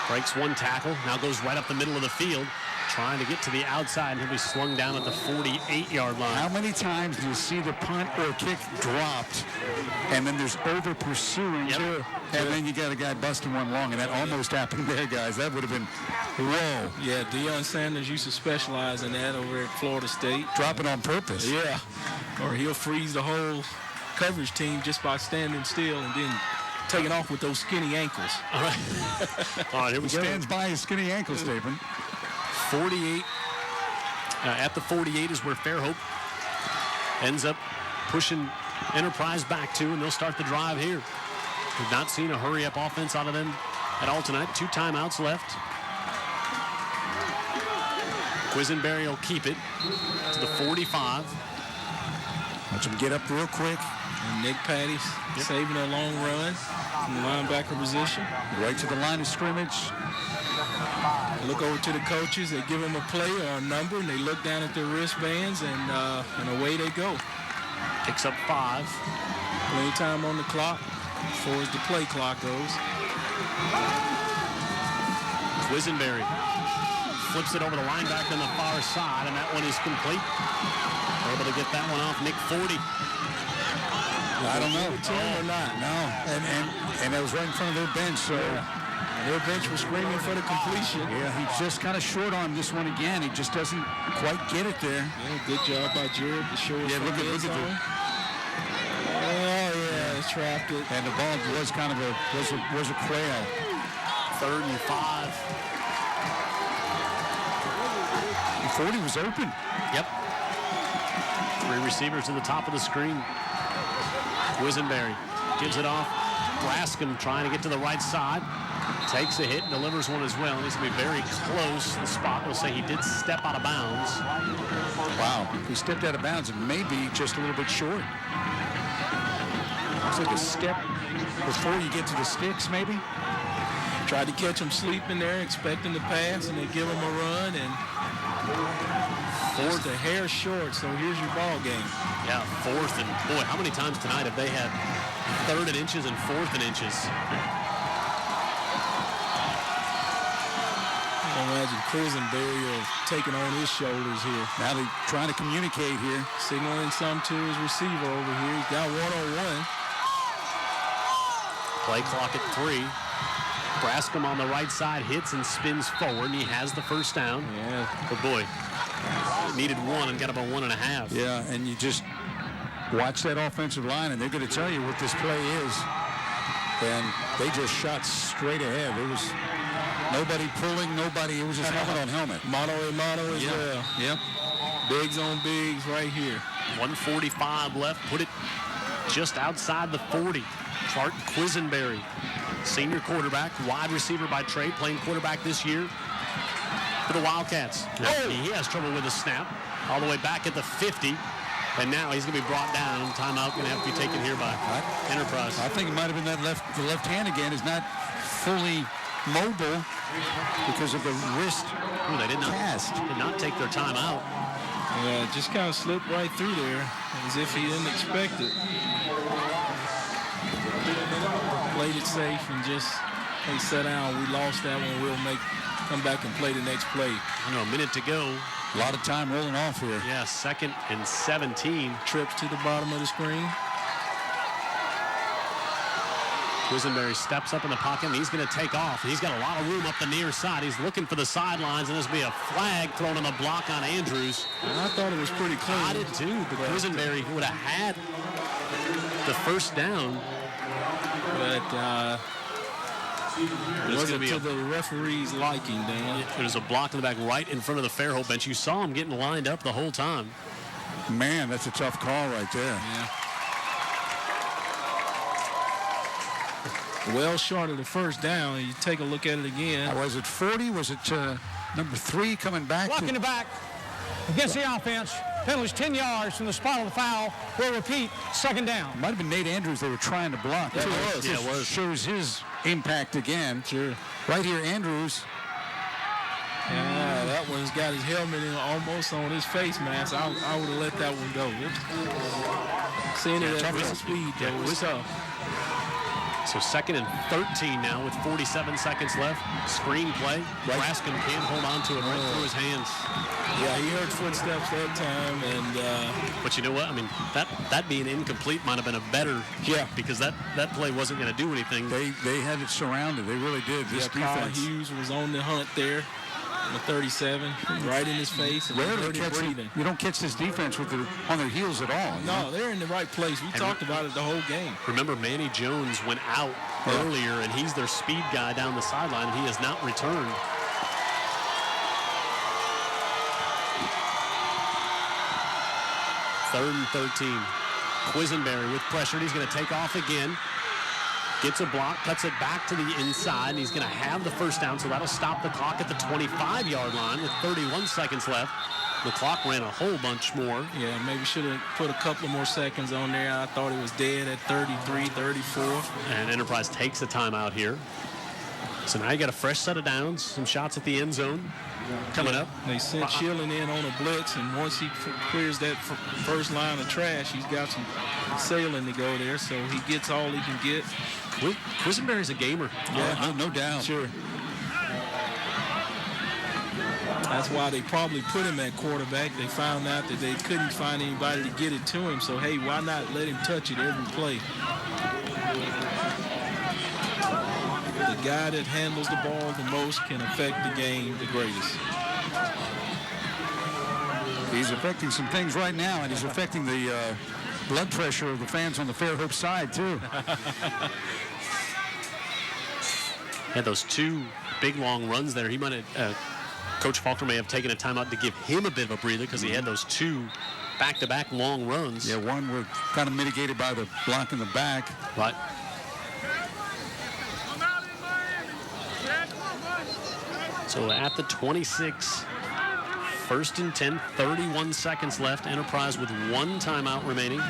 Breaks 1 tackle. Now goes right up the middle of the field. Trying to get to the outside. He'll be slung down at the 48-yard line. How many times do you see the punt or kick dropped, and then there's over pursuing, and then you got a guy busting one long, and that almost happened there, guys. That would have been, whoa. Yeah, Deion Sanders used to specialize in that over at Florida State. Drop it on purpose. Yeah. Or he'll freeze the whole coverage team just by standing still and then taking off with those skinny ankles. All right. All right, here we go. Stands by his skinny ankle statement. 48. At the 48 is where Fairhope ends up pushing Enterprise back to, and they'll start the drive here. We've not seen a hurry-up offense out of them at all tonight. 2 timeouts left. Quisenberry will keep it to the 45. Watch him get up real quick. And Nick Patty saving a long run from the linebacker position. Right to the line of scrimmage. Look over to the coaches. They give them a play or a number, and they look down at their wristbands, and away they go. Picks up 5. Plenty time on the clock as far as the play clock goes. Quisenberry flips it over the linebacker on the far side, and that one is complete. Able to get that one off Nick 40. I don't know. Or not. No, and that was right in front of their bench, so... Their bench was screaming for the completion. Yeah, he just kind of short-armed this one again. He just doesn't quite get it there. Yeah, good job by Jared to show us. Yeah, look at the... Oh, yeah, trapped it. And the ball was kind of was a quail. 3rd and 5. 40 was open. Yep. 3 receivers to the top of the screen. Quisenberry gives it off. Brascom trying to get to the right side. Takes a hit and delivers one as well. Needs to be very close to the spot. We'll say he did step out of bounds. Wow. He stepped out of bounds and maybe just a little bit short. Looks like a step before you get to the sticks, maybe. Tried to catch him sleeping there, expecting to pass, and they give him a run, and just a hair short, so here's your ball game. Yeah, 4th, and boy, how many times tonight have they had 3rd and inches and 4th and inches? Imagine Quisenberry taking on his shoulders here. Now they're trying to communicate here. Signaling some to his receiver over here. He's got one-on-one. Play clock at 3. Brascom on the right side hits and spins forward, and he has the first down. Yeah. But boy, needed 1 and got about 1.5. Yeah, and you just watch that offensive line, and they're going to tell you what this play is. And they just shot straight ahead. It was nobody pulling, nobody. It was just helmet on helmet. Mano as well. Yep. Bigs on bigs right here. 1:45 left. Put it just outside the 40. Clark Quisenberry, senior quarterback, wide receiver by trade, playing quarterback this year for the Wildcats. Oh! He has trouble with the snap. All the way back at the 50. And now he's going to be brought down. Timeout going to have to be taken here by Enterprise. I think it might have been that the left hand again is not fully mobile because of the wrist. Ooh, they did not take their time out. Yeah, just kind of slipped right through there as if he didn't expect it. Played it safe and just, hey, sit down. We lost that one. We'll come back and play the next play. I know, a minute to go. A lot of time rolling off here. Yeah, 2nd and 17. Trips to the bottom of the screen. Quisenberry steps up in the pocket, and he's going to take off. He's got a lot of room up the near side. He's looking for the sidelines, and there's going to be a flag thrown on the block on Andrews. I thought it was pretty clean. I did too, but Quisenberry would have had the first down. But it wasn't to the referee's liking, Dan. There's a block in the back right in front of the Fairhope bench. You saw him getting lined up the whole time. Man, that's a tough call right there. Yeah. Well short of the first down. You take a look at it again. Was it 40? Was it number 3 coming back? Blocking the back against the offense. Penalties 10 yards from the spot of the foul. We'll repeat, 2nd down. Might have been Nate Andrews they were trying to block. Yeah, it was. Yeah, it was. Shows his impact again. Sure. Right here, Andrews. Yeah, that one's got his helmet in almost on his face mask. I would have let that one go. Seeing it at full speed, though, it was tough. So 2nd and 13 now with 47 seconds left. Screen play. Brascom can't hold on to it right through his hands. Yeah, he heard footsteps that time, and but you know what? I mean, that being incomplete might have been a better because that play wasn't going to do anything. They had it surrounded. They really did. This defense. Carl Hughes was on the hunt there. The 37, right in his face. And you don't catch this defense on their heels at all. No, they're in the right place. We talked about it the whole game. Remember, Manny Jones went out earlier, and he's their speed guy down the sideline, and he has not returned. Third and 13. Quisenberry with pressure. He's going to take off again. Gets a block, cuts it back to the inside, and he's going to have the first down, so that'll stop the clock at the 25-yard line with 31 seconds left. The clock ran a whole bunch more. Yeah, maybe should have put a couple more seconds on there. I thought it was dead at 33, 34. And Enterprise takes a timeout here. So now you got a fresh set of downs, some shots at the end zone coming up. They sent Schilling in on a blitz, and once he clears that first line of trash, he's got some sailing to go there, so he gets all he can get. Quisenberry's a gamer. Yeah, no doubt. Sure. That's why they probably put him at quarterback. They found out that they couldn't find anybody to get it to him, so hey, why not let him touch it every play? The guy that handles the ball the most can affect the game the greatest. He's affecting some things right now, and he's affecting the blood pressure of the fans on the Fairhope side, too. Had those 2 big, long runs there. He might have, Coach Faulkner may have taken a timeout to give him a bit of a breather because he had those 2 back-to-back long runs. Yeah, one was kind of mitigated by the block in the back. Right. So at the 26, 1st and 10, 31 seconds left. Enterprise with 1 timeout remaining.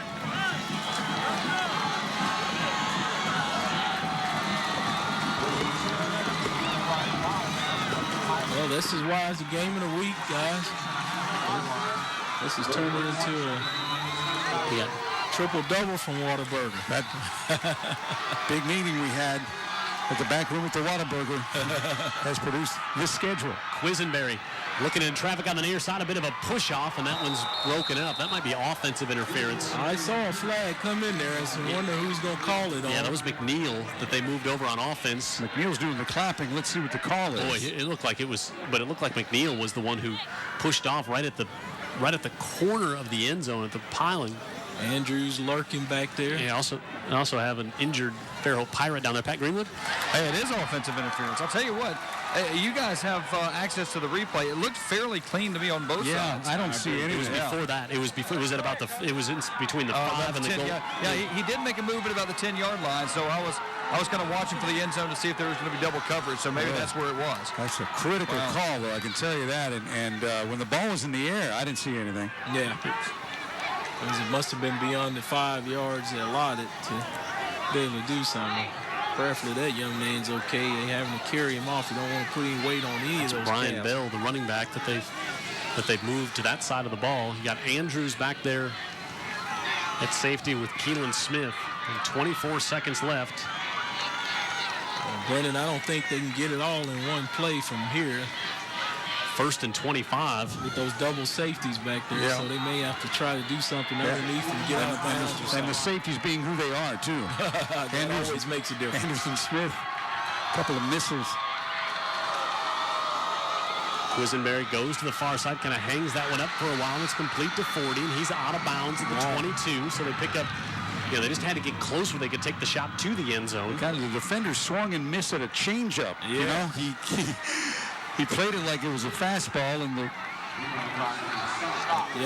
Well, this is why it's a game of the week, guys. This is turning into a triple-double from Whataburger. That big meeting we had at the back room at the Whataburger has produced this schedule. Quisenberry looking in traffic on the near side, a bit of a push-off, and that one's broken up. That might be offensive interference. I saw a flag come in there, and so I wonder who's going to call it on. Yeah, that was McNeil that they moved over on offense. McNeil's doing the clapping. Let's see what the call is. Boy, it looked like it was, but it looked like McNeil was the one who pushed off right at the corner of the end zone at the piling. Andrews lurking back there. Yeah, also have an injured Fairhope Pirate down there, Pat Greenwood. Hey, it is offensive interference. I'll tell you what, you guys have access to the replay. It looked fairly clean to me on both sides. I don't see anything. It was before that. It was at about it was in between the 5 and the 10, goal. Yeah, he did make a move at about the 10-yard line, so I was kind of watching for the end zone to see if there was going to be double coverage, so maybe that's where it was. That's a critical call, though, I can tell you that. And when the ball was in the air, I didn't see anything. Yeah. It must have been beyond the 5 yards allotted to be able to do something. Preferably that young man's okay. They having to carry him off. You don't want to put any weight on any of those Brian calves. Bell, the running back that they've moved to that side of the ball. You got Andrews back there at safety with Keelan Smith. And 24 seconds left. Brennan, I don't think they can get it all in one play from here. 1st and 25. With those double safeties back there, so they may have to try to do something underneath and get out of bounds. And the safeties being who they are, too. That always makes a difference. Anderson Smith, a couple of misses. Quisenberry goes to the far side, kind of hangs that one up for a while, and it's complete to 40, and he's out of bounds at the 22, so they pick up. They just had to get close where they could take the shot to the end zone. Kind of the defender swung and missed at a changeup. Yeah. You know, he played it like it was a fastball, and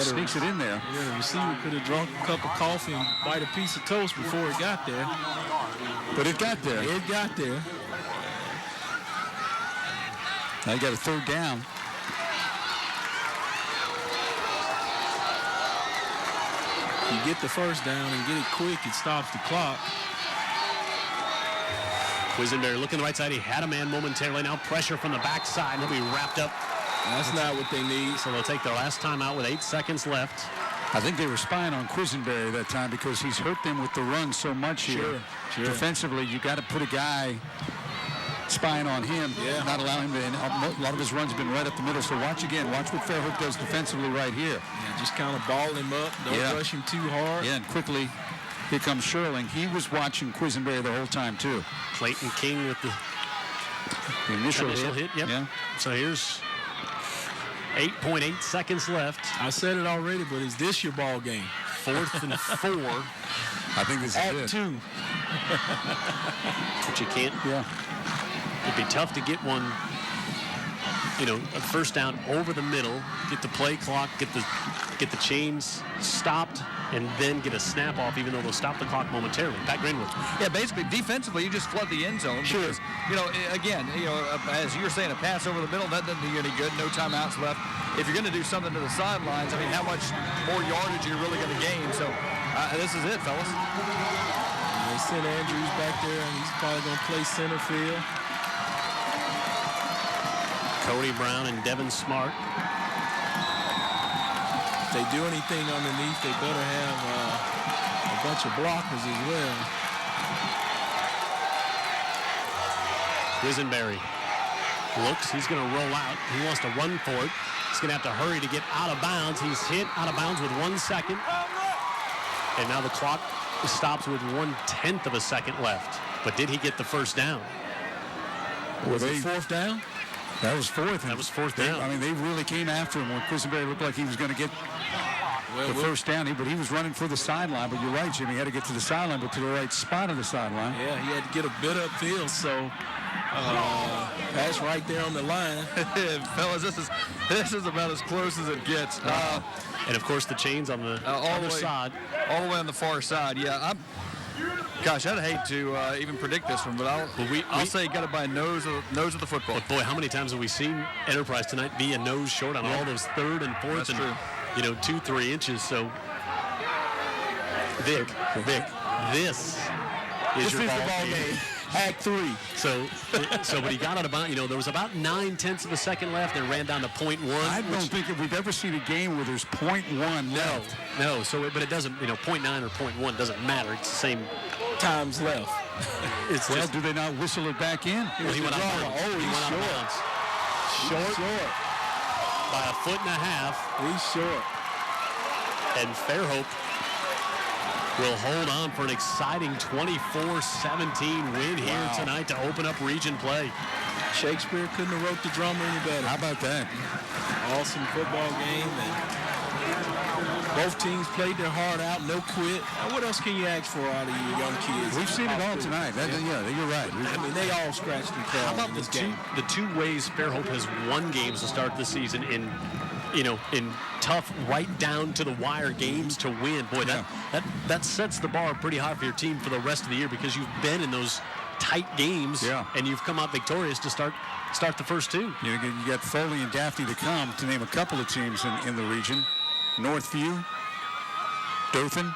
sneaks it in there. Yeah, the receiver could have drunk a cup of coffee and bite a piece of toast before it got there. But it got there. It got there. Now you got a 3rd down. You get the 1st down and get it quick, it stops the clock. Quisenberry looking the right side. He had a man momentarily. Now pressure from the backside. He'll be wrapped up. That's not what they need. So they'll take their last time out with 8 seconds left. I think they were spying on Quisenberry that time because he's hurt them with the run so much here. Sure. Defensively, you got to put a guy spying on him, not allow him to. And a lot of his runs have been right up the middle. So watch again. Watch what Fairhope does defensively right here. Yeah, just kind of ball him up. Don't rush him too hard. Yeah, and quickly here comes Sherling. He was watching Quisenberry the whole time, too. Clayton King with the initial hit. Yep. Yeah. So here's 8.8 seconds left. I said it already, but is this your ball game? 4th and 4. I think this is At it. 2. But you can't. Yeah. It'd be tough to get one, a 1st down over the middle, get the play clock, get the chains stopped, and then get a snap off, even though they'll stop the clock momentarily. Pat Greenwood. Yeah, basically, defensively, you just flood the end zone. Sure. Because, as you're saying, a pass over the middle, that doesn't do you any good. No timeouts left. If you're going to do something to the sidelines, I mean, how much more yardage are you really going to gain? So this is it, fellas. They sent Andrews back there, and he's probably going to play center field. Cody Brown and Devin Smart. If they do anything underneath, they better have a bunch of blockers as well. Quisenberry looks. He's going to roll out. He wants to run for it. He's going to have to hurry to get out of bounds. He's hit out of bounds with 1 second. And now the clock stops with 1/10 of a second left. But did he get the 1st down? Was it 4th down? That was 4th. That was 4th down. I mean, they really came after him when Quisenberry looked like he was going to get the first down. But he was running for the sideline. But you're right, Jimmy. He had to get to the sideline, but to the right spot of the sideline. Yeah, he had to get a bit upfield, so that's right there on the line. Fellas, this is about as close as it gets. And, of course, the chains on the other side. All the way on the far side, yeah. Gosh, I'd hate to even predict this one, but I'll say you got to buy nose of the football. But boy, how many times have we seen Enterprise tonight be a nose short on all those third and fourth and 2-3 inches? So, Vic, this is your ball game. Act 3. So, but he got out of bounds. There was about 9/10 of a second left and ran down to 0.1. I don't think we've ever seen a game where there's 0.1 left. No. So, but it doesn't. 0.9 or 0.1 doesn't matter. It's the same times left. Do they not whistle it back in? Well, he went out of bounds. Oh, he's short. Short by a foot and a half. He's short. And Fairhope will hold on for an exciting 24-17 win here tonight to open up region play. Shakespeare couldn't have wrote the drummer any better. How about that? Awesome football game. And both teams played their heart out, no quit. Now, what else can you ask for out of you young kids? We've seen it all tonight. Yeah, you're right. I mean, they all scratched and clawed. How about the two ways Fairhope has won games to start the season in tough, right down to the wire games to win? Boy, that sets the bar pretty high for your team for the rest of the year because you've been in those tight games and you've come out victorious to start the first two. You got Foley and Daphne to come, to name a couple of teams in the region. Northview, Dothan.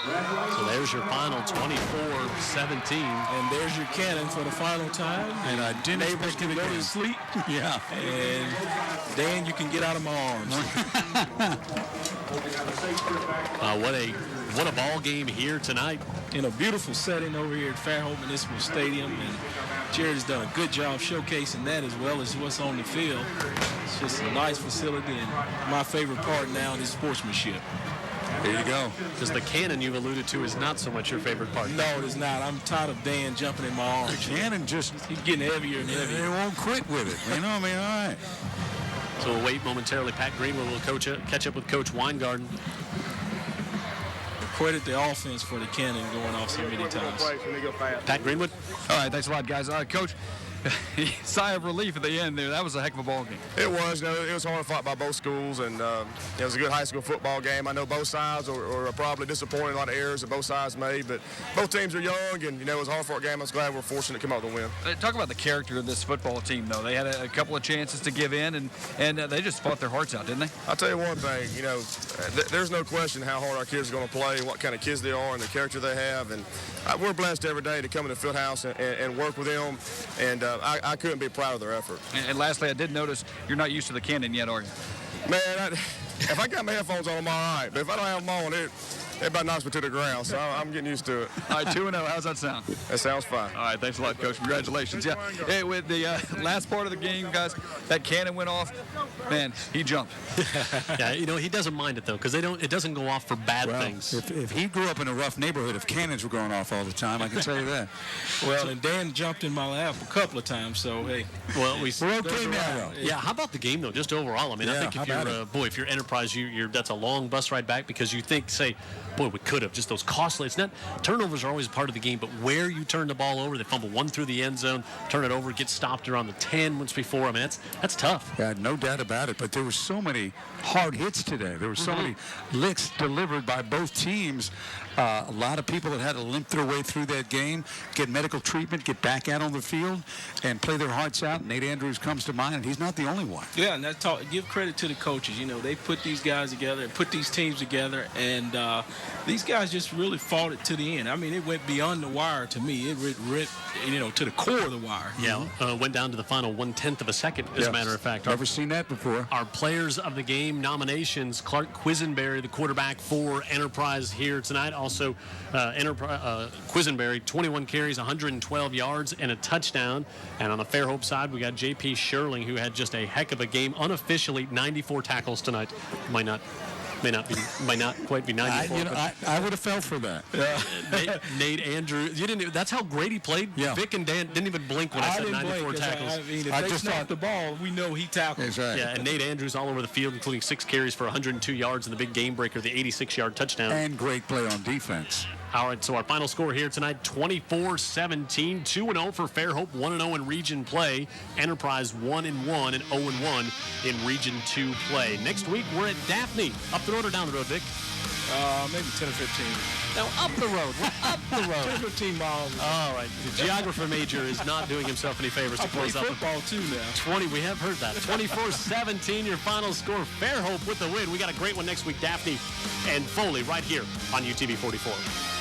So there's your final 24-17. And there's your cannon for the final time. And I didn't expect to go to sleep. Yeah. And Dan, you can get out of my arms. What a ball game here tonight. In a beautiful setting over here at Fairhope Municipal Stadium. And Jared has done a good job showcasing that as well as what's on the field. It's just a nice facility, and my favorite part now is sportsmanship. There you go. Because the cannon you've alluded to is not so much your favorite part. No, it is not. I'm tired of Dan jumping in my arms. The cannon he's getting heavier and heavier. They won't quit with it. All right. So we'll wait momentarily. Pat Greenwood will catch up with Coach Weingarten. Credit the offense for the cannon going off so many times. Pat Greenwood. All right, thanks a lot, guys. Coach, sigh of relief at the end there. That was a heck of a ball game. It was. It was hard fought by both schools, and it was a good high school football game. I know both sides are probably disappointed. A lot of errors that both sides made, but both teams are young, and it was a hard fought game. I was glad we're fortunate to come out with a win. Talk about the character of this football team, though. They had a couple of chances to give in, and they just fought their hearts out, didn't they? I'll tell you one thing. There's no question how hard our kids are going to play, what kind of kids they are, and the character they have, and we're blessed every day to come to the field house and work with them, and I couldn't be proud of their effort. And lastly, I did notice you're not used to the cannon yet, are you? Man, if I got my headphones on, I'm all right. But if I don't have them on, it about knocks me to the ground. So I'm getting used to it. All right, 2-0. How's that sound? That sounds fine. All right, thanks a lot, Coach. Congratulations. Yeah, hey, with the last part of the game, guys, that cannon went off. Man, he jumped. Yeah, he doesn't mind it, though, because it doesn't go off for bad things. If he grew up in a rough neighborhood, if cannons were going off all the time, I can tell you that. Well, and Dan jumped in my lap a couple of times, so, hey. Well, we're okay now, though. Yeah, how about the game, though, just overall? I mean, I think if you're Enterprise, that's a long bus ride back because you think, say, boy, we could have. Just those costly. It's not turnovers are always part of the game, but where you turn the ball over, they fumble one through the end zone, turn it over, get stopped around the 10 once before. I mean, that's tough. Yeah, no doubt about it. But there were so many hard hits today. There were so many licks delivered by both teams. A lot of people that had to limp their way through that game, get medical treatment, get back out on the field, and play their hearts out. Nate Andrews comes to mind, and he's not the only one. Yeah, and give credit to the coaches. They put these guys together and put these teams together, and these guys just really fought it to the end. I mean, it went beyond the wire to me. It went to the core of the wire. Yeah, went down to the final 1/10 of a second, as a matter of fact. Never seen that before. Our players of the game nominations, Clark Quisenberry, the quarterback for Enterprise here tonight. Also, Quisenberry, 21 carries, 112 yards, and a touchdown. And on the Fairhope side, we got J.P. Sherling, who had just a heck of a game. Unofficially, 94 tackles tonight. Might not Might not quite be 94. I would have fell for that. Nate Andrews, that's how great he played. Yeah. Vic and Dan didn't even blink when I said 94 tackles. I mean, if they snap the ball, we know he tackled. That's right. Yeah, and Nate Andrews all over the field, including 6 carries for 102 yards and the big game breaker, the 86-yard touchdown. And great play on defense. All right, so our final score here tonight, 24-17, 2-0 for Fairhope, 1-0 in Region play. Enterprise 1-1 and 0-1 in Region 2 play. Next week, we're at Daphne. Up the road or down the road, Vic? Maybe 10 or 15. Now, up the road. We're up the road. 10 or 15 miles. All right. The geographer major is not doing himself any favors to close out football, too, now. 20, we have heard that. 24-17, your final score. Fairhope with the win. We got a great one next week. Daphne and Foley right here on UTV 44.